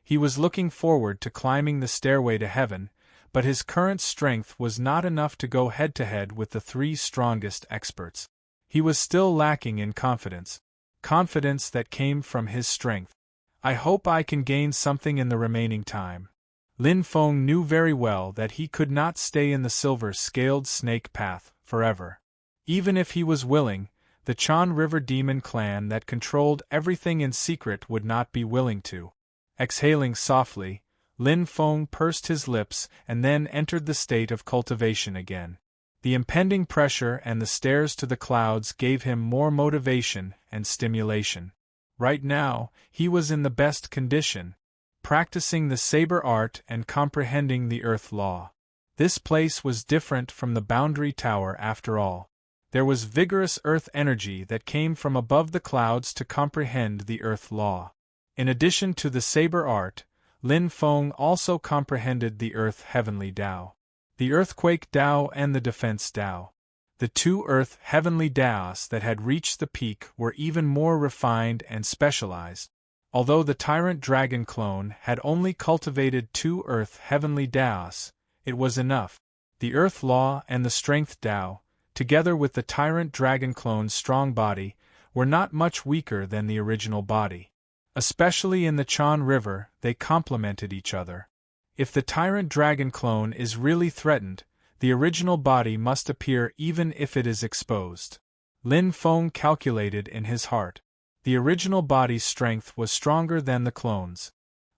He was looking forward to climbing the stairway to heaven, but his current strength was not enough to go head-to-head with the three strongest experts. He was still lacking in confidence that came from his strength. I hope I can gain something in the remaining time. Lin Feng knew very well that he could not stay in the silver-scaled snake path forever. Even if he was willing, the Chan River Demon clan that controlled everything in secret would not be willing to. Exhaling softly, Lin Feng pursed his lips and then entered the state of cultivation again. The impending pressure and the stairs to the clouds gave him more motivation and stimulation. Right now, he was in the best condition, practicing the saber art and comprehending the earth law. This place was different from the boundary tower after all. There was vigorous earth energy that came from above the clouds to comprehend the earth law. In addition to the saber art, Lin Feng also comprehended the earth heavenly Tao, the earthquake Tao and the defense Tao. The two earth heavenly Taos that had reached the peak were even more refined and specialized. Although the tyrant dragon clone had only cultivated two earth heavenly Taos, it was enough. The earth law and the strength Tao, together with the tyrant dragon clone's strong body, were not much weaker than the original body. Especially in the Chan River, they complemented each other. If the tyrant dragon clone is really threatened, the original body must appear even if it is exposed. Lin Feng calculated in his heart. The original body's strength was stronger than the clone's.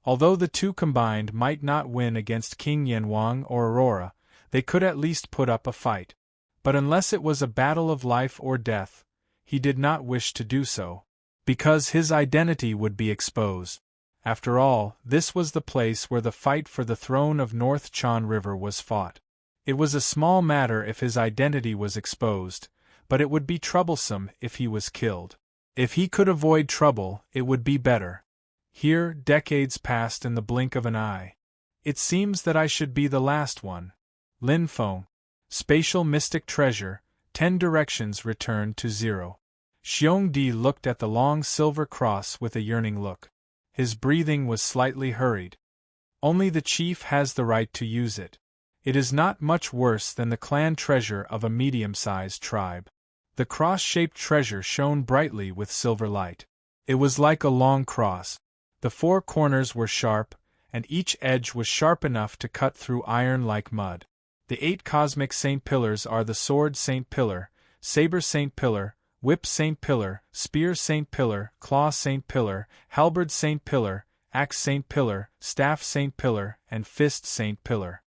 Although the two combined might not win against King Yanwang or Aurora, they could at least put up a fight. But unless it was a battle of life or death, he did not wish to do so, because his identity would be exposed. After all, this was the place where the fight for the throne of North Chan River was fought. It was a small matter if his identity was exposed, but it would be troublesome if he was killed. If he could avoid trouble, it would be better. Here, decades passed in the blink of an eye. It seems that I should be the last one. Lin Feng. Spatial mystic treasure, 10 directions return to 0. Xiong Di looked at the long silver cross with a yearning look. His breathing was slightly hurried. Only the chief has the right to use it. It is not much worse than the clan treasure of a medium-sized tribe. The cross-shaped treasure shone brightly with silver light. It was like a long cross. The 4 corners were sharp, and each edge was sharp enough to cut through iron like mud. The 8 cosmic saint pillars are the sword saint pillar, saber saint pillar, whip saint pillar, spear saint pillar, claw saint pillar, halberd saint pillar, axe saint pillar, staff saint pillar, and fist saint pillar.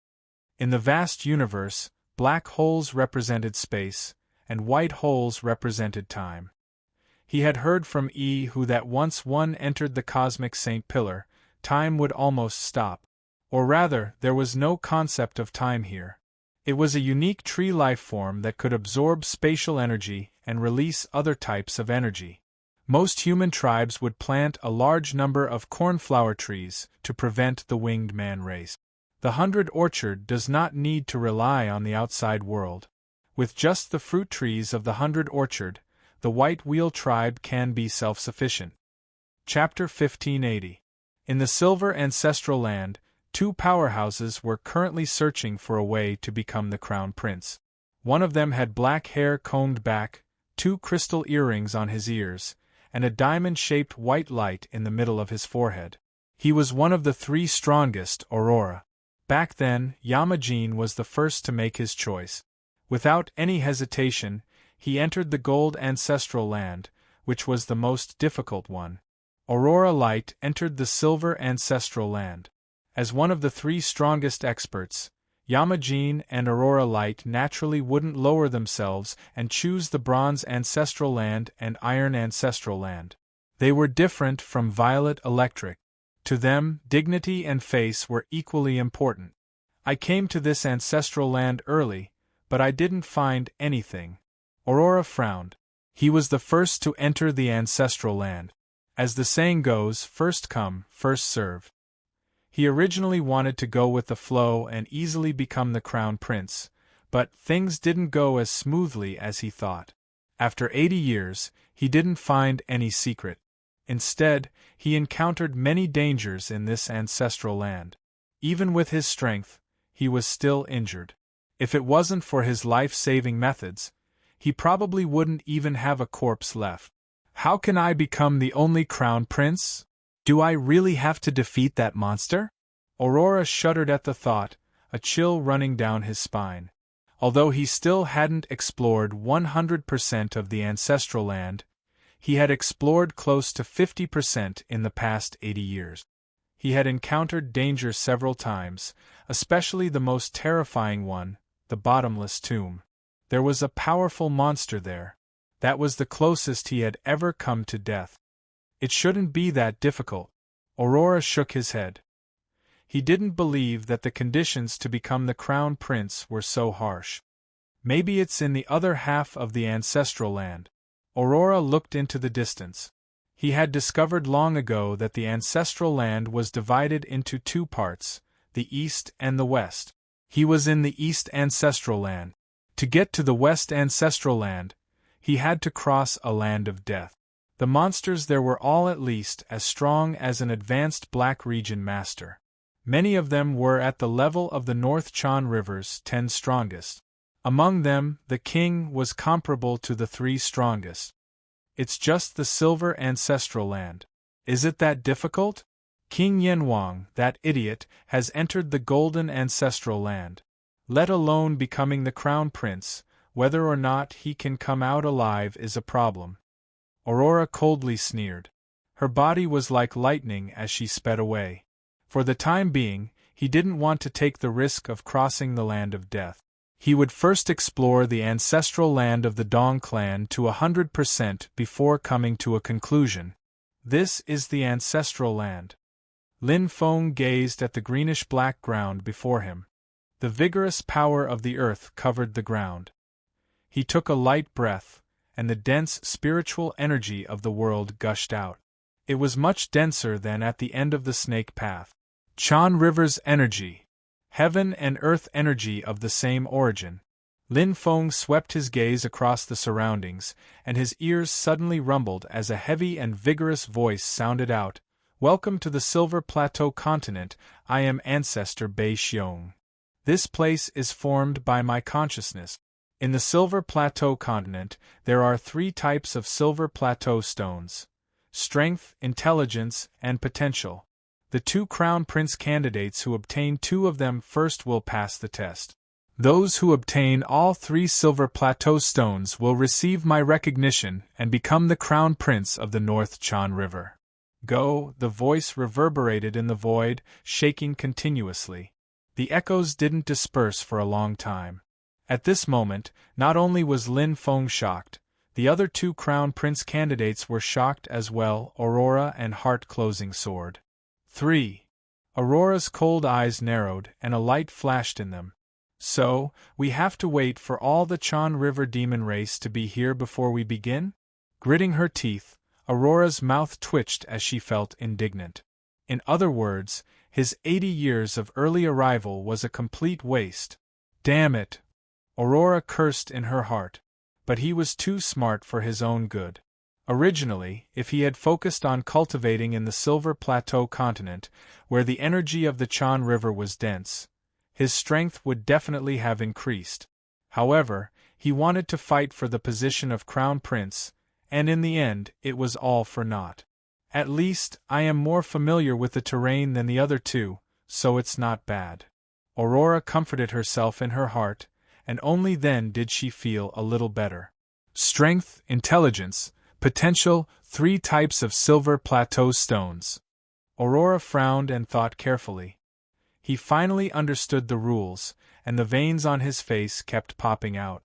In the vast universe, black holes represented space, and white holes represented time. He had heard from who that once one entered the cosmic saint pillar, time would almost stop. Or rather, there was no concept of time here. It was a unique tree life form that could absorb spatial energy and release other types of energy. Most human tribes would plant a large number of cornflower trees to prevent the winged man race. The 100 Orchard does not need to rely on the outside world. With just the fruit trees of the 100 Orchard, the White Wheel tribe can be self-sufficient. Chapter 1580. In the Silver Ancestral Land, 2 powerhouses were currently searching for a way to become the crown prince. One of them had black hair combed back, 2 crystal earrings on his ears, and a diamond-shaped white light in the middle of his forehead. He was one of the 3 strongest, Aurora. Back then, Yamajin was the first to make his choice. Without any hesitation, he entered the Gold Ancestral Land, which was the most difficult one. Aurora Light entered the Silver Ancestral Land. As one of the 3 strongest experts, Yamajin and Aurora Light naturally wouldn't lower themselves and choose the Bronze Ancestral Land and Iron Ancestral Land. They were different from Violet Electric. To them, dignity and face were equally important. I came to this ancestral land early, but I didn't find anything. Aurora frowned. He was the first to enter the ancestral land. As the saying goes, first come, first served. He originally wanted to go with the flow and easily become the crown prince, but things didn't go as smoothly as he thought. After 80 years, he didn't find any secret. Instead, he encountered many dangers in this ancestral land. Even with his strength, he was still injured. If it wasn't for his life-saving methods, he probably wouldn't even have a corpse left. How can I become the only crown prince? Do I really have to defeat that monster? Aurora shuddered at the thought, a chill running down his spine. Although he still hadn't explored 100% of the ancestral land, he had explored close to 50% in the past 80 years. He had encountered danger several times, especially the most terrifying one, the bottomless tomb. There was a powerful monster there. That was the closest he had ever come to death. It shouldn't be that difficult. Aurora shook his head. He didn't believe that the conditions to become the crown prince were so harsh. Maybe it's in the other half of the ancestral land. Aurora looked into the distance. He had discovered long ago that the ancestral land was divided into 2 parts, the East and the West. He was in the East Ancestral Land. To get to the West Ancestral Land, he had to cross a land of death. The monsters there were all at least as strong as an advanced Black Region master. Many of them were at the level of the North Chan River's 10 strongest. Among them, the king was comparable to the 3 strongest. It's just the Silver Ancestral Land. Is it that difficult? King Yenwang, that idiot, has entered the Golden Ancestral Land. Let alone becoming the crown prince, whether or not he can come out alive is a problem. Aurora coldly sneered. Her body was like lightning as she sped away. For the time being, he didn't want to take the risk of crossing the land of death. He would first explore the ancestral land of the Dong clan to 100% before coming to a conclusion. This is the ancestral land. Lin Feng gazed at the greenish-black ground before him. The vigorous power of the earth covered the ground. He took a light breath, and the dense spiritual energy of the world gushed out. It was much denser than at the end of the snake path. Chan River's energy. Heaven and earth energy of the same origin. Lin Feng swept his gaze across the surroundings, and his ears suddenly rumbled as a heavy and vigorous voice sounded out, "Welcome to the Silver Plateau continent, I am Ancestor Bei Xiong. This place is formed by my consciousness. In the Silver Plateau continent, there are 3 types of Silver Plateau stones: strength, intelligence, and potential. The 2 crown prince candidates who obtain 2 of them first will pass the test. Those who obtain all 3 Silver Plateau stones will receive my recognition and become the crown prince of the North Chan River. Go," the voice reverberated in the void, shaking continuously. The echoes didn't disperse for a long time. At this moment, not only was Lin Feng shocked, the other 2 crown prince candidates were shocked as well, Aurora and Heart-Closing Sword. 3. Aurora's cold eyes narrowed and a light flashed in them. "So, we have to wait for all the Chan River demon race to be here before we begin?" Gritting her teeth, Aurora's mouth twitched as she felt indignant. In other words, his 80 years of early arrival was a complete waste. Damn it! Aurora cursed in her heart. But he was too smart for his own good. Originally, if he had focused on cultivating in the Silver Plateau continent, where the energy of the Chan River was dense, his strength would definitely have increased. However, he wanted to fight for the position of Crown Prince, and in the end it was all for naught. At least, I am more familiar with the terrain than the other two, so it's not bad. Aurora comforted herself in her heart, and only then did she feel a little better. Strength, intelligence, potential, 3 types of Silver Plateau stones. Aurora frowned and thought carefully. He finally understood the rules, and the veins on his face kept popping out.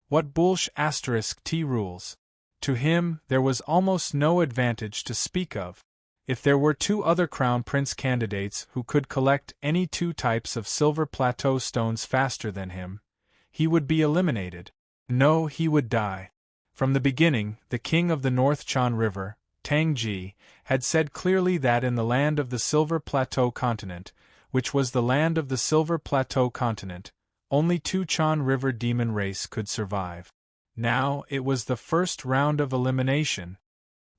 What **T rules? To him, there was almost no advantage to speak of. If there were 2 other Crown Prince candidates who could collect any 2 types of Silver Plateau stones faster than him, he would be eliminated. No, he would die. From the beginning, the king of the North Chan River, Tang Ji, had said clearly that in the land of the Silver Plateau continent, which was the land of the Silver Plateau continent, only 2 Chan River demon race could survive. Now it was the first round of elimination.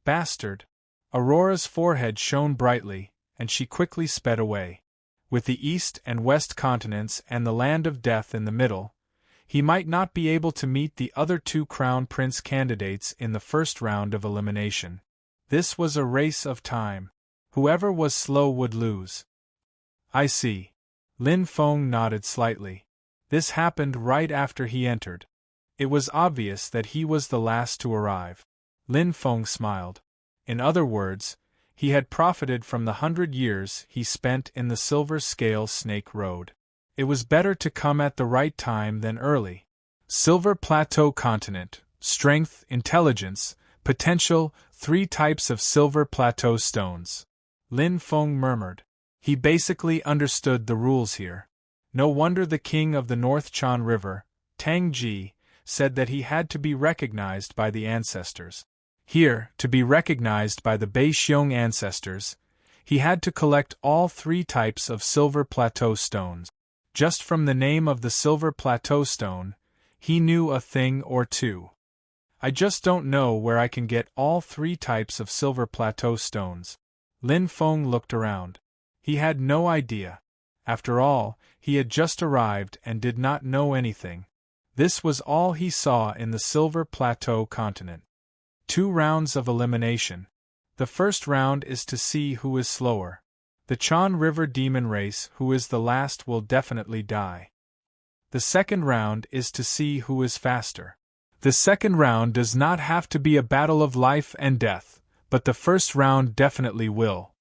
Bastard! Aurora's forehead shone brightly, and she quickly sped away. With the East and West continents and the Land of Death in the middle, he might not be able to meet the other 2 Crown Prince candidates in the first round of elimination. This was a race of time. Whoever was slow would lose. I see. Lin Feng nodded slightly. This happened right after he entered. It was obvious that he was the last to arrive. Lin Feng smiled. In other words, he had profited from the 100 years he spent in the Silver Scale Snake Road. It was better to come at the right time than early. Silver Plateau Continent, strength, intelligence, potential, 3 types of Silver Plateau stones. Lin Feng murmured. He basically understood the rules here. No wonder the king of the North Chan River, Tang Ji, said that he had to be recognized by the ancestors. Here, to be recognized by the Beixiong ancestors, he had to collect all 3 types of Silver Plateau stones. Just from the name of the Silver Plateau stone, he knew a thing or 2. I just don't know where I can get all 3 types of Silver Plateau stones. Lin Feng looked around. He had no idea. After all, he had just arrived and did not know anything. This was all he saw in the Silver Plateau continent. 2 rounds of elimination. The first round is to see who is slower. The Chan River demon race who is the last will definitely die. The second round is to see who is faster. The second round does not have to be a battle of life and death, but the first round definitely will.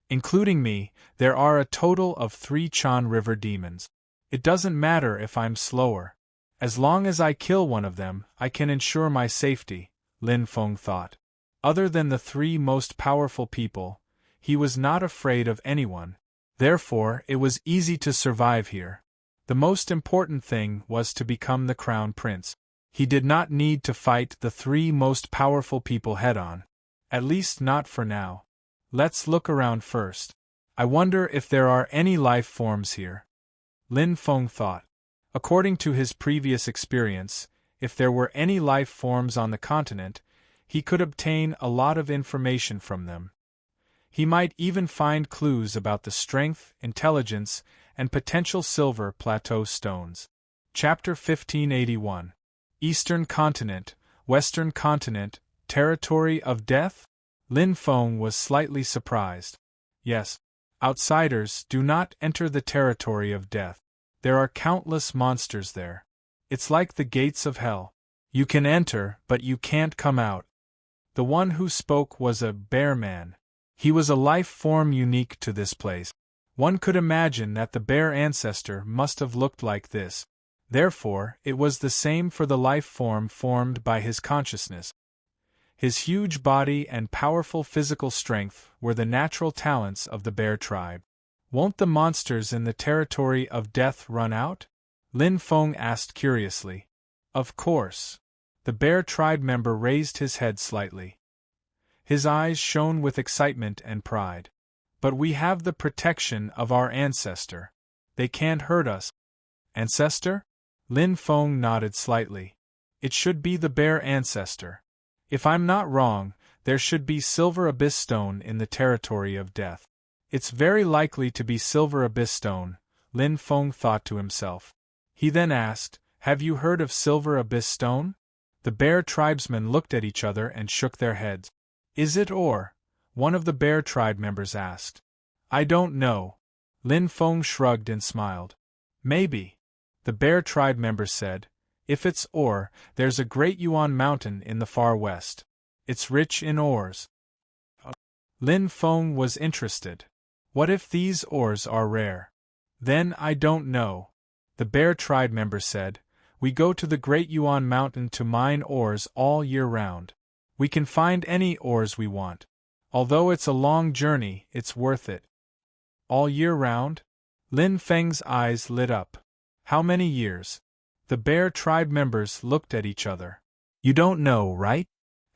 Including me, there are a total of 3 Chan River demons. It doesn't matter if I'm slower. As long as I kill one of them, I can ensure my safety, Lin Feng thought. Other than the 3 most powerful people, he was not afraid of anyone. Therefore, it was easy to survive here. The most important thing was to become the Crown Prince. He did not need to fight the 3 most powerful people head-on. At least not for now. Let's look around first. I wonder if there are any life forms here. Lin Feng thought. According to his previous experience, if there were any life forms on the continent, he could obtain a lot of information from them. He might even find clues about the strength, intelligence, and potential Silver Plateau stones. Chapter 1581. Eastern Continent, Western Continent, Territory of Death? Lin Feng was slightly surprised. Yes, outsiders do not enter the territory of death. There are countless monsters there. It's like the gates of hell. You can enter, but you can't come out. The one who spoke was a bear man. He was a life form unique to this place. One could imagine that the bear ancestor must have looked like this. Therefore, it was the same for the life form formed by his consciousness. His huge body and powerful physical strength were the natural talents of the bear tribe. Won't the monsters in the territory of death run out? Lin Feng asked curiously. Of course. The bear tribe member raised his head slightly. His eyes shone with excitement and pride. But we have the protection of our ancestor. They can't hurt us. Ancestor? Lin Feng nodded slightly. It should be the bear ancestor. If I'm not wrong, there should be silver abyss stone in the territory of death. It's very likely to be silver abyss stone, Lin Feng thought to himself. He then asked, "Have you heard of silver abyss stone?" The bear tribesmen looked at each other and shook their heads. "Is it ore?" one of the bear tribe members asked. "I don't know." Lin Feng shrugged and smiled. "Maybe," the bear tribe member said. "If it's ore, there's a great Yuan mountain in the far west. It's rich in ores." Lin Feng was interested. What if these ores are rare? "Then I don't know," the bear tribe member said. "We go to the Great Yuan Mountain to mine ores all year round. We can find any ores we want. Although it's a long journey, it's worth it." All year round? Lin Feng's eyes lit up. How many years? The bear tribe members looked at each other. "You don't know, right?"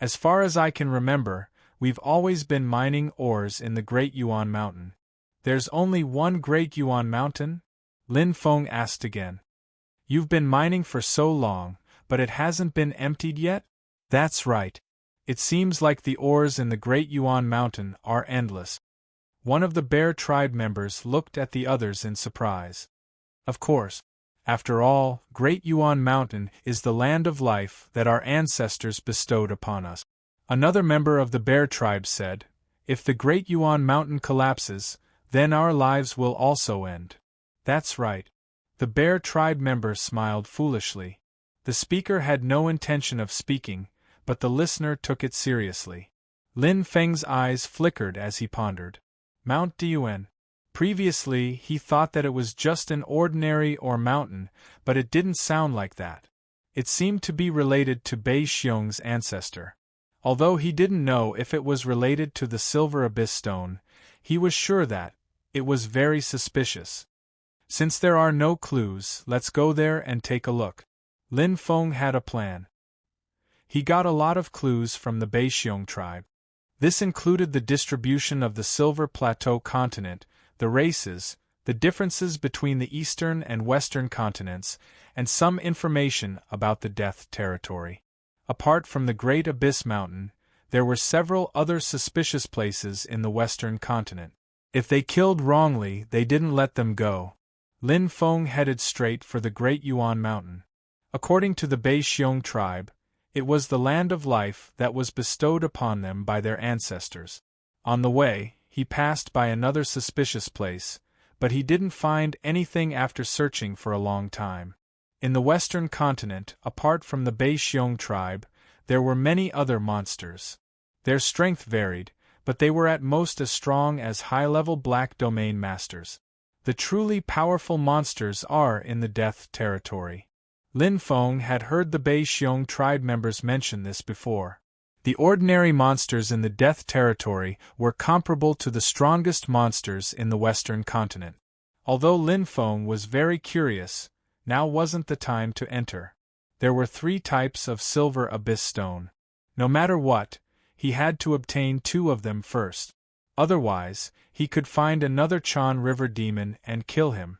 "As far as I can remember, we've always been mining ores in the Great Yuan Mountain." "There's only one Great Yuan Mountain?" Lin Feng asked again. "You've been mining for so long, but it hasn't been emptied yet?" "That's right. It seems like the ores in the Great Yuan Mountain are endless." One of the bear tribe members looked at the others in surprise. "Of course. After all, Great Yuan Mountain is the land of life that our ancestors bestowed upon us." Another member of the bear tribe said, "If the Great Yuan Mountain collapses, then our lives will also end." "That's right." The bear tribe member smiled foolishly. The speaker had no intention of speaking, but the listener took it seriously. Lin Feng's eyes flickered as he pondered. Mount Duen. Previously, he thought that it was just an ordinary ore mountain, but it didn't sound like that. It seemed to be related to Bei Xiong's ancestor. Although he didn't know if it was related to the silver abyss stone, he was sure that it was very suspicious. Since there are no clues, let's go there and take a look. Lin Feng had a plan. He got a lot of clues from the Bei Xiong tribe. This included the distribution of the Silver Plateau continent, the races, the differences between the eastern and western continents, and some information about the Death Territory. Apart from the Great Abyss Mountain, there were several other suspicious places in the western continent. If they killed wrongly, they didn't let them go. Lin Feng headed straight for the Great Yuan Mountain. According to the Bei Xiong tribe, it was the land of life that was bestowed upon them by their ancestors. On the way, he passed by another suspicious place, but he didn't find anything after searching for a long time. In the western continent, apart from the Bei Xiong tribe, there were many other monsters. Their strength varied, but they were at most as strong as high-level Black Domain Masters. The truly powerful monsters are in the Death Territory. Lin Feng had heard the Bei Xiong tribe members mention this before. The ordinary monsters in the Death Territory were comparable to the strongest monsters in the Western continent. Although Lin Feng was very curious, now wasn't the time to enter. There were 3 types of silver abyss stone. No matter what, he had to obtain 2 of them first. Otherwise, he could find another Chan River demon and kill him.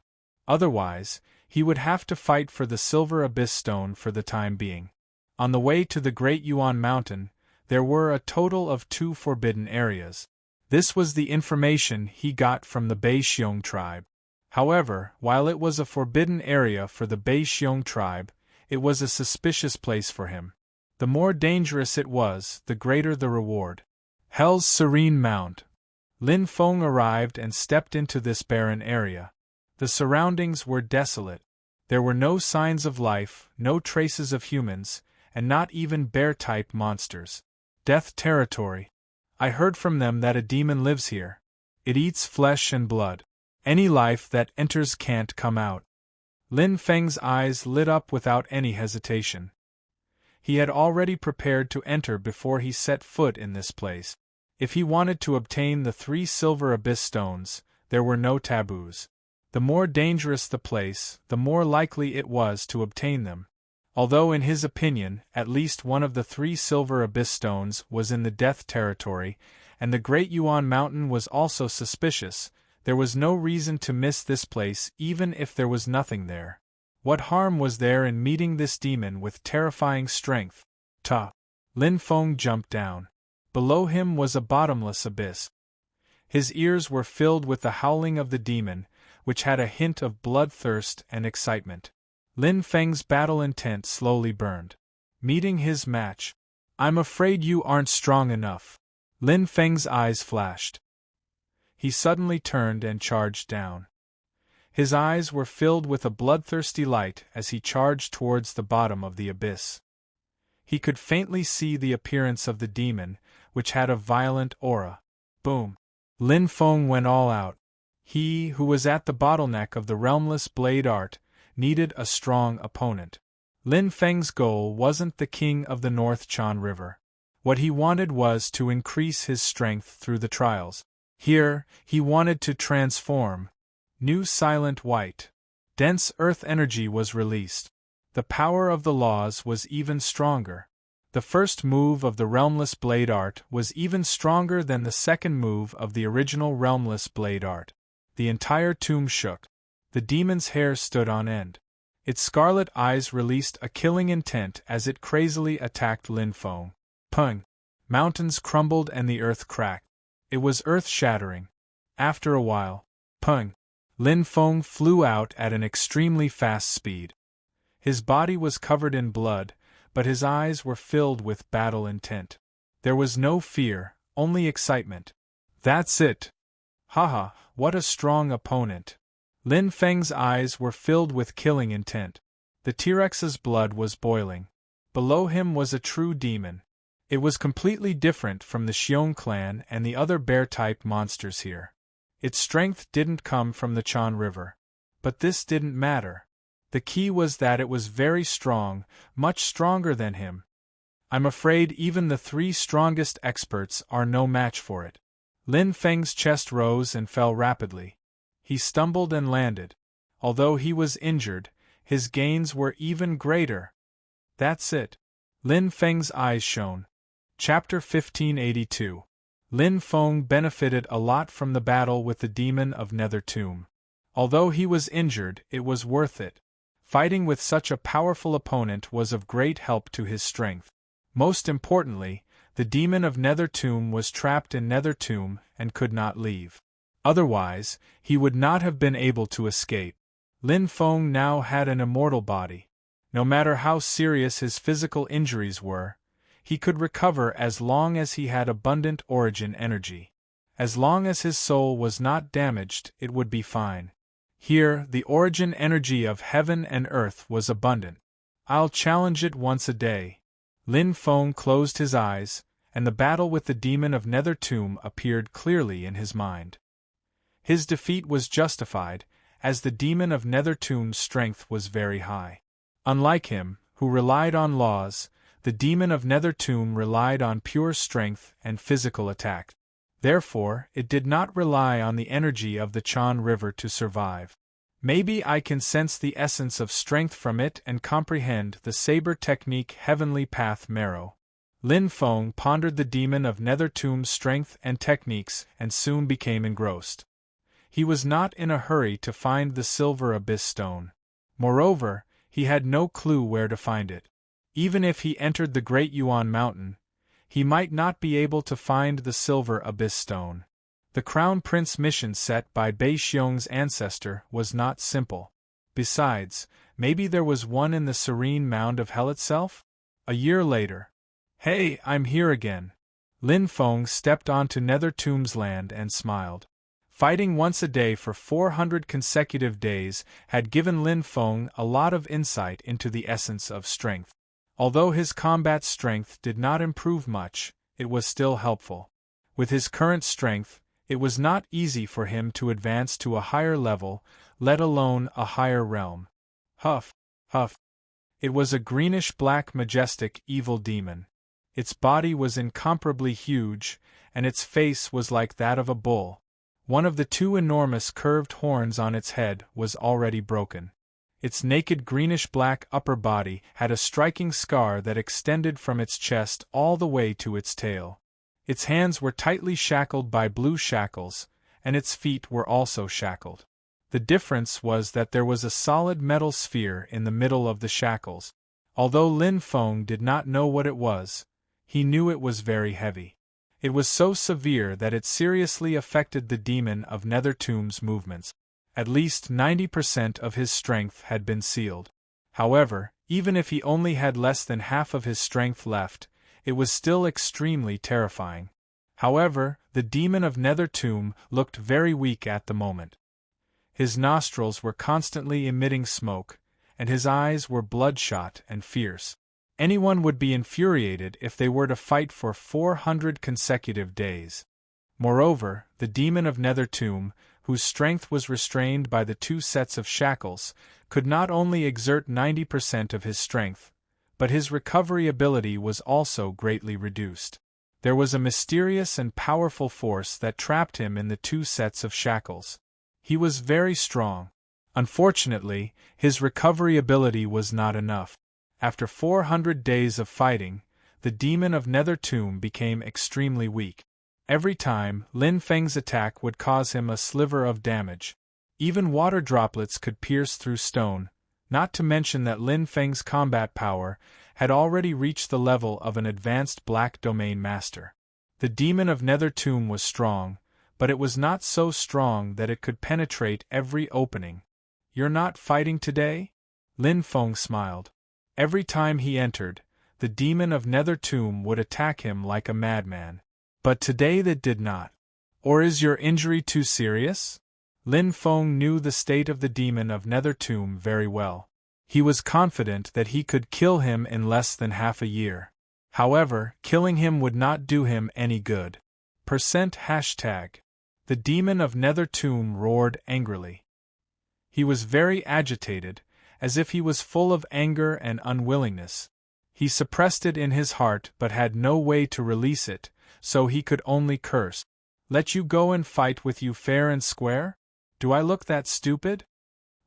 Otherwise, he would have to fight for the silver abyss stone for the time being. On the way to the Great Yuan Mountain, there were a total of 2 forbidden areas. This was the information he got from the Bei Xiong tribe. However, while it was a forbidden area for the Bei Xiong tribe, it was a suspicious place for him. The more dangerous it was, the greater the reward. Hell's Serene Mound. Lin Feng arrived and stepped into this barren area. The surroundings were desolate. There were no signs of life, no traces of humans, and not even bear-type monsters. Death Territory. I heard from them that a demon lives here. It eats flesh and blood. Any life that enters can't come out. Lin Feng's eyes lit up without any hesitation. He had already prepared to enter before he set foot in this place. If he wanted to obtain the 3 silver abyss stones, there were no taboos. The more dangerous the place, the more likely it was to obtain them. Although in his opinion, at least one of the 3 silver abyss stones was in the death territory, and the Great Yuan Mountain was also suspicious, there was no reason to miss this place even if there was nothing there. What harm was there in meeting this demon with terrifying strength? Ta! Lin Feng jumped down. Below him was a bottomless abyss. His ears were filled with the howling of the demon, which had a hint of bloodthirst and excitement. Lin Feng's battle intent slowly burned. Meeting his match. I'm afraid you aren't strong enough. Lin Feng's eyes flashed. He suddenly turned and charged down. His eyes were filled with a bloodthirsty light as he charged towards the bottom of the abyss. He could faintly see the appearance of the demon, which had a violent aura. Boom! Lin Feng went all out. He, who was at the bottleneck of the realmless blade art, needed a strong opponent. Lin Feng's goal wasn't the king of the North Chan River. What he wanted was to increase his strength through the trials. Here, he wanted to transform. New silent white. Dense earth energy was released. The power of the laws was even stronger. The first move of the realmless blade art was even stronger than the second move of the original realmless blade art. The entire tomb shook. The demon's hair stood on end. Its scarlet eyes released a killing intent as it crazily attacked Lin Feng. Pung! Mountains crumbled and the earth cracked. It was earth-shattering. After a while, pung! Lin Feng flew out at an extremely fast speed. His body was covered in blood, but his eyes were filled with battle intent. There was no fear, only excitement. That's it! Haha, what a strong opponent! Lin Feng's eyes were filled with killing intent. The T-Rex's blood was boiling. Below him was a true demon. It was completely different from the Xiong clan and the other bear-type monsters here. Its strength didn't come from the Chan River. But this didn't matter. The key was that it was very strong, much stronger than him. I'm afraid even the 3 strongest experts are no match for it. Lin Feng's chest rose and fell rapidly. He stumbled and landed. Although he was injured, his gains were even greater. That's it. Lin Feng's eyes shone. Chapter 1582. Lin Feng benefited a lot from the battle with the demon of Nether Tomb. Although he was injured, it was worth it. Fighting with such a powerful opponent was of great help to his strength. Most importantly, the demon of Nether Tomb was trapped in Nether Tomb and could not leave. Otherwise, he would not have been able to escape. Lin Feng now had an immortal body. No matter how serious his physical injuries were, he could recover as long as he had abundant origin energy. As long as his soul was not damaged, it would be fine. Here, the origin energy of heaven and earth was abundant. I'll challenge it once a day. Lin Feng closed his eyes, and the battle with the demon of Nether Tomb appeared clearly in his mind. His defeat was justified, as the demon of Nether Tomb's strength was very high. Unlike him, who relied on laws, the demon of Nether Tomb relied on pure strength and physical attack. Therefore, it did not rely on the energy of the Chan River to survive. Maybe I can sense the essence of strength from it and comprehend the saber technique Heavenly Path Marrow. Lin Feng pondered the demon of Nether Tomb's strength and techniques and soon became engrossed. He was not in a hurry to find the silver abyss stone. Moreover, he had no clue where to find it. Even if he entered the Great Yuan Mountain, he might not be able to find the silver abyss stone. The Crown Prince mission set by Bei Xiong's ancestor was not simple. Besides, maybe there was one in the serene mound of hell itself? A year later. Hey, I'm here again. Lin Feng stepped onto Nether Tomb's land and smiled. Fighting once a day for 400 consecutive days had given Lin Feng a lot of insight into the essence of strength. Although his combat strength did not improve much, it was still helpful. With his current strength, it was not easy for him to advance to a higher level, let alone a higher realm. Huff, huff. It was a greenish-black majestic evil demon. Its body was incomparably huge, and its face was like that of a bull. One of the 2 enormous curved horns on its head was already broken. Its naked greenish-black upper body had a striking scar that extended from its chest all the way to its tail. Its hands were tightly shackled by blue shackles, and its feet were also shackled. The difference was that there was a solid metal sphere in the middle of the shackles. Although Lin Feng did not know what it was, he knew it was very heavy. It was so severe that it seriously affected the demon of Nethertomb's movements. At least 90% of his strength had been sealed. However, even if he only had less than half of his strength left, it was still extremely terrifying. However, the demon of Nethertomb looked very weak at the moment. His nostrils were constantly emitting smoke, and his eyes were bloodshot and fierce. Anyone would be infuriated if they were to fight for 400 consecutive days. Moreover, the demon of Nethertomb, whose strength was restrained by the 2 sets of shackles, could not only exert 90% of his strength, but his recovery ability was also greatly reduced. There was a mysterious and powerful force that trapped him in the 2 sets of shackles. He was very strong. Unfortunately, his recovery ability was not enough. After 400 days of fighting, the demon of Nethertomb became extremely weak. Every time, Lin Feng's attack would cause him a sliver of damage. Even water droplets could pierce through stone, not to mention that Lin Feng's combat power had already reached the level of an advanced Black Domain Master. The demon of Nethertomb was strong, but it was not so strong that it could penetrate every opening. "You're not fighting today?" Lin Feng smiled. Every time he entered, the demon of Nethertomb would attack him like a madman. But today that did not. "Or is your injury too serious?" Lin Feng knew the state of the demon of Nethertomb very well. He was confident that he could kill him in less than half a year. However, killing him would not do him any good. ##. The demon of Nethertomb roared angrily. He was very agitated, as if he was full of anger and unwillingness. He suppressed it in his heart but had no way to release it, so he could only curse. "Let you go and fight with you fair and square? Do I look that stupid?"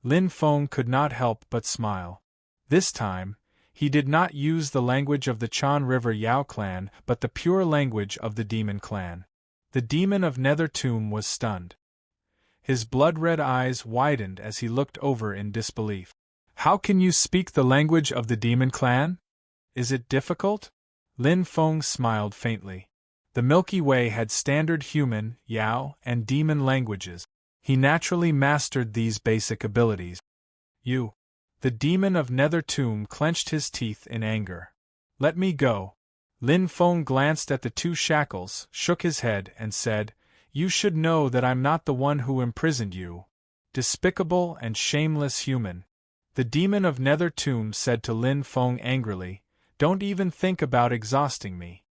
Lin Feng could not help but smile. This time, he did not use the language of the Chan River Yao clan but the pure language of the demon clan. The demon of Nethertomb was stunned. His blood-red eyes widened as he looked over in disbelief. "How can you speak the language of the demon clan? Is it difficult?" Lin Feng smiled faintly. The Milky Way had standard human, Yao, and demon languages. He naturally mastered these basic abilities. "You." The demon of Nethertomb clenched his teeth in anger. "Let me go." Lin Feng glanced at the 2 shackles, shook his head, and said, "You should know that I'm not the one who imprisoned you. Despicable and shameless human." The demon of Nethertomb said to Lin Feng angrily, "Don't even think about exhausting me.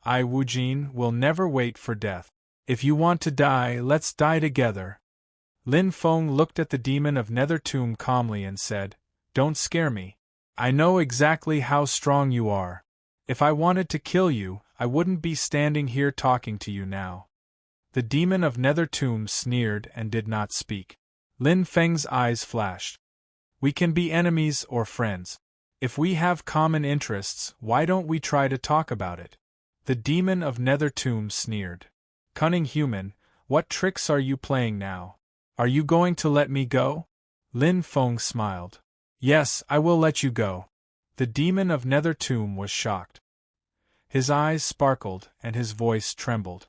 I, Wujin, will never wait for death. If you want to die, let's die together." Lin Feng looked at the demon of Nethertomb calmly and said, "Don't scare me. I know exactly how strong you are. If I wanted to kill you, I wouldn't be standing here talking to you now." The demon of Nethertomb sneered and did not speak. Lin Feng's eyes flashed. "We can be enemies or friends. If we have common interests, why don't we try to talk about it?" The demon of Nethertomb sneered. "Cunning human, what tricks are you playing now? Are you going to let me go?" Lin Feng smiled. "Yes, I will let you go." The demon of Nethertomb was shocked. His eyes sparkled and his voice trembled.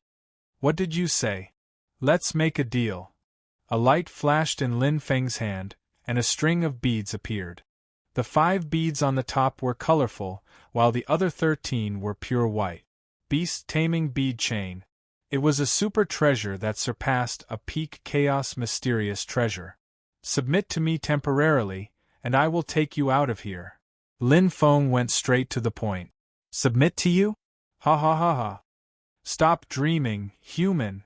"What did you say?" "Let's make a deal." A light flashed in Lin Feng's hand, and a string of beads appeared. The 5 beads on the top were colorful, while the other 13 were pure white. Beast Taming Bead Chain. It was a super treasure that surpassed a peak chaos mysterious treasure. "Submit to me temporarily, and I will take you out of here." Lin Feng went straight to the point. "Submit to you? Ha ha ha ha. Stop dreaming, human."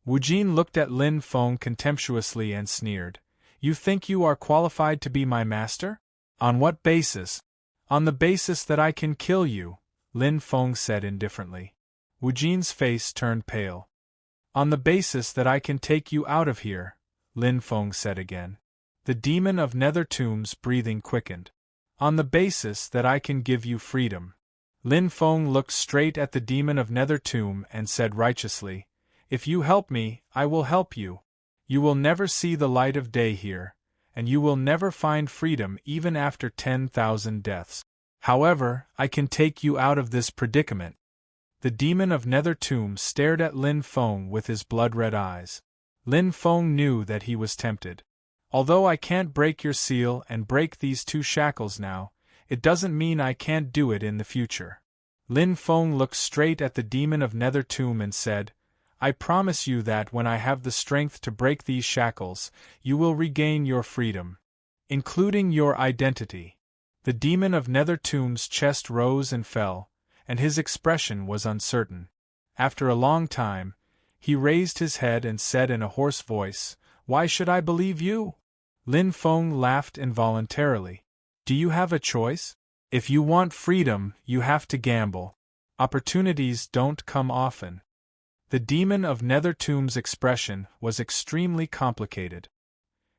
Wujin looked at Lin Feng contemptuously and sneered. "You think you are qualified to be my master? On what basis?" "On the basis that I can kill you," Lin Feng said indifferently. Wujin's face turned pale. "On the basis that I can take you out of here," Lin Feng said again. The demon of Nether Tomb's breathing quickened. On the basis that I can give you freedom. Lin Feng looked straight at the demon of Nether Tomb and said righteously, if you help me, I will help you. You will never see the light of day here, and you will never find freedom even after 10,000 deaths. However, I can take you out of this predicament. The demon of Nether Tomb stared at Lin Feng with his blood-red eyes. Lin Feng knew that he was tempted. Although I can't break your seal and break these 2 shackles now, it doesn't mean I can't do it in the future. Lin Feng looked straight at the demon of Nether Tomb and said, I promise you that when I have the strength to break these shackles, you will regain your freedom, including your identity. The demon of Nether Tomb's chest rose and fell, and his expression was uncertain. After a long time, he raised his head and said in a hoarse voice, Why should I believe you? Lin Feng laughed involuntarily. Do you have a choice? If you want freedom, you have to gamble. Opportunities don't come often. The demon of Nether Tomb's expression was extremely complicated.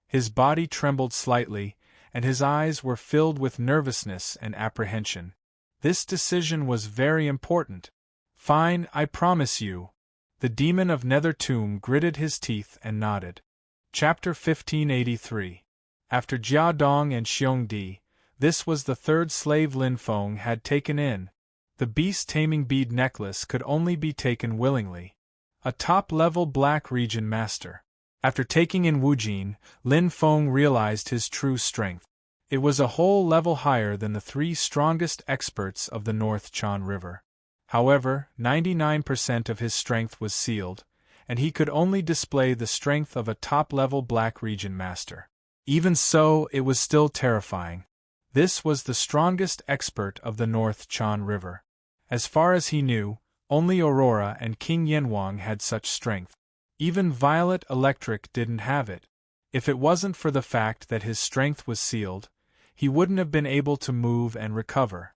His body trembled slightly, and his eyes were filled with nervousness and apprehension. This decision was very important. Fine, I promise you. The demon of Nether Tomb gritted his teeth and nodded. Chapter 1583. After Jia Dong and Xiong Di, this was the 3rd slave Lin Feng had taken in. The beast-taming bead necklace could only be taken willingly. A top-level Black Region master. After taking in Wu Jin, Lin Feng realized his true strength. It was a whole level higher than the 3 strongest experts of the North Chan River. However, 99% of his strength was sealed, and he could only display the strength of a top-level Black Region master. Even so, it was still terrifying. This was the strongest expert of the North Chan River. As far as he knew, only Aurora and King Yenwang had such strength. Even Violet Electric didn't have it. If it wasn't for the fact that his strength was sealed, he wouldn't have been able to move and recover.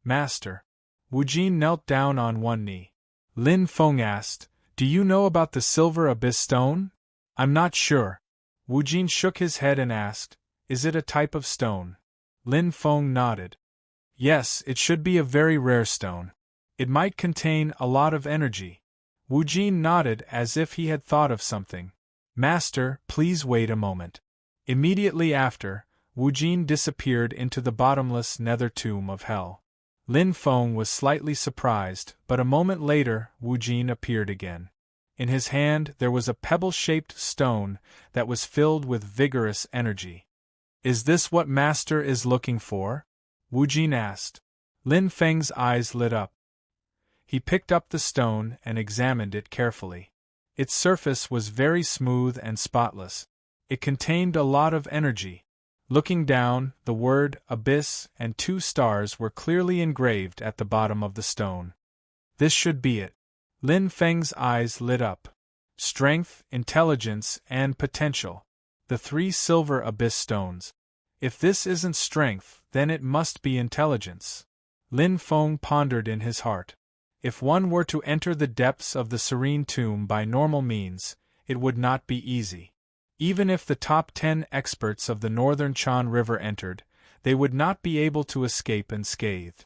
Master. Wu Jin knelt down on one knee. Lin Feng asked, Do you know about the Silver Abyss Stone? I'm not sure. Wu Jin shook his head and asked, Is it a type of stone? Lin Feng nodded. Yes, it should be a very rare stone. It might contain a lot of energy. Wu Jin nodded as if he had thought of something. Master, please wait a moment. Immediately after, Wu Jin disappeared into the bottomless nether tomb of hell. Lin Feng was slightly surprised, but a moment later Wu Jin appeared again. In his hand there was a pebble-shaped stone that was filled with vigorous energy. Is this what Master is looking for? Wu Jin asked. Lin Feng's eyes lit up. He picked up the stone and examined it carefully. Its surface was very smooth and spotless. It contained a lot of energy. Looking down, the word Abyss and 2 stars were clearly engraved at the bottom of the stone. This should be it. Lin Feng's eyes lit up. Strength, intelligence, and potential. The 3 silver abyss stones. If this isn't strength, then it must be intelligence. Lin Feng pondered in his heart. If one were to enter the depths of the serene tomb by normal means, it would not be easy. Even if the top 10 experts of the northern Chan River entered, they would not be able to escape unscathed.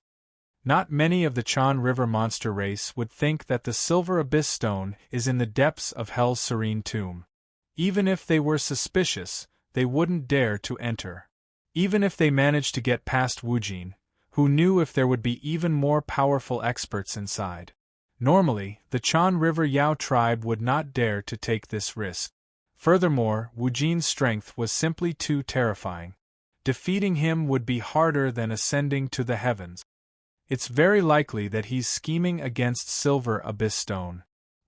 Not many of the Chan River monster race would think that the Silver Abyss Stone is in the depths of Hell's serene tomb. Even if they were suspicious, they wouldn't dare to enter. Even if they managed to get past Wu Jin, who knew if there would be even more powerful experts inside. Normally, the Chan River Yao tribe would not dare to take this risk. Furthermore, Wu Jin's strength was simply too terrifying. Defeating him would be harder than ascending to the heavens. It's very likely that he's scheming against Silver Abyss Stone.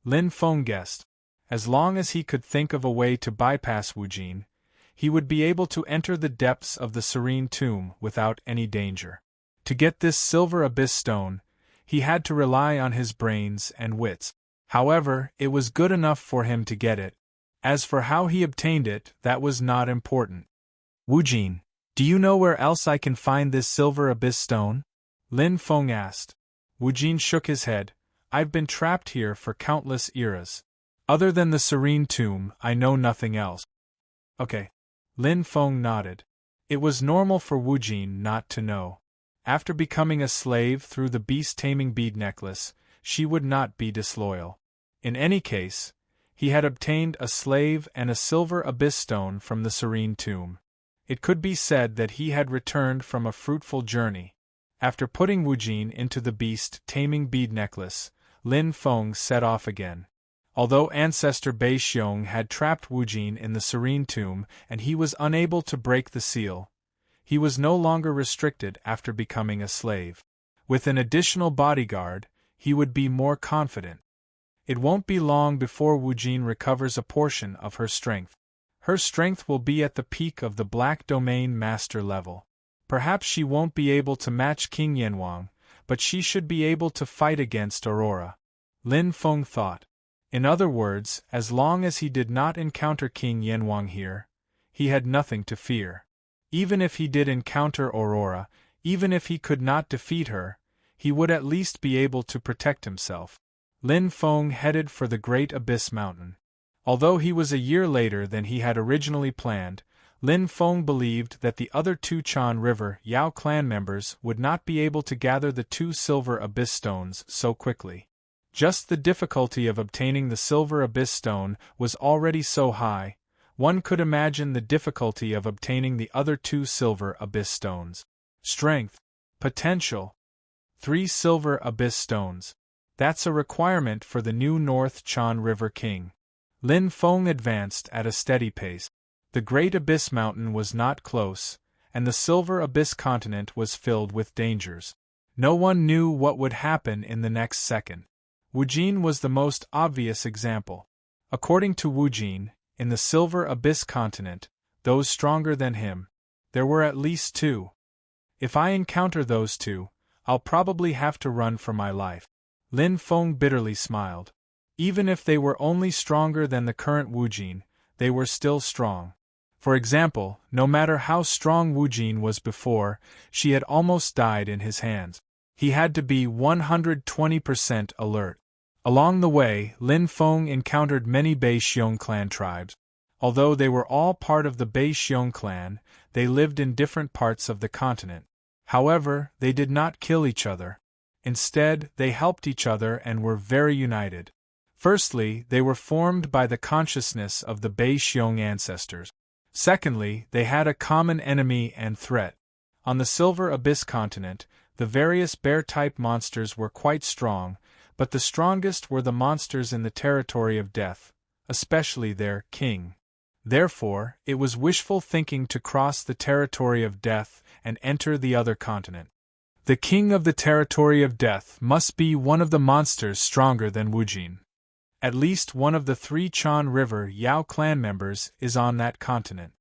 Lin Feng guessed. As long as he could think of a way to bypass Wu Jin, he would be able to enter the depths of the serene tomb without any danger. To get this Silver Abyss Stone, he had to rely on his brains and wits. However, it was good enough for him to get it. As for how he obtained it, that was not important. Wu Jin, do you know where else I can find this Silver Abyss Stone? Lin Feng asked. Wu Jin shook his head. I've been trapped here for countless eras. Other than the serene tomb, I know nothing else. Okay. Lin Feng nodded. It was normal for Wu Jin not to know. After becoming a slave through the beast-taming bead necklace, she would not be disloyal. In any case, he had obtained a slave and a silver abyss stone from the serene tomb. It could be said that he had returned from a fruitful journey. After putting Wu Jin into the beast-taming bead necklace, Lin Feng set off again. Although Ancestor Bei Xiong had trapped Wu Jin in the serene tomb and he was unable to break the seal, he was no longer restricted after becoming a slave. With an additional bodyguard, he would be more confident. It won't be long before Wu Jin recovers a portion of her strength. Her strength will be at the peak of the Black Domain Master level. Perhaps she won't be able to match King Yanwang, but she should be able to fight against Aurora. Lin Feng thought. In other words, as long as he did not encounter King Yanwang here, he had nothing to fear. Even if he did encounter Aurora, even if he could not defeat her, he would at least be able to protect himself. Lin Feng headed for the Great Abyss Mountain. Although he was a year later than he had originally planned, Lin Feng believed that the other two Chan River Yao clan members would not be able to gather the 2 silver abyss stones so quickly. Just the difficulty of obtaining the silver abyss stone was already so high, one could imagine the difficulty of obtaining the other 2 silver abyss stones. Strength. Potential. 3 silver abyss stones. That's a requirement for the new North Chan River King. Lin Feng advanced at a steady pace. The Great Abyss Mountain was not close, and the Silver Abyss continent was filled with dangers. No one knew what would happen in the next second. Wu Jin was the most obvious example. According to Wu Jin, in the Silver Abyss continent, those stronger than him, there were at least 2. If I encounter those 2, I'll probably have to run for my life. Lin Feng bitterly smiled. Even if they were only stronger than the current Wu Jin, they were still strong. For example, no matter how strong Wu Jin was before, she had almost died in his hands. He had to be 120% alert. Along the way, Lin Feng encountered many Bei Xiong clan tribes. Although they were all part of the Bei Xiong clan, they lived in different parts of the continent. However, they did not kill each other. Instead, they helped each other and were very united. Firstly, they were formed by the consciousness of the Bei Xiong ancestors. Secondly, they had a common enemy and threat. On the Silver Abyss continent, the various bear-type monsters were quite strong, but the strongest were the monsters in the territory of death, especially their king. Therefore, it was wishful thinking to cross the territory of death and enter the other continent. The king of the territory of death must be one of the monsters stronger than Wu Jin. At least one of the 3 Chan River Yao clan members is on that continent.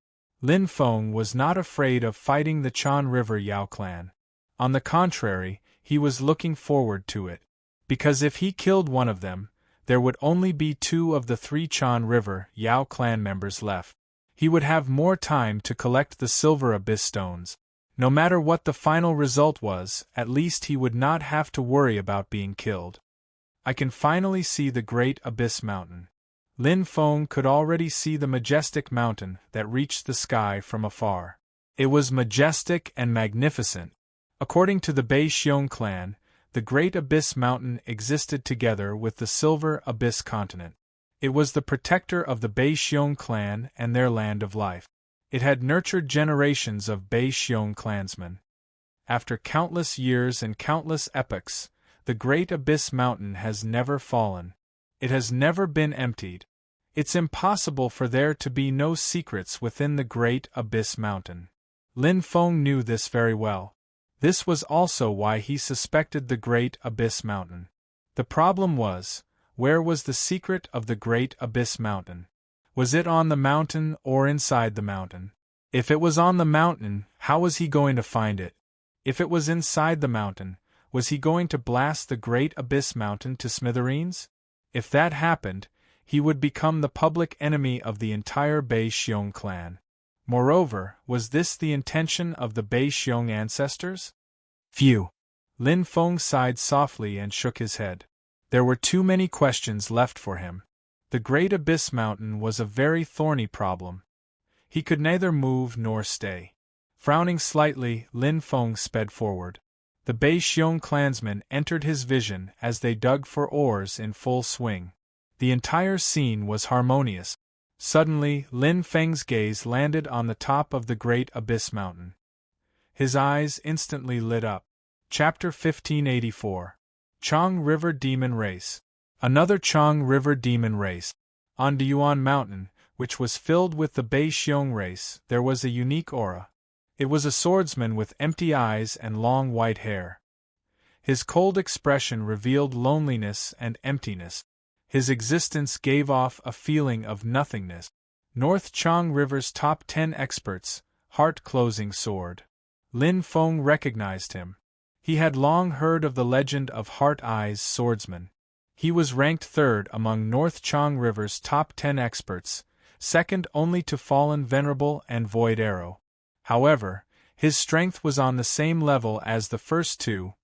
Lin Feng was not afraid of fighting the Chan River Yao clan. On the contrary, he was looking forward to it. Because if he killed one of them, there would only be 2 of the 3 Chan River Yao clan members left. He would have more time to collect the silver abyss stones. No matter what the final result was, at least he would not have to worry about being killed. I can finally see the Great Abyss Mountain. Lin Feng could already see the majestic mountain that reached the sky from afar. It was majestic and magnificent. According to the Bei Xiong clan, the Great Abyss Mountain existed together with the Silver Abyss continent. It was the protector of the Bei Xiong clan and their land of life. It had nurtured generations of Bei Xiong clansmen. After countless years and countless epochs, the Great Abyss Mountain has never fallen. It has never been emptied. It's impossible for there to be no secrets within the Great Abyss Mountain. Lin Feng knew this very well. This was also why he suspected the Great Abyss Mountain. The problem was, where was the secret of the Great Abyss Mountain? Was it on the mountain or inside the mountain? If it was on the mountain, how was he going to find it? If it was inside the mountain, was he going to blast the Great Abyss Mountain to smithereens? If that happened, he would become the public enemy of the entire Bei Xiong clan. Moreover, was this the intention of the Bei Xiong ancestors? Phew! Lin Feng sighed softly and shook his head. There were too many questions left for him. The Great Abyss Mountain was a very thorny problem. He could neither move nor stay. Frowning slightly, Lin Feng sped forward. The Bei Xiong clansmen entered his vision as they dug for ores in full swing. The entire scene was harmonious. Suddenly, Lin Feng's gaze landed on the top of the great abyss mountain. His eyes instantly lit up. Chapter 1584. Chang River Demon Race. Another Chang River Demon Race. On Diyuan Mountain, which was filled with the Bei Xiong race, there was a unique aura. It was a swordsman with empty eyes and long white hair. His cold expression revealed loneliness and emptiness. His existence gave off a feeling of nothingness. North Chang River's top 10 experts, heart-closing sword. Lin Feng recognized him. He had long heard of the legend of Heart Eyes swordsman. He was ranked third among North Chang River's top 10 experts, second only to Fallen Venerable and Void Arrow. However, his strength was on the same level as the first two.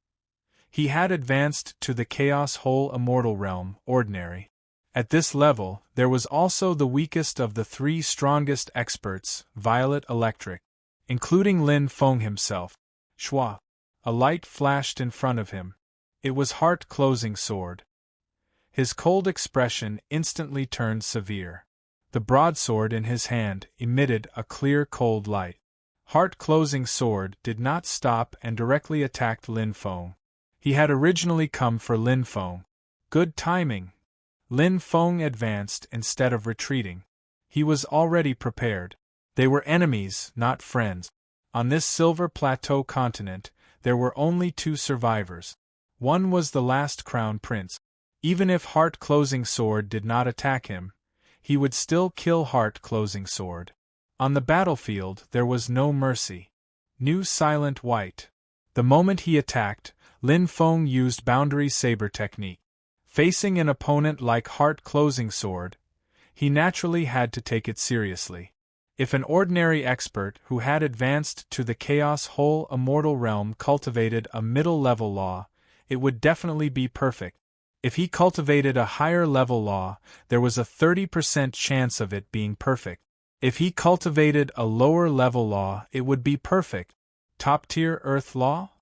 He had advanced to the Chaos Whole Immortal Realm, Ordinary. At this level, there was also the weakest of the three strongest experts, Violet Electric, including Lin Feng himself. Shua. A light flashed in front of him. It was Heart-Closing Sword. His cold expression instantly turned severe. The broadsword in his hand emitted a clear cold light. Heart-Closing Sword did not stop and directly attacked Lin Feng. He had originally come for Lin Feng. Good timing. Lin Feng advanced instead of retreating. He was already prepared. They were enemies, not friends. On this Silver Plateau continent, there were only two survivors. One was the last Crown Prince. Even if Heart-Closing Sword did not attack him, he would still kill Heart-Closing Sword. On the battlefield there was no mercy. New Silent White. The moment he attacked, Lin Feng used Boundary Saber technique. Facing an opponent like Heart-Closing Sword, he naturally had to take it seriously. If an ordinary expert who had advanced to the Chaos Whole Immortal Realm cultivated a middle-level law, it would definitely be perfect. If he cultivated a higher-level law, there was a 30% chance of it being perfect. If he cultivated a lower-level law, it would be perfect. Top-tier Earth Law?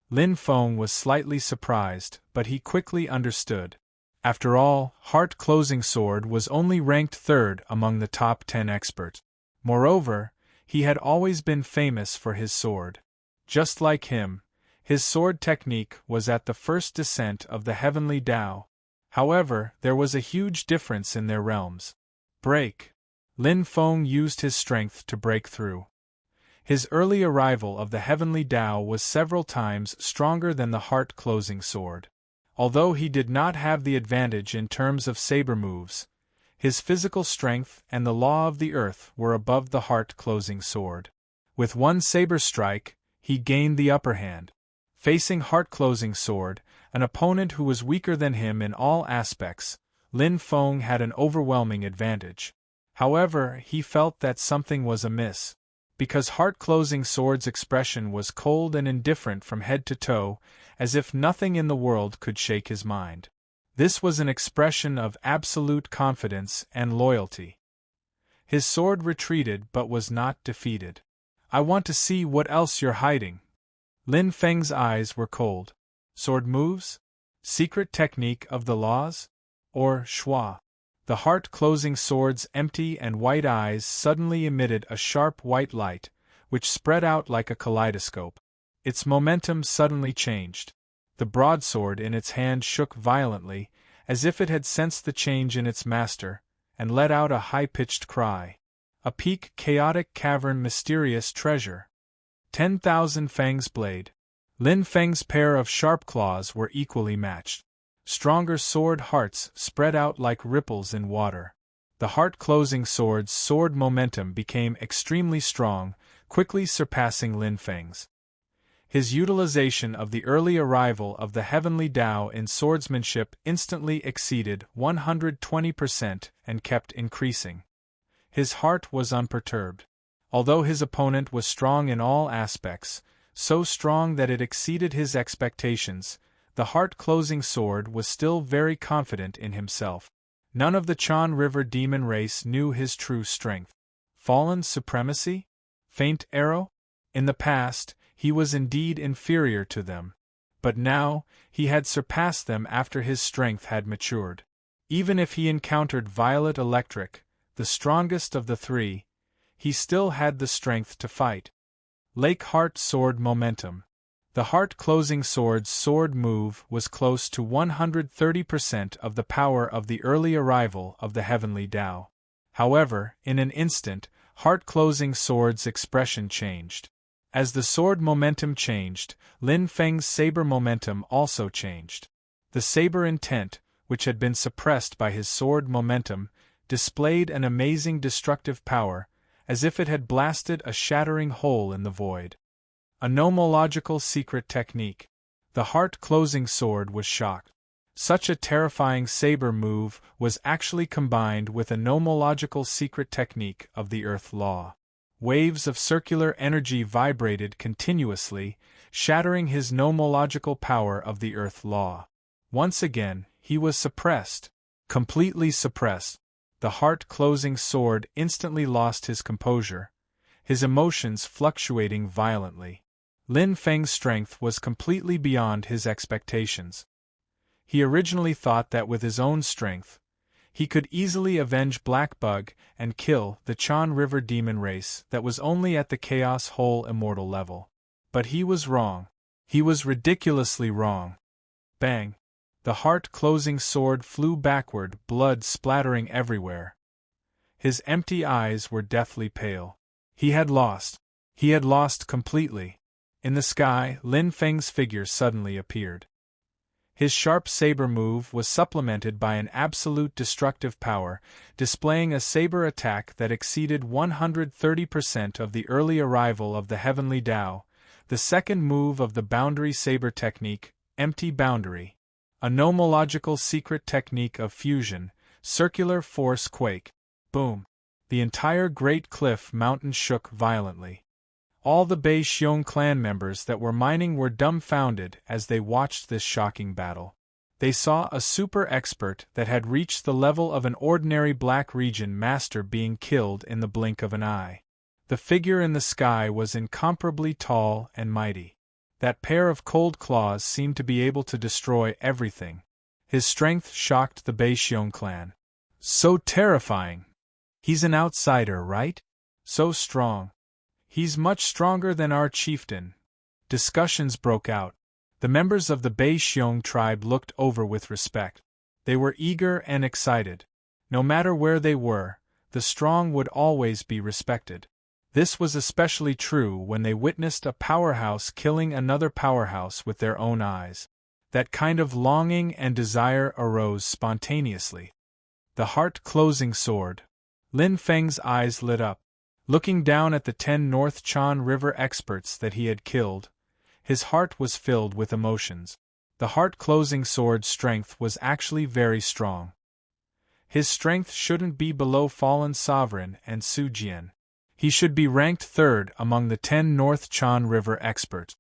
Lin Feng was slightly surprised, but he quickly understood. After all, Heart-Closing Sword was only ranked third among the top 10 experts. Moreover, he had always been famous for his sword. Just like him, his sword technique was at the first descent of the Heavenly Tao. However, there was a huge difference in their realms. Break. Lin Feng used his strength to break through. His early arrival of the Heavenly Tao was several times stronger than the Heart-Closing Sword. Although he did not have the advantage in terms of saber moves, his physical strength and the law of the earth were above the Heart-Closing Sword. With one saber strike, he gained the upper hand. Facing Heart-Closing Sword, an opponent who was weaker than him in all aspects, Lin Feng had an overwhelming advantage. However, he felt that something was amiss. Because Heart-Closing Sword's expression was cold and indifferent from head to toe, as if nothing in the world could shake his mind. This was an expression of absolute confidence and loyalty. His sword retreated but was not defeated. "I want to see what else you're hiding." Lin Feng's eyes were cold. Sword moves? Secret technique of the laws? Or Shua? The Heart-Closing Sword's empty and white eyes suddenly emitted a sharp white light, which spread out like a kaleidoscope. Its momentum suddenly changed. The broadsword in its hand shook violently, as if it had sensed the change in its master, and let out a high-pitched cry. A peak chaotic cavern mysterious treasure. 10,000 Fangs blade. Lin Feng's pair of sharp claws were equally matched. Stronger sword hearts spread out like ripples in water. The Heart-Closing Sword's sword momentum became extremely strong, quickly surpassing Lin Feng's. His utilization of the early arrival of the Heavenly Tao in swordsmanship instantly exceeded 120% and kept increasing. His heart was unperturbed. Although his opponent was strong in all aspects, so strong that it exceeded his expectations, the Heart-Closing Sword was still very confident in himself. None of the Chan River demon race knew his true strength. Fallen supremacy? Faint arrow? In the past, he was indeed inferior to them. But now, he had surpassed them after his strength had matured. Even if he encountered violet electric, the strongest of the three, he still had the strength to fight. Lake Heart Sword Momentum. The heart-closing sword's sword move was close to 130% of the power of the early arrival of the heavenly Tao. However, in an instant, heart-closing sword's expression changed. As the sword momentum changed, Lin Feng's saber momentum also changed. The saber intent, which had been suppressed by his sword momentum, displayed an amazing destructive power, as if it had blasted a shattering hole in the void. A nomological secret technique. The heart-closing sword was shocked. Such a terrifying saber move was actually combined with a nomological secret technique of the Earth Law. Waves of circular energy vibrated continuously, shattering his nomological power of the Earth Law. Once again, he was suppressed. Completely suppressed. The heart-closing sword instantly lost his composure, his emotions fluctuating violently. Lin Feng's strength was completely beyond his expectations. He originally thought that with his own strength, he could easily avenge Black Bug and kill the Chan River demon race that was only at the Chaos Hole Immortal level. But he was wrong. He was ridiculously wrong. Bang! The heart-closing sword flew backward, blood splattering everywhere. His empty eyes were deathly pale. He had lost. He had lost completely. In the sky, Lin Feng's figure suddenly appeared. His sharp saber move was supplemented by an absolute destructive power, displaying a saber attack that exceeded 130% of the early arrival of the Heavenly Tao, the second move of the Boundary Saber technique, Empty Boundary. A nomological secret technique of fusion, circular force quake. Boom! The entire Great Cliff Mountain shook violently. All the Bei Xiong clan members that were mining were dumbfounded as they watched this shocking battle. They saw a super expert that had reached the level of an ordinary Black Region master being killed in the blink of an eye. The figure in the sky was incomparably tall and mighty. That pair of cold claws seemed to be able to destroy everything. His strength shocked the Bei Xiong clan. So terrifying! He's an outsider, right? So strong. He's much stronger than our chieftain. Discussions broke out. The members of the Bei Xiong tribe looked over with respect. They were eager and excited. No matter where they were, the strong would always be respected. This was especially true when they witnessed a powerhouse killing another powerhouse with their own eyes. That kind of longing and desire arose spontaneously. The heart-closing sword. Lin Feng's eyes lit up. Looking down at the 10 North Chan River experts that he had killed, his heart was filled with emotions. The heart-closing sword's strength was actually very strong. His strength shouldn't be below Fallen Sovereign and Su Jian. He should be ranked third among the 10 North Chan River experts.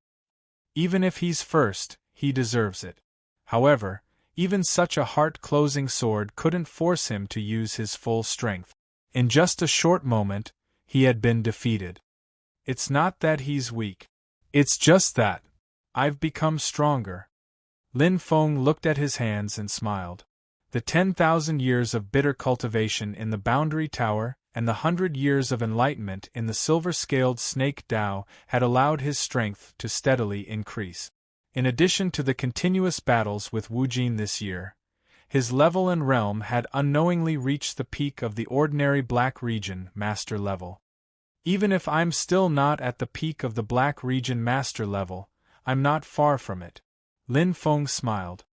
Even if he's first, he deserves it. However, even such a heart-closing sword couldn't force him to use his full strength. In just a short moment, he had been defeated. It's not that he's weak. It's just that I've become stronger. Lin Feng looked at his hands and smiled. The 10,000 years of bitter cultivation in the Boundary Tower and the 100 years of enlightenment in the silver-scaled Snake Tao had allowed his strength to steadily increase. In addition to the continuous battles with Wu Jin this year, his level and realm had unknowingly reached the peak of the ordinary Black Region Master level. Even if I'm still not at the peak of the Black Region Master level, I'm not far from it. Lin Feng smiled.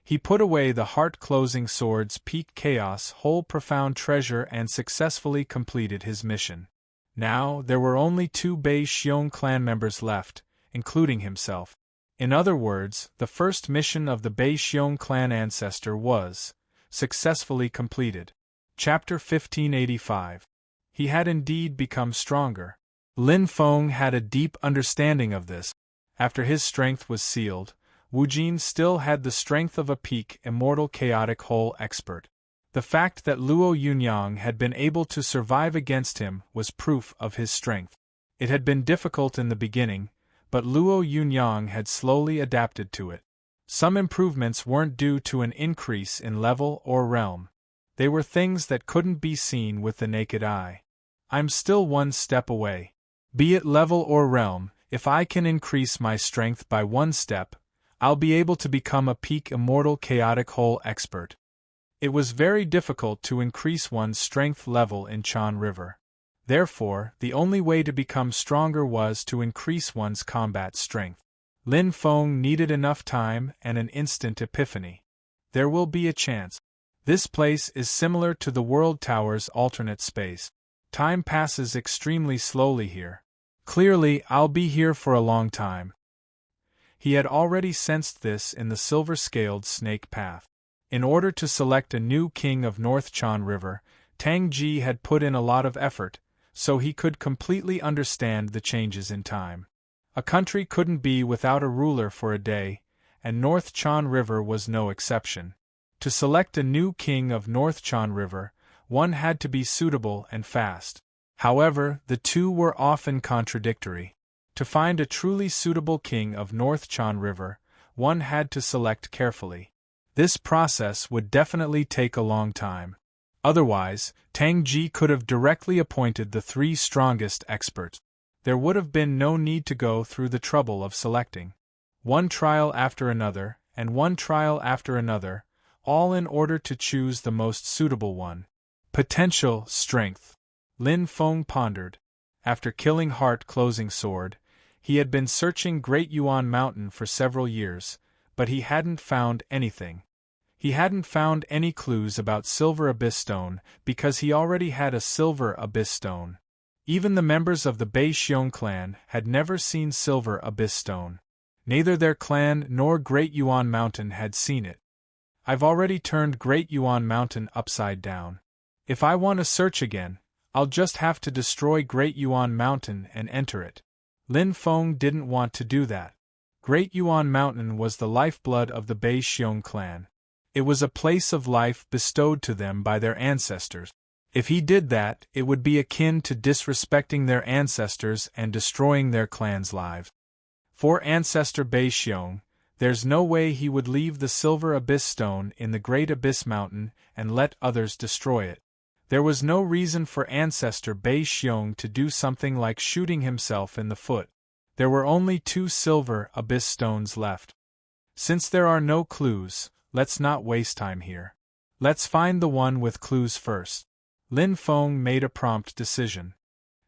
He put away the heart-closing sword's peak chaos whole profound treasure and successfully completed his mission. Now there were only 2 Bei Xiong clan members left, including himself. In other words, the first mission of the Bei Xiong clan ancestor was successfully completed. Chapter 1585. He had indeed become stronger. Lin Feng had a deep understanding of this. After his strength was sealed, Wu Jin still had the strength of a peak immortal chaotic whole expert. The fact that Luo Yunyang had been able to survive against him was proof of his strength. It had been difficult in the beginning, but Luo Yunyang had slowly adapted to it. Some improvements weren't due to an increase in level or realm. They were things that couldn't be seen with the naked eye. I'm still one step away. Be it level or realm, if I can increase my strength by one step, I'll be able to become a peak immortal chaotic whole expert. It was very difficult to increase one's strength level in Chan River. Therefore, the only way to become stronger was to increase one's combat strength. Lin Feng needed enough time and an instant epiphany. There will be a chance. This place is similar to the World Tower's alternate space. Time passes extremely slowly here. Clearly, I'll be here for a long time. He had already sensed this in the silver-scaled snake path. In order to select a new king of North Chan River, Tang Ji had put in a lot of effort, so he could completely understand the changes in time. A country couldn't be without a ruler for a day, and North Chan River was no exception. To select a new king of North Chan River, one had to be suitable and fast. However, the two were often contradictory. To find a truly suitable king of North Chan River, one had to select carefully. This process would definitely take a long time. Otherwise, Tang Ji could have directly appointed the 3 strongest experts. There would have been no need to go through the trouble of selecting one trial after another, and one trial after another, all in order to choose the most suitable one. Potential strength. Lin Feng pondered. After killing Heart Closing Sword, he had been searching Great Yuan Mountain for several years, but he hadn't found anything. He hadn't found any clues about Silver Abyss Stone because he already had a Silver Abyss Stone. Even the members of the Bei Xiong clan had never seen Silver Abyss Stone. Neither their clan nor Great Yuan Mountain had seen it. I've already turned Great Yuan Mountain upside down. If I want to search again, I'll just have to destroy Great Yuan Mountain and enter it. Lin Feng didn't want to do that. Great Yuan Mountain was the lifeblood of the Bei Xiong clan. It was a place of life bestowed to them by their ancestors. If he did that, it would be akin to disrespecting their ancestors and destroying their clan's lives. For Ancestor Bei Xiong, there's no way he would leave the Silver Abyss Stone in the Great Abyss Mountain and let others destroy it. There was no reason for Ancestor Bei Xiong to do something like shooting himself in the foot. There were only 2 Silver Abyss Stones left. Since there are no clues, let's not waste time here. Let's find the one with clues first. Lin Feng made a prompt decision.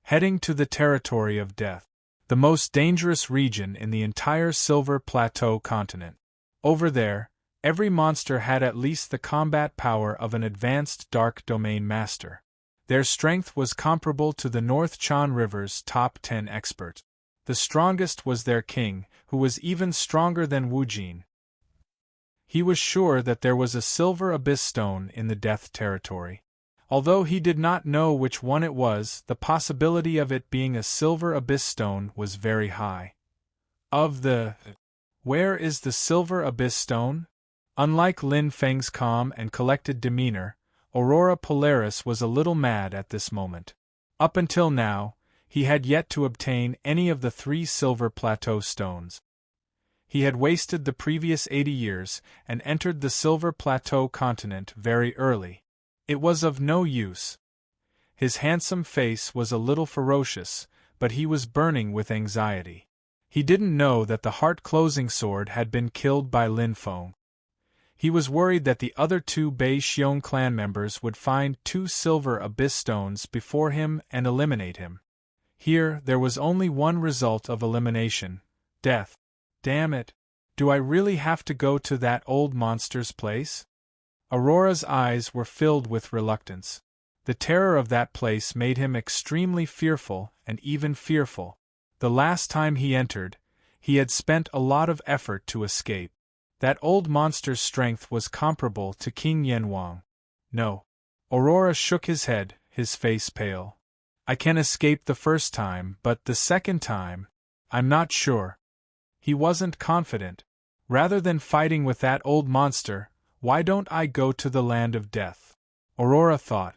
Heading to the territory of death. The most dangerous region in the entire Silver Plateau continent. Over there, every monster had at least the combat power of an advanced Dark Domain Master. Their strength was comparable to the North Chan River's top 10 experts. The strongest was their king, who was even stronger than Wu Jin. He was sure that there was a Silver Abyss Stone in the Death Territory. Although he did not know which one it was, the possibility of it being a Silver Abyss Stone was very high. Where is the Silver Abyss Stone? Unlike Lin Feng's calm and collected demeanor, Aurora Polaris was a little mad at this moment. Up until now, he had yet to obtain any of the 3 Silver Plateau Stones. He had wasted the previous 80 years and entered the Silver Plateau continent very early. It was of no use. His handsome face was a little ferocious, but he was burning with anxiety. He didn't know that the Heart Closing Sword had been killed by Lin Feng. He was worried that the other 2 Bei Xiong clan members would find 2 Silver Abyss Stones before him and eliminate him. Here, there was only one result of elimination: death. Damn it! Do I really have to go to that old monster's place? Aurora's eyes were filled with reluctance. The terror of that place made him extremely fearful and even fearful. The last time he entered, he had spent a lot of effort to escape. That old monster's strength was comparable to King Yanwang. No. Aurora shook his head, his face pale. I can escape the first time, but the second time, I'm not sure. He wasn't confident. Rather than fighting with that old monster, why don't I go to the land of death? Aurora thought.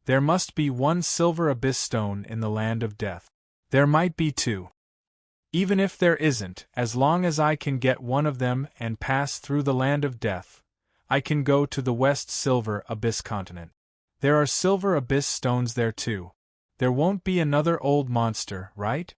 There must be one silver abyss stone in the land of death. There might be two. Even if there isn't, as long as I can get one of them and pass through the land of death, I can go to the West Silver Abyss continent. There are silver abyss stones there too. There won't be another old monster, right?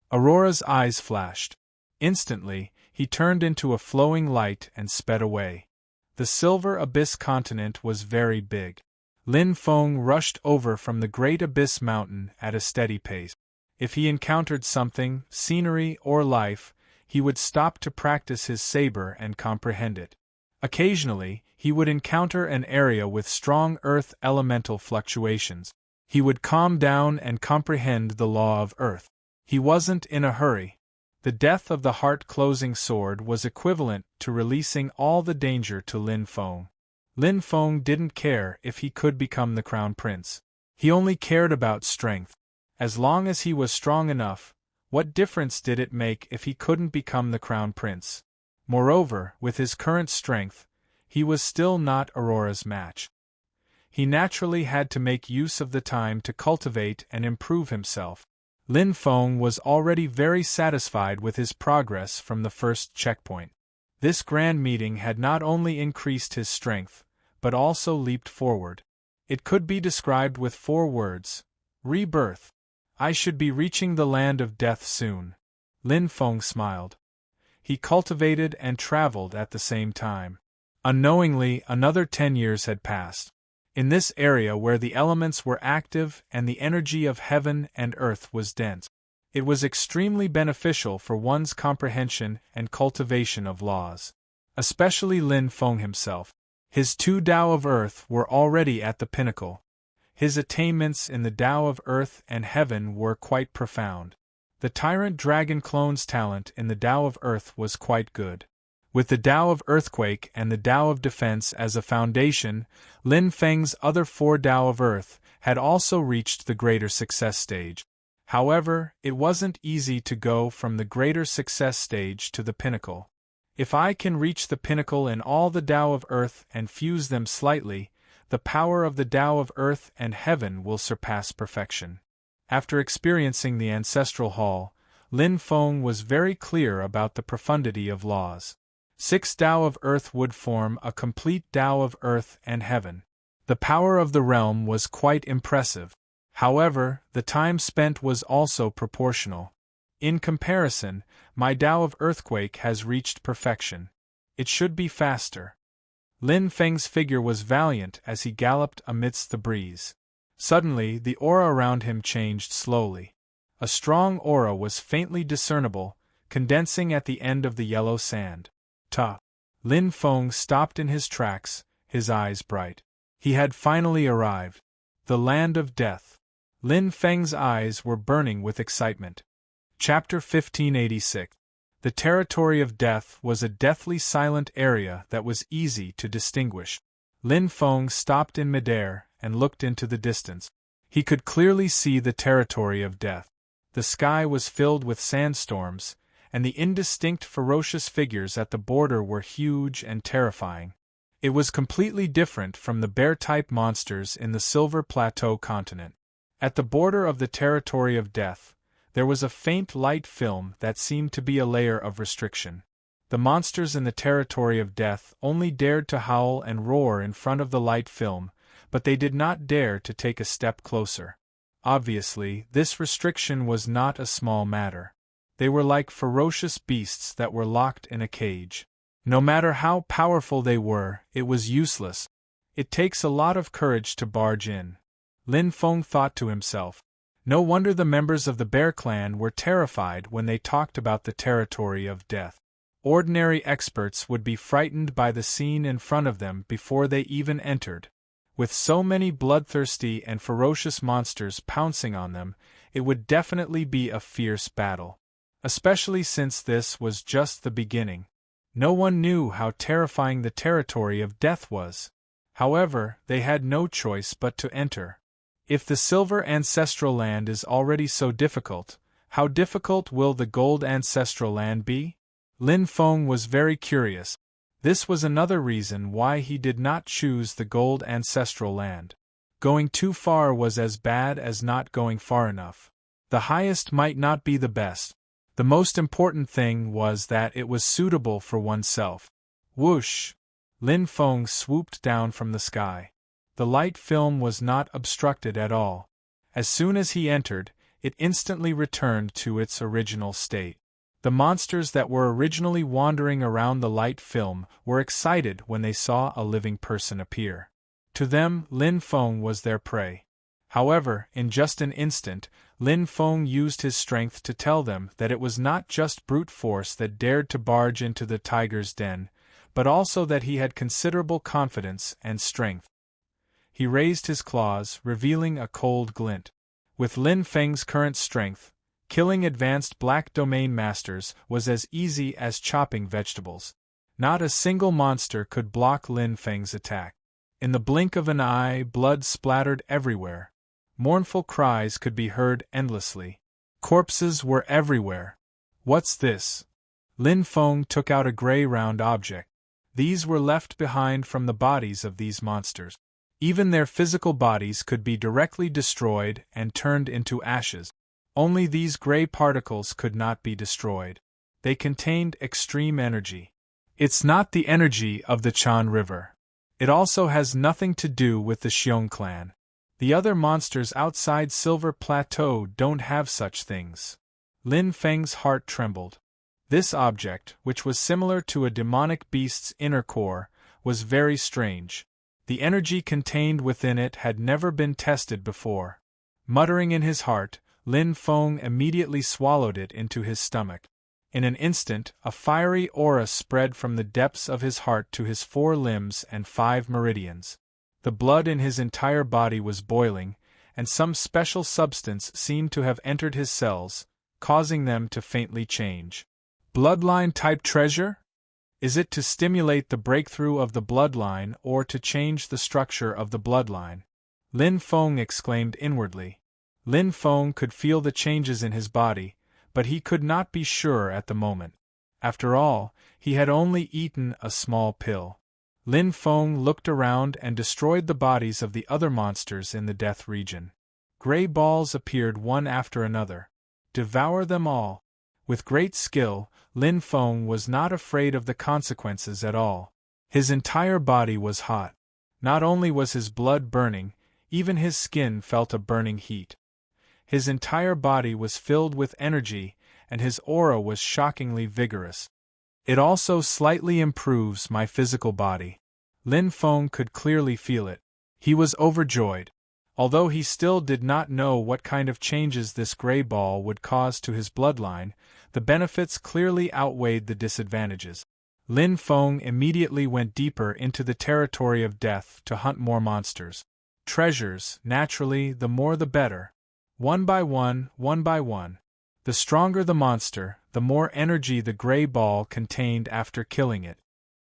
Aurora's eyes flashed. Instantly, he turned into a flowing light and sped away. The Silver Abyss continent was very big. Lin Feng rushed over from the Great Abyss Mountain at a steady pace. If he encountered something, scenery or life, he would stop to practice his saber and comprehend it. Occasionally, he would encounter an area with strong earth elemental fluctuations. He would calm down and comprehend the law of earth. He wasn't in a hurry. The death of the heart-closing sword was equivalent to releasing all the danger to Lin Feng. Lin Feng didn't care if he could become the crown prince. He only cared about strength. As long as he was strong enough, what difference did it make if he couldn't become the crown prince? Moreover, with his current strength, he was still not Aurora's match. He naturally had to make use of the time to cultivate and improve himself. Lin Feng was already very satisfied with his progress from the first checkpoint. This grand meeting had not only increased his strength, but also leaped forward. It could be described with 4 words: rebirth. I should be reaching the land of death soon. Lin Feng smiled. He cultivated and traveled at the same time. Unknowingly, another 10 years had passed. In this area where the elements were active and the energy of heaven and earth was dense, it was extremely beneficial for one's comprehension and cultivation of laws. Especially Lin Feng himself. His 2 Tao of Earth were already at the pinnacle. His attainments in the Tao of Earth and Heaven were quite profound. The Tyrant Dragon Clone's talent in the Tao of Earth was quite good. With the Tao of Earthquake and the Tao of Defense as a foundation, Lin Feng's other 4 Tao of Earth had also reached the greater success stage. However, it wasn't easy to go from the greater success stage to the pinnacle. If I can reach the pinnacle in all the Tao of Earth and fuse them slightly, the power of the Tao of Earth and Heaven will surpass perfection. After experiencing the Ancestral Hall, Lin Feng was very clear about the profundity of laws. 6 Tao of Earth would form a complete Tao of Earth and Heaven. The power of the realm was quite impressive. However, the time spent was also proportional. In comparison, my Tao of Earthquake has reached perfection. It should be faster. Lin Feng's figure was valiant as he galloped amidst the breeze. Suddenly, the aura around him changed slowly. A strong aura was faintly discernible, condensing at the end of the yellow sand. Ta! Lin Feng stopped in his tracks, his eyes bright. He had finally arrived. The land of death. Lin Feng's eyes were burning with excitement. Chapter 1586. The territory of death was a deathly silent area that was easy to distinguish. Lin Feng stopped in midair and looked into the distance. He could clearly see the territory of death. The sky was filled with sandstorms, and the indistinct ferocious figures at the border were huge and terrifying. It was completely different from the bear-type monsters in the Silver Plateau continent. At the border of the territory of death, there was a faint light film that seemed to be a layer of restriction. The monsters in the territory of death only dared to howl and roar in front of the light film, but they did not dare to take a step closer. Obviously, this restriction was not a small matter. They were like ferocious beasts that were locked in a cage. No matter how powerful they were, it was useless. It takes a lot of courage to barge in. Lin Feng thought to himself. No wonder the members of the Bear Clan were terrified when they talked about the territory of death. Ordinary experts would be frightened by the scene in front of them before they even entered. With so many bloodthirsty and ferocious monsters pouncing on them, it would definitely be a fierce battle. Especially since this was just the beginning. No one knew how terrifying the territory of death was. However, they had no choice but to enter. If the Silver Ancestral Land is already so difficult, how difficult will the Gold Ancestral Land be? Lin Feng was very curious. This was another reason why he did not choose the Gold Ancestral Land. Going too far was as bad as not going far enough. The highest might not be the best. The most important thing was that it was suitable for oneself. Whoosh! Lin Feng swooped down from the sky. The light film was not obstructed at all. As soon as he entered, it instantly returned to its original state. The monsters that were originally wandering around the light film were excited when they saw a living person appear. To them, Lin Feng was their prey. However, in just an instant, Lin Feng used his strength to tell them that it was not just brute force that dared to barge into the tiger's den, but also that he had considerable confidence and strength. He raised his claws, revealing a cold glint. With Lin Feng's current strength, killing advanced Black Domain Masters was as easy as chopping vegetables. Not a single monster could block Lin Feng's attack. In the blink of an eye, blood splattered everywhere. Mournful cries could be heard endlessly. Corpses were everywhere. What's this? Lin Feng took out a gray round object. These were left behind from the bodies of these monsters. Even their physical bodies could be directly destroyed and turned into ashes. Only these gray particles could not be destroyed. They contained extreme energy. It's not the energy of the Chan River. It also has nothing to do with the Xiong clan. The other monsters outside Silver Plateau don't have such things. Lin Feng's heart trembled. This object, which was similar to a demonic beast's inner core, was very strange. The energy contained within it had never been tested before. Muttering in his heart, Lin Feng immediately swallowed it into his stomach. In an instant, a fiery aura spread from the depths of his heart to his 4 limbs and 5 meridians. The blood in his entire body was boiling, and some special substance seemed to have entered his cells, causing them to faintly change. Bloodline-type treasure? Is it to stimulate the breakthrough of the bloodline or to change the structure of the bloodline? Lin Feng exclaimed inwardly. Lin Feng could feel the changes in his body, but he could not be sure at the moment. After all, he had only eaten a small pill. Lin Feng looked around and destroyed the bodies of the other monsters in the death region. Gray balls appeared one after another. Devour them all. With great skill, Lin Feng was not afraid of the consequences at all. His entire body was hot. Not only was his blood burning, even his skin felt a burning heat. His entire body was filled with energy, and his aura was shockingly vigorous. It also slightly improves my physical body. Lin Feng could clearly feel it. He was overjoyed. Although he still did not know what kind of changes this gray ball would cause to his bloodline, the benefits clearly outweighed the disadvantages. Lin Feng immediately went deeper into the territory of death to hunt more monsters. Treasures, naturally, the more the better. One by one. The stronger the monster, the more energy the gray ball contained after killing it.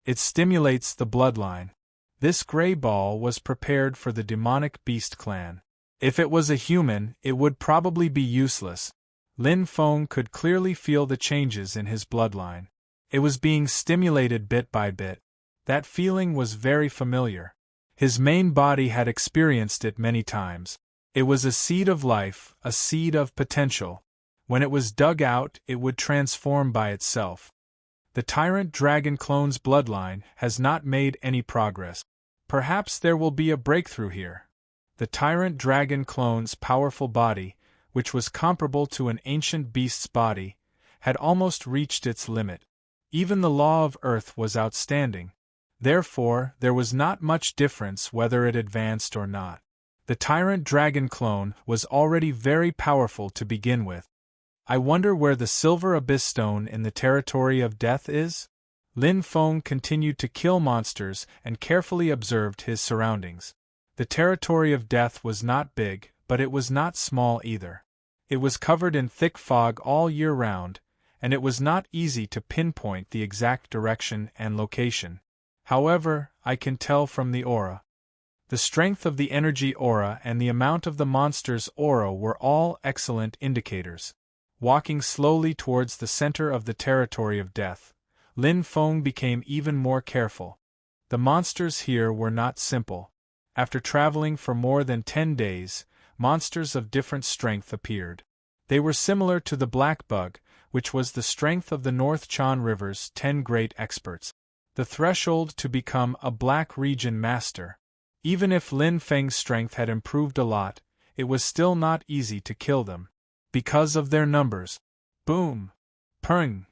It stimulates the bloodline. This gray ball was prepared for the demonic beast clan. If it was a human, it would probably be useless. Lin Feng could clearly feel the changes in his bloodline. It was being stimulated bit by bit. That feeling was very familiar. His main body had experienced it many times. It was a seed of life, a seed of potential. When it was dug out, it would transform by itself. The Tyrant Dragon clone's bloodline has not made any progress. Perhaps there will be a breakthrough here. The Tyrant Dragon clone's powerful body, which was comparable to an ancient beast's body, had almost reached its limit. Even the law of Earth was outstanding. Therefore, there was not much difference whether it advanced or not. The Tyrant Dragon clone was already very powerful to begin with. I wonder where the Silver Abyss Stone in the territory of death is? Lin Feng continued to kill monsters and carefully observed his surroundings. The territory of death was not big, but it was not small either. It was covered in thick fog all year round, and it was not easy to pinpoint the exact direction and location. However, I can tell from the aura. The strength of the energy aura and the amount of the monster's aura were all excellent indicators. Walking slowly towards the center of the territory of death, Lin Feng became even more careful. The monsters here were not simple. After traveling for more than 10 days, monsters of different strength appeared. They were similar to the black bug, which was the strength of the North Chan River's 10 great experts. The threshold to become a Black Region Master. Even if Lin Feng's strength had improved a lot, it was still not easy to kill them. Because of their numbers. Boom! Purring!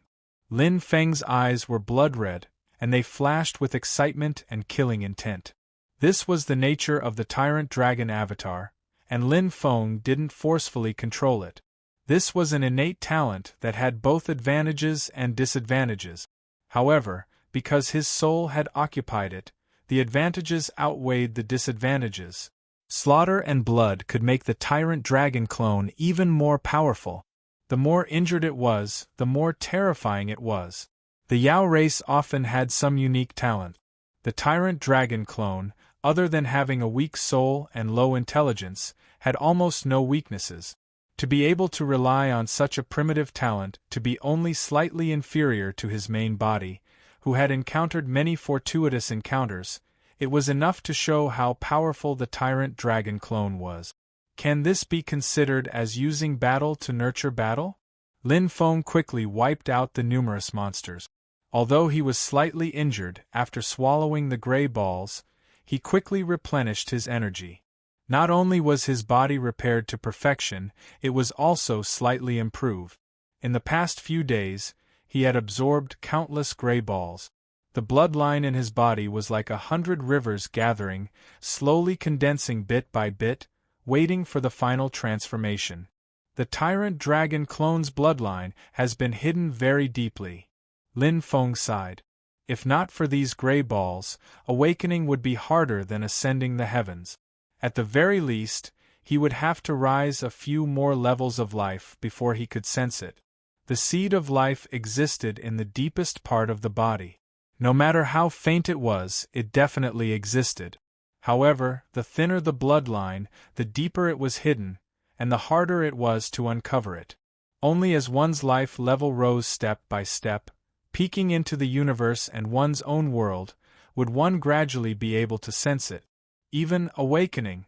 Lin Feng's eyes were blood-red, and they flashed with excitement and killing intent. This was the nature of the Tyrant Dragon avatar, and Lin Feng didn't forcefully control it. This was an innate talent that had both advantages and disadvantages. However, because his soul had occupied it, the advantages outweighed the disadvantages. Slaughter and blood could make the Tyrant Dragon clone even more powerful. The more injured it was, the more terrifying it was. The Yao race often had some unique talent. The Tyrant Dragon clone, other than having a weak soul and low intelligence, had almost no weaknesses. To be able to rely on such a primitive talent to be only slightly inferior to his main body, who had encountered many fortuitous encounters, it was enough to show how powerful the Tyrant Dragon clone was. Can this be considered as using battle to nurture battle? Lin Feng quickly wiped out the numerous monsters. Although he was slightly injured after swallowing the gray balls, he quickly replenished his energy. Not only was his body repaired to perfection, it was also slightly improved. In the past few days, he had absorbed countless gray balls. The bloodline in his body was like 100 rivers gathering, slowly condensing bit by bit, waiting for the final transformation. The Tyrant Dragon clone's bloodline has been hidden very deeply. Lin Feng sighed. If not for these gray balls, awakening would be harder than ascending the heavens. At the very least, he would have to rise a few more levels of life before he could sense it. The seed of life existed in the deepest part of the body. No matter how faint it was, it definitely existed. However, the thinner the bloodline, the deeper it was hidden, and the harder it was to uncover it. Only as one's life level rose step by step, peeking into the universe and one's own world, would one gradually be able to sense it. Even awakening.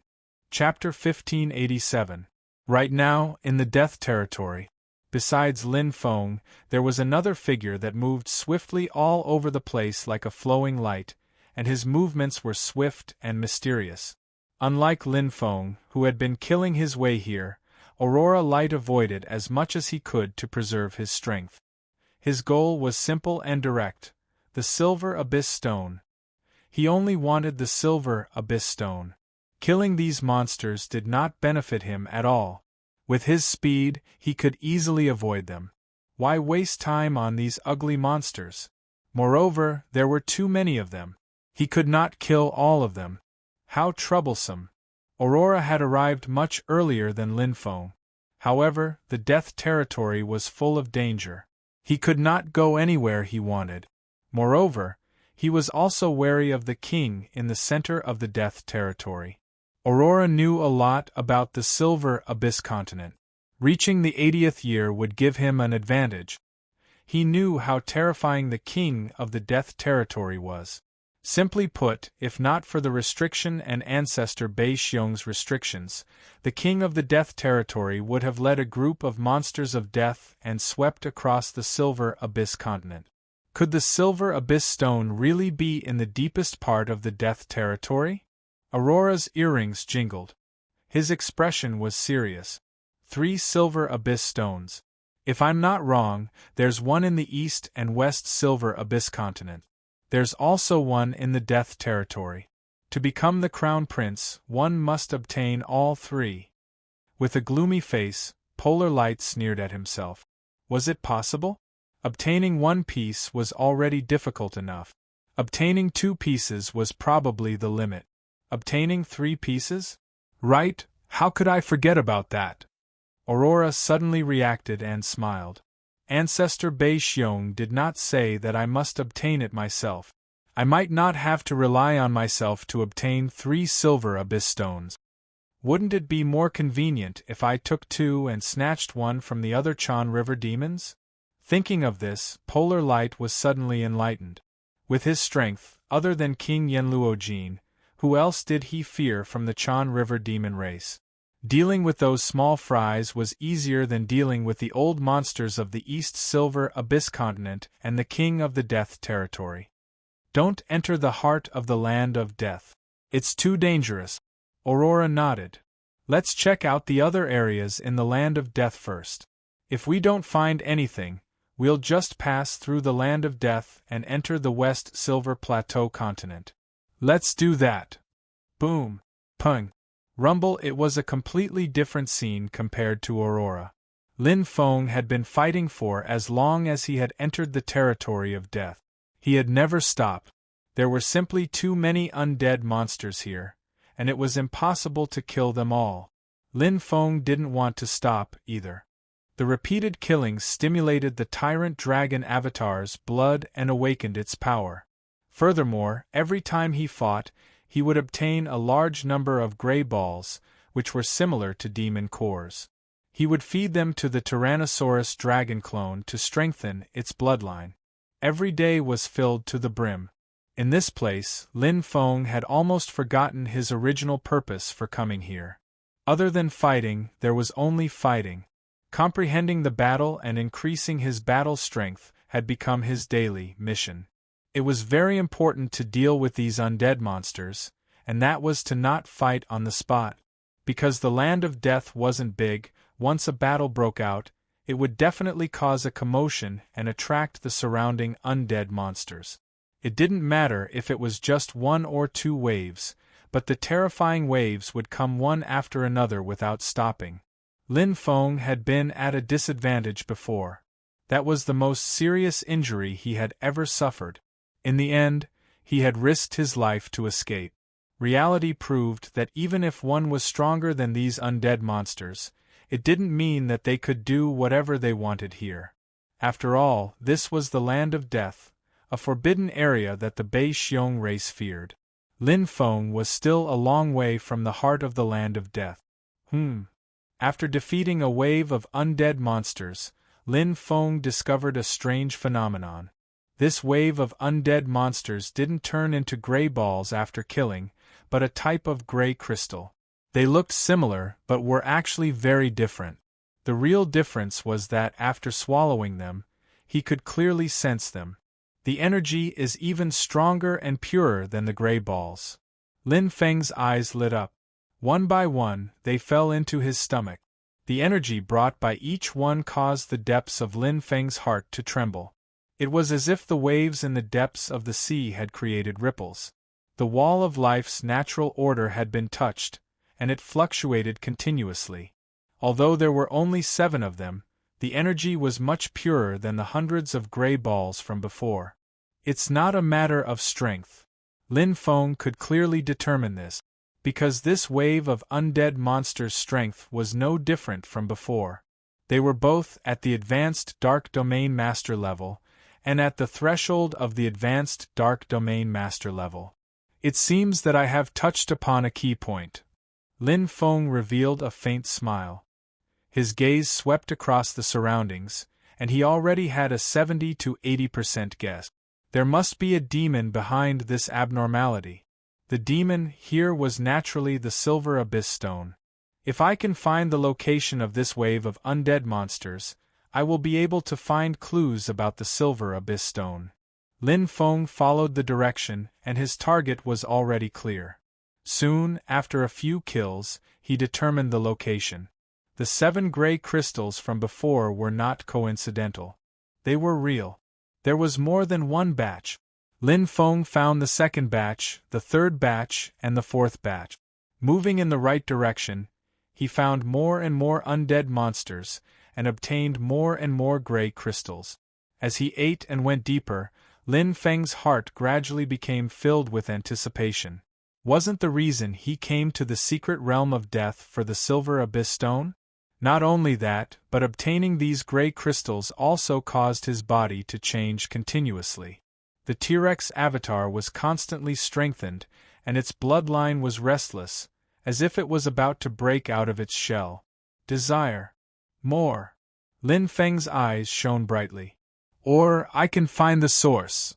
Chapter 1587. Right now, in the Death Territory, besides Lin Feng, there was another figure that moved swiftly all over the place like a flowing light, and his movements were swift and mysterious. Unlike Lin Feng, who had been killing his way here, Aurora Light avoided as much as he could to preserve his strength. His goal was simple and direct: the Silver Abyss Stone. He only wanted the Silver Abyss Stone. Killing these monsters did not benefit him at all. With his speed, he could easily avoid them. Why waste time on these ugly monsters? Moreover, there were too many of them. He could not kill all of them. How troublesome. Aurora had arrived much earlier than Lin Feng. However, the Death Territory was full of danger. He could not go anywhere he wanted. Moreover, he was also wary of the king in the center of the Death Territory. Aurora knew a lot about the Silver Abyss continent. Reaching the 80th year would give him an advantage. He knew how terrifying the king of the Death Territory was. Simply put, if not for the restriction and ancestor Bei Xiong's restrictions, the king of the Death Territory would have led a group of monsters of death and swept across the Silver Abyss continent. Could the Silver Abyss Stone really be in the deepest part of the Death Territory? Aurora's earrings jingled. His expression was serious. 3 Silver Abyss Stones. If I'm not wrong, there's one in the East and West Silver Abyss continent. There's also one in the Death Territory. To become the Crown Prince, one must obtain all 3. With a gloomy face, Polar Light sneered at himself. Was it possible? Obtaining 1 piece was already difficult enough. Obtaining 2 pieces was probably the limit. Obtaining 3 pieces? Right, how could I forget about that? Aurora suddenly reacted and smiled. Ancestor Bei Xiong did not say that I must obtain it myself. I might not have to rely on myself to obtain 3 Silver Abyss Stones. Wouldn't it be more convenient if I took 2 and snatched 1 from the other Chan River demons? Thinking of this, Polar Light was suddenly enlightened. With his strength, other than King Yenluo Jin, Who else did he fear from the Chan River demon race? Dealing with those small fries was easier than dealing with the old monsters of the East Silver Abyss continent and the King of the Death territory. Don't enter the heart of the land of death. It's too dangerous. Aurora nodded. Let's check out the other areas in the land of death first. If we don't find anything, we'll just pass through the land of death and enter the West Silver Plateau continent. Let's do that. Boom. Pung. Rumble. It was a completely different scene compared to Aurora. Lin Feng had been fighting for as long as he had entered the territory of death. He had never stopped. There were simply too many undead monsters here, and it was impossible to kill them all. Lin Feng didn't want to stop, either. The repeated killings stimulated the tyrant dragon avatar's blood and awakened its power. Furthermore, every time he fought, he would obtain a large number of gray balls, which were similar to demon cores. He would feed them to the Tyrannosaurus dragon clone to strengthen its bloodline. Every day was filled to the brim. In this place, Lin Feng had almost forgotten his original purpose for coming here. Other than fighting, there was only fighting. Comprehending the battle and increasing his battle strength had become his daily mission. It was very important to deal with these undead monsters, and that was to not fight on the spot. Because the land of death wasn't big, once a battle broke out, it would definitely cause a commotion and attract the surrounding undead monsters. It didn't matter if it was just 1 or 2 waves, but the terrifying waves would come one after another without stopping. Lin Feng had been at a disadvantage before. That was the most serious injury he had ever suffered. In the end, he had risked his life to escape. Reality proved that even if one was stronger than these undead monsters, it didn't mean that they could do whatever they wanted here. After all, this was the land of death, a forbidden area that the Bei Xiong race feared. Lin Feng was still a long way from the heart of the land of death. After defeating a wave of undead monsters, Lin Feng discovered a strange phenomenon. This wave of undead monsters didn't turn into gray balls after killing, but a type of gray crystal. They looked similar, but were actually very different. The real difference was that after swallowing them, he could clearly sense them. The energy is even stronger and purer than the gray balls. Lin Feng's eyes lit up. One by one, they fell into his stomach. The energy brought by each one caused the depths of Lin Feng's heart to tremble. It was as if the waves in the depths of the sea had created ripples. The wall of life's natural order had been touched, and it fluctuated continuously. Although there were only 7 of them, the energy was much purer than the hundreds of gray balls from before. It's not a matter of strength. Lin Feng could clearly determine this, because this wave of undead monsters' strength was no different from before. They were both at the advanced Dark Domain Master level, and at the threshold of the advanced Dark Domain Master level. It seems that I have touched upon a key point. Lin Feng revealed a faint smile. His gaze swept across the surroundings, and he already had a 70 to 80% guess. There must be a demon behind this abnormality. The demon here was naturally the Silver Abyss Stone. If I can find the location of this wave of undead monsters, I will be able to find clues about the Silver Abyss Stone. Lin Feng followed the direction, and his target was already clear. Soon, after a few kills, he determined the location. The 7 gray crystals from before were not coincidental. They were real. There was more than one batch. Lin Feng found the 2nd batch, the 3rd batch, and the 4th batch. Moving in the right direction, he found more and more undead monsters, and obtained more and more gray crystals. As he ate and went deeper, Lin Feng's heart gradually became filled with anticipation. Wasn't the reason he came to the secret realm of death for the Silver Abyss Stone? Not only that, but obtaining these gray crystals also caused his body to change continuously. The T-Rex avatar was constantly strengthened, and its bloodline was restless, as if it was about to break out of its shell. Desire. More. Lin Feng's eyes shone brightly. Or I can find the source.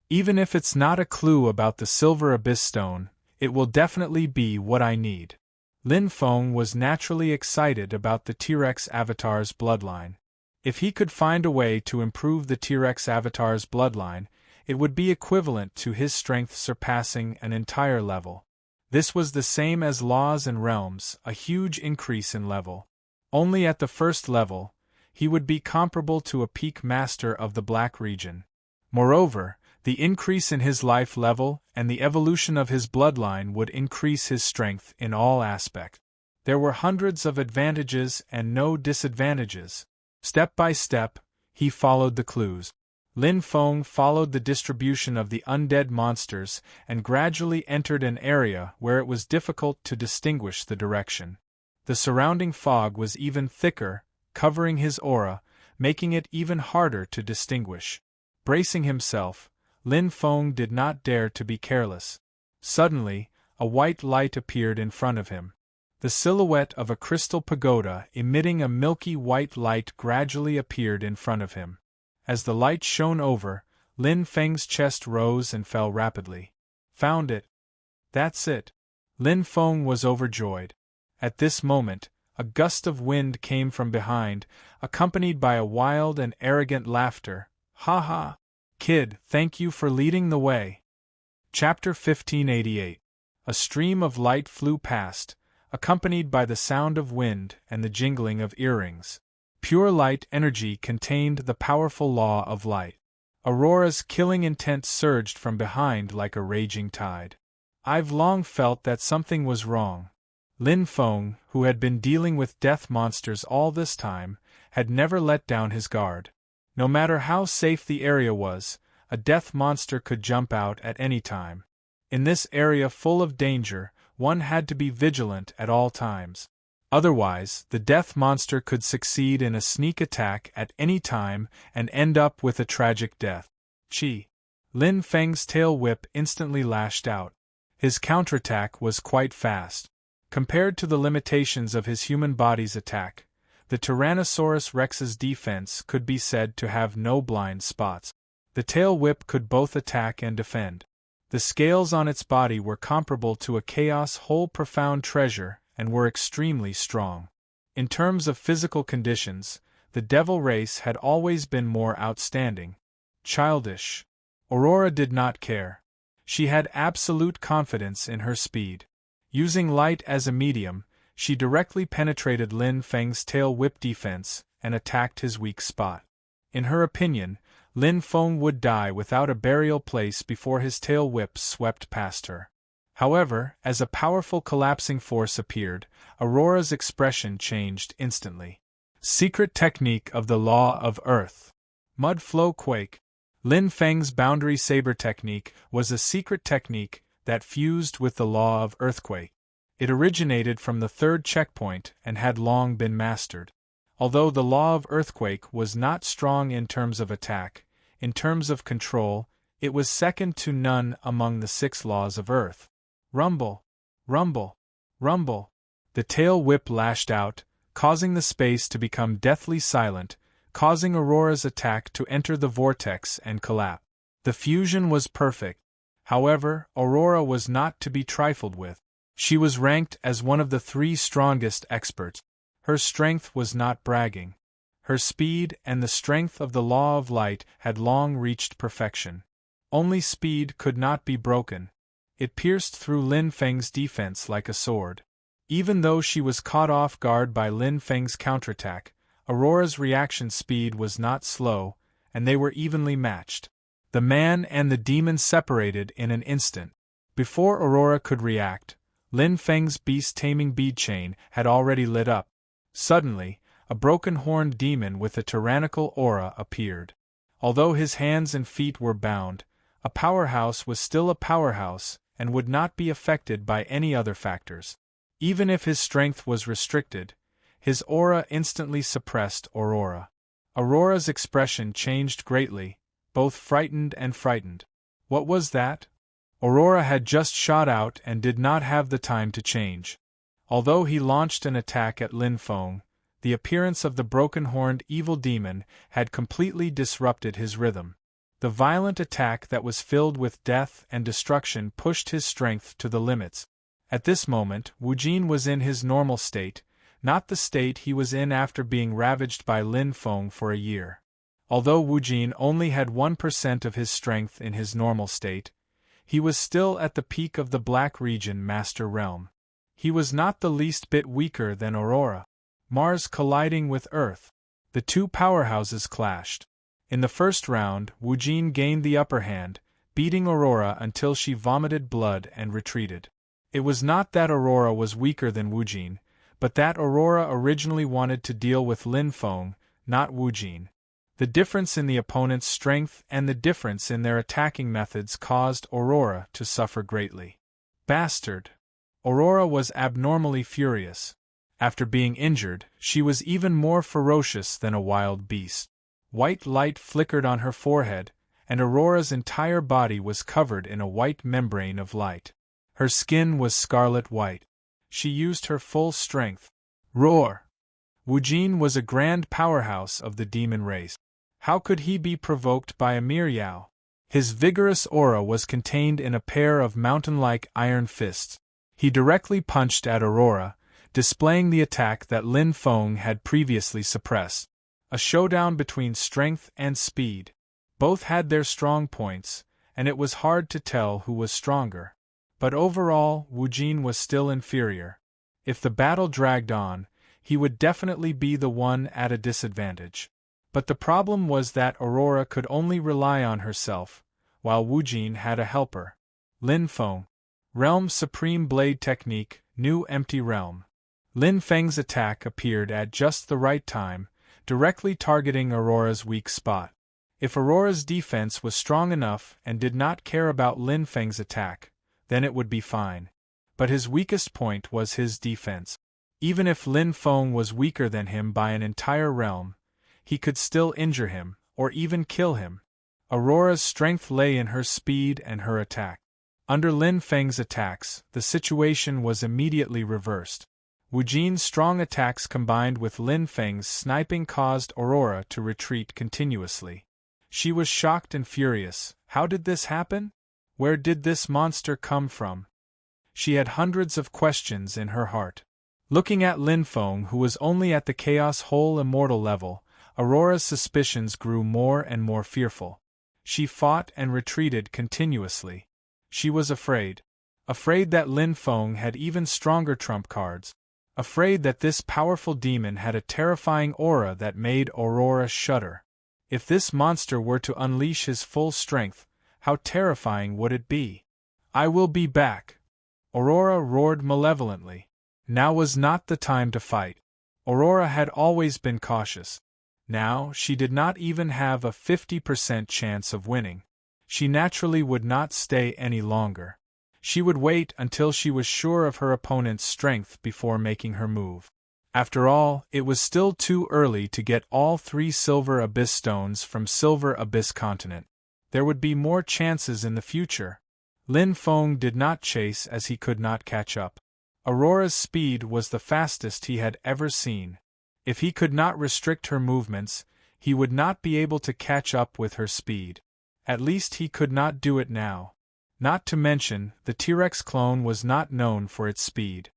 Even if it's not a clue about the Silver Abyss Stone, It will definitely be what I need. Lin Feng was naturally excited about the T-Rex avatar's bloodline. If he could find a way to improve the T-Rex avatar's bloodline, it would be equivalent to his strength surpassing an entire level. This was the same as laws and realms, a huge increase in level. Only at the first level, he would be comparable to a peak master of the Black region. Moreover, the increase in his life level and the evolution of his bloodline would increase his strength in all aspects. There were hundreds of advantages and no disadvantages. Step by step, he followed the clues. Lin Feng followed the distribution of the undead monsters and gradually entered an area where it was difficult to distinguish the direction. The surrounding fog was even thicker, covering his aura, making it even harder to distinguish. Bracing himself, Lin Feng did not dare to be careless. Suddenly, a white light appeared in front of him. The silhouette of a crystal pagoda emitting a milky white light gradually appeared in front of him. As the light shone over, Lin Feng's chest rose and fell rapidly. Found it. That's it. Lin Feng was overjoyed. At this moment, a gust of wind came from behind, accompanied by a wild and arrogant laughter. Ha ha! Kid, thank you for leading the way. Chapter 1588. A stream of light flew past, accompanied by the sound of wind and the jingling of earrings. Pure light energy contained the powerful law of light. Aurora's killing intent surged from behind like a raging tide. I've long felt that something was wrong. Lin Feng, who had been dealing with death monsters all this time, had never let down his guard. No matter how safe the area was, a death monster could jump out at any time. In this area full of danger, one had to be vigilant at all times. Otherwise, the death monster could succeed in a sneak attack at any time and end up with a tragic death. Chi! Lin Feng's tail whip instantly lashed out. His counterattack was quite fast. Compared to the limitations of his human body's attack, the Tyrannosaurus Rex's defense could be said to have no blind spots. The tail whip could both attack and defend. The scales on its body were comparable to a chaos whole profound treasure and were extremely strong. In terms of physical conditions, the devil race had always been more outstanding. Childish. Aurora did not care. She had absolute confidence in her speed. Using light as a medium, she directly penetrated Lin Feng's tail whip defense and attacked his weak spot. In her opinion, Lin Feng would die without a burial place before his tail whip swept past her. However, as a powerful collapsing force appeared, Aurora's expression changed instantly. Secret technique of the law of Earth. Mud flow quake. Lin Feng's boundary saber technique was a secret technique that fused with the law of earthquake. It originated from the third checkpoint and had long been mastered. Although the law of earthquake was not strong in terms of attack, in terms of control, it was second to none among the 6 laws of earth. Rumble! Rumble! Rumble! The tail whip lashed out, causing the space to become deathly silent, causing Aurora's attack to enter the vortex and collapse. The fusion was perfect. However, Aurora was not to be trifled with. She was ranked as one of the 3 strongest experts. Her strength was not bragging. Her speed and the strength of the law of light had long reached perfection. Only speed could not be broken. It pierced through Lin Feng's defense like a sword. Even though she was caught off guard by Lin Feng's counterattack, Aurora's reaction speed was not slow, and they were evenly matched. The man and the demon separated in an instant. Before Aurora could react, Lin Feng's beast-taming bead chain had already lit up. Suddenly, a broken-horned demon with a tyrannical aura appeared. Although his hands and feet were bound, a powerhouse was still a powerhouse and would not be affected by any other factors. Even if his strength was restricted, his aura instantly suppressed Aurora. Aurora's expression changed greatly, both frightened and frightened. What was that? Aurora had just shot out and did not have the time to change. Although he launched an attack at Lin Feng, the appearance of the broken-horned evil demon had completely disrupted his rhythm. The violent attack that was filled with death and destruction pushed his strength to the limits. At this moment, Wu Jin was in his normal state, not the state he was in after being ravaged by Lin Feng for a year. Although Wu Jin only had 1% of his strength in his normal state, he was still at the peak of the Black Region Master Realm. He was not the least bit weaker than Aurora. Mars colliding with Earth. The two powerhouses clashed. In the first round, Wu Jin gained the upper hand, beating Aurora until she vomited blood and retreated. It was not that Aurora was weaker than Wu Jin, but that Aurora originally wanted to deal with Lin Feng, not Wu Jin. The difference in the opponent's strength and the difference in their attacking methods caused Aurora to suffer greatly. Bastard! Aurora was abnormally furious. After being injured, she was even more ferocious than a wild beast. White light flickered on her forehead, and Aurora's entire body was covered in a white membrane of light. Her skin was scarlet white. She used her full strength. Roar! Wu Jin was a grand powerhouse of the demon race. How could he be provoked by a mere Yao? His vigorous aura was contained in a pair of mountain-like iron fists. He directly punched at Aurora, displaying the attack that Lin Feng had previously suppressed. A showdown between strength and speed. Both had their strong points, and it was hard to tell who was stronger. But overall, Wu Jin was still inferior. If the battle dragged on, he would definitely be the one at a disadvantage. But the problem was that Aurora could only rely on herself, while Wu Jin had a helper. Lin Feng. Realm Supreme Blade Technique, New Empty Realm. Lin Feng's attack appeared at just the right time, directly targeting Aurora's weak spot. If Aurora's defense was strong enough and did not care about Lin Feng's attack, then it would be fine. But his weakest point was his defense. Even if Lin Feng was weaker than him by an entire realm, he could still injure him, or even kill him. Aurora's strength lay in her speed and her attack. Under Lin Feng's attacks, the situation was immediately reversed. Wu Jin's strong attacks combined with Lin Feng's sniping caused Aurora to retreat continuously. She was shocked and furious. How did this happen? Where did this monster come from? She had hundreds of questions in her heart. Looking at Lin Feng, who was only at the Chaos Whole Immortal level, Aurora's suspicions grew more and more fearful. She fought and retreated continuously. She was afraid. Afraid that Lin Feng had even stronger trump cards. Afraid that this powerful demon had a terrifying aura that made Aurora shudder. If this monster were to unleash his full strength, how terrifying would it be? I will be back. Aurora roared malevolently. Now was not the time to fight. Aurora had always been cautious. Now, she did not even have a 50% chance of winning. She naturally would not stay any longer. She would wait until she was sure of her opponent's strength before making her move. After all, it was still too early to get all 3 Silver Abyss stones from Silver Abyss Continent. There would be more chances in the future. Lin Feng did not chase as he could not catch up. Aurora's speed was the fastest he had ever seen. If he could not restrict her movements, he would not be able to catch up with her speed. At least he could not do it now. Not to mention, the T-Rex clone was not known for its speed.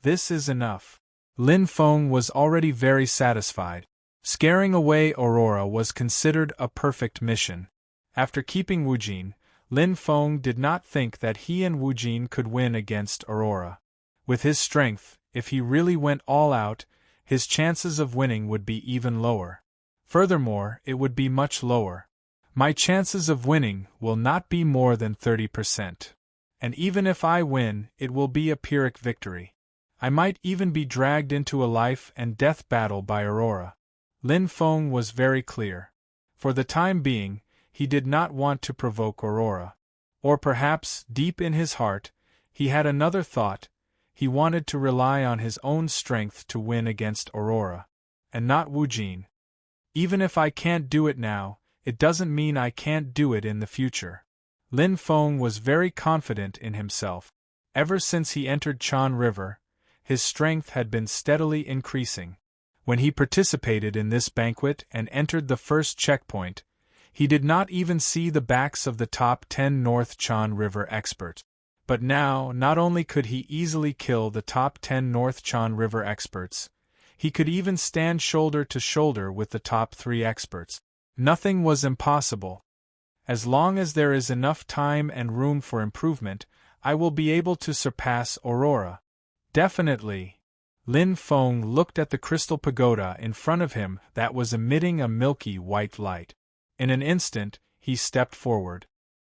This is enough. Lin Feng was already very satisfied. Scaring away Aurora was considered a perfect mission. After keeping Wu Jin, Lin Feng did not think that he and Wu Jin could win against Aurora. With his strength, if he really went all out, his chances of winning would be even lower. Furthermore, it would be much lower. My chances of winning will not be more than 30%. And even if I win, it will be a Pyrrhic victory. I might even be dragged into a life and death battle by Aurora. Lin Feng was very clear. For the time being, he did not want to provoke Aurora. Or perhaps, deep in his heart, he had another thought. He wanted to rely on his own strength to win against Aurora. And not Wu Jin. Even if I can't do it now, it doesn't mean I can't do it in the future. Lin Feng was very confident in himself. Ever since he entered Chan River, his strength had been steadily increasing. When he participated in this banquet and entered the first checkpoint, He did not even see the backs of the top 10 North Chan River experts. But now, not only could he easily kill the top 10 North Chan River experts, he could even stand shoulder to shoulder with the top 3 experts. Nothing was impossible. As long as there is enough time and room for improvement, I will be able to surpass Aurora. Definitely. Lin Feng looked at the crystal pagoda in front of him that was emitting a milky white light. In an instant, he stepped forward.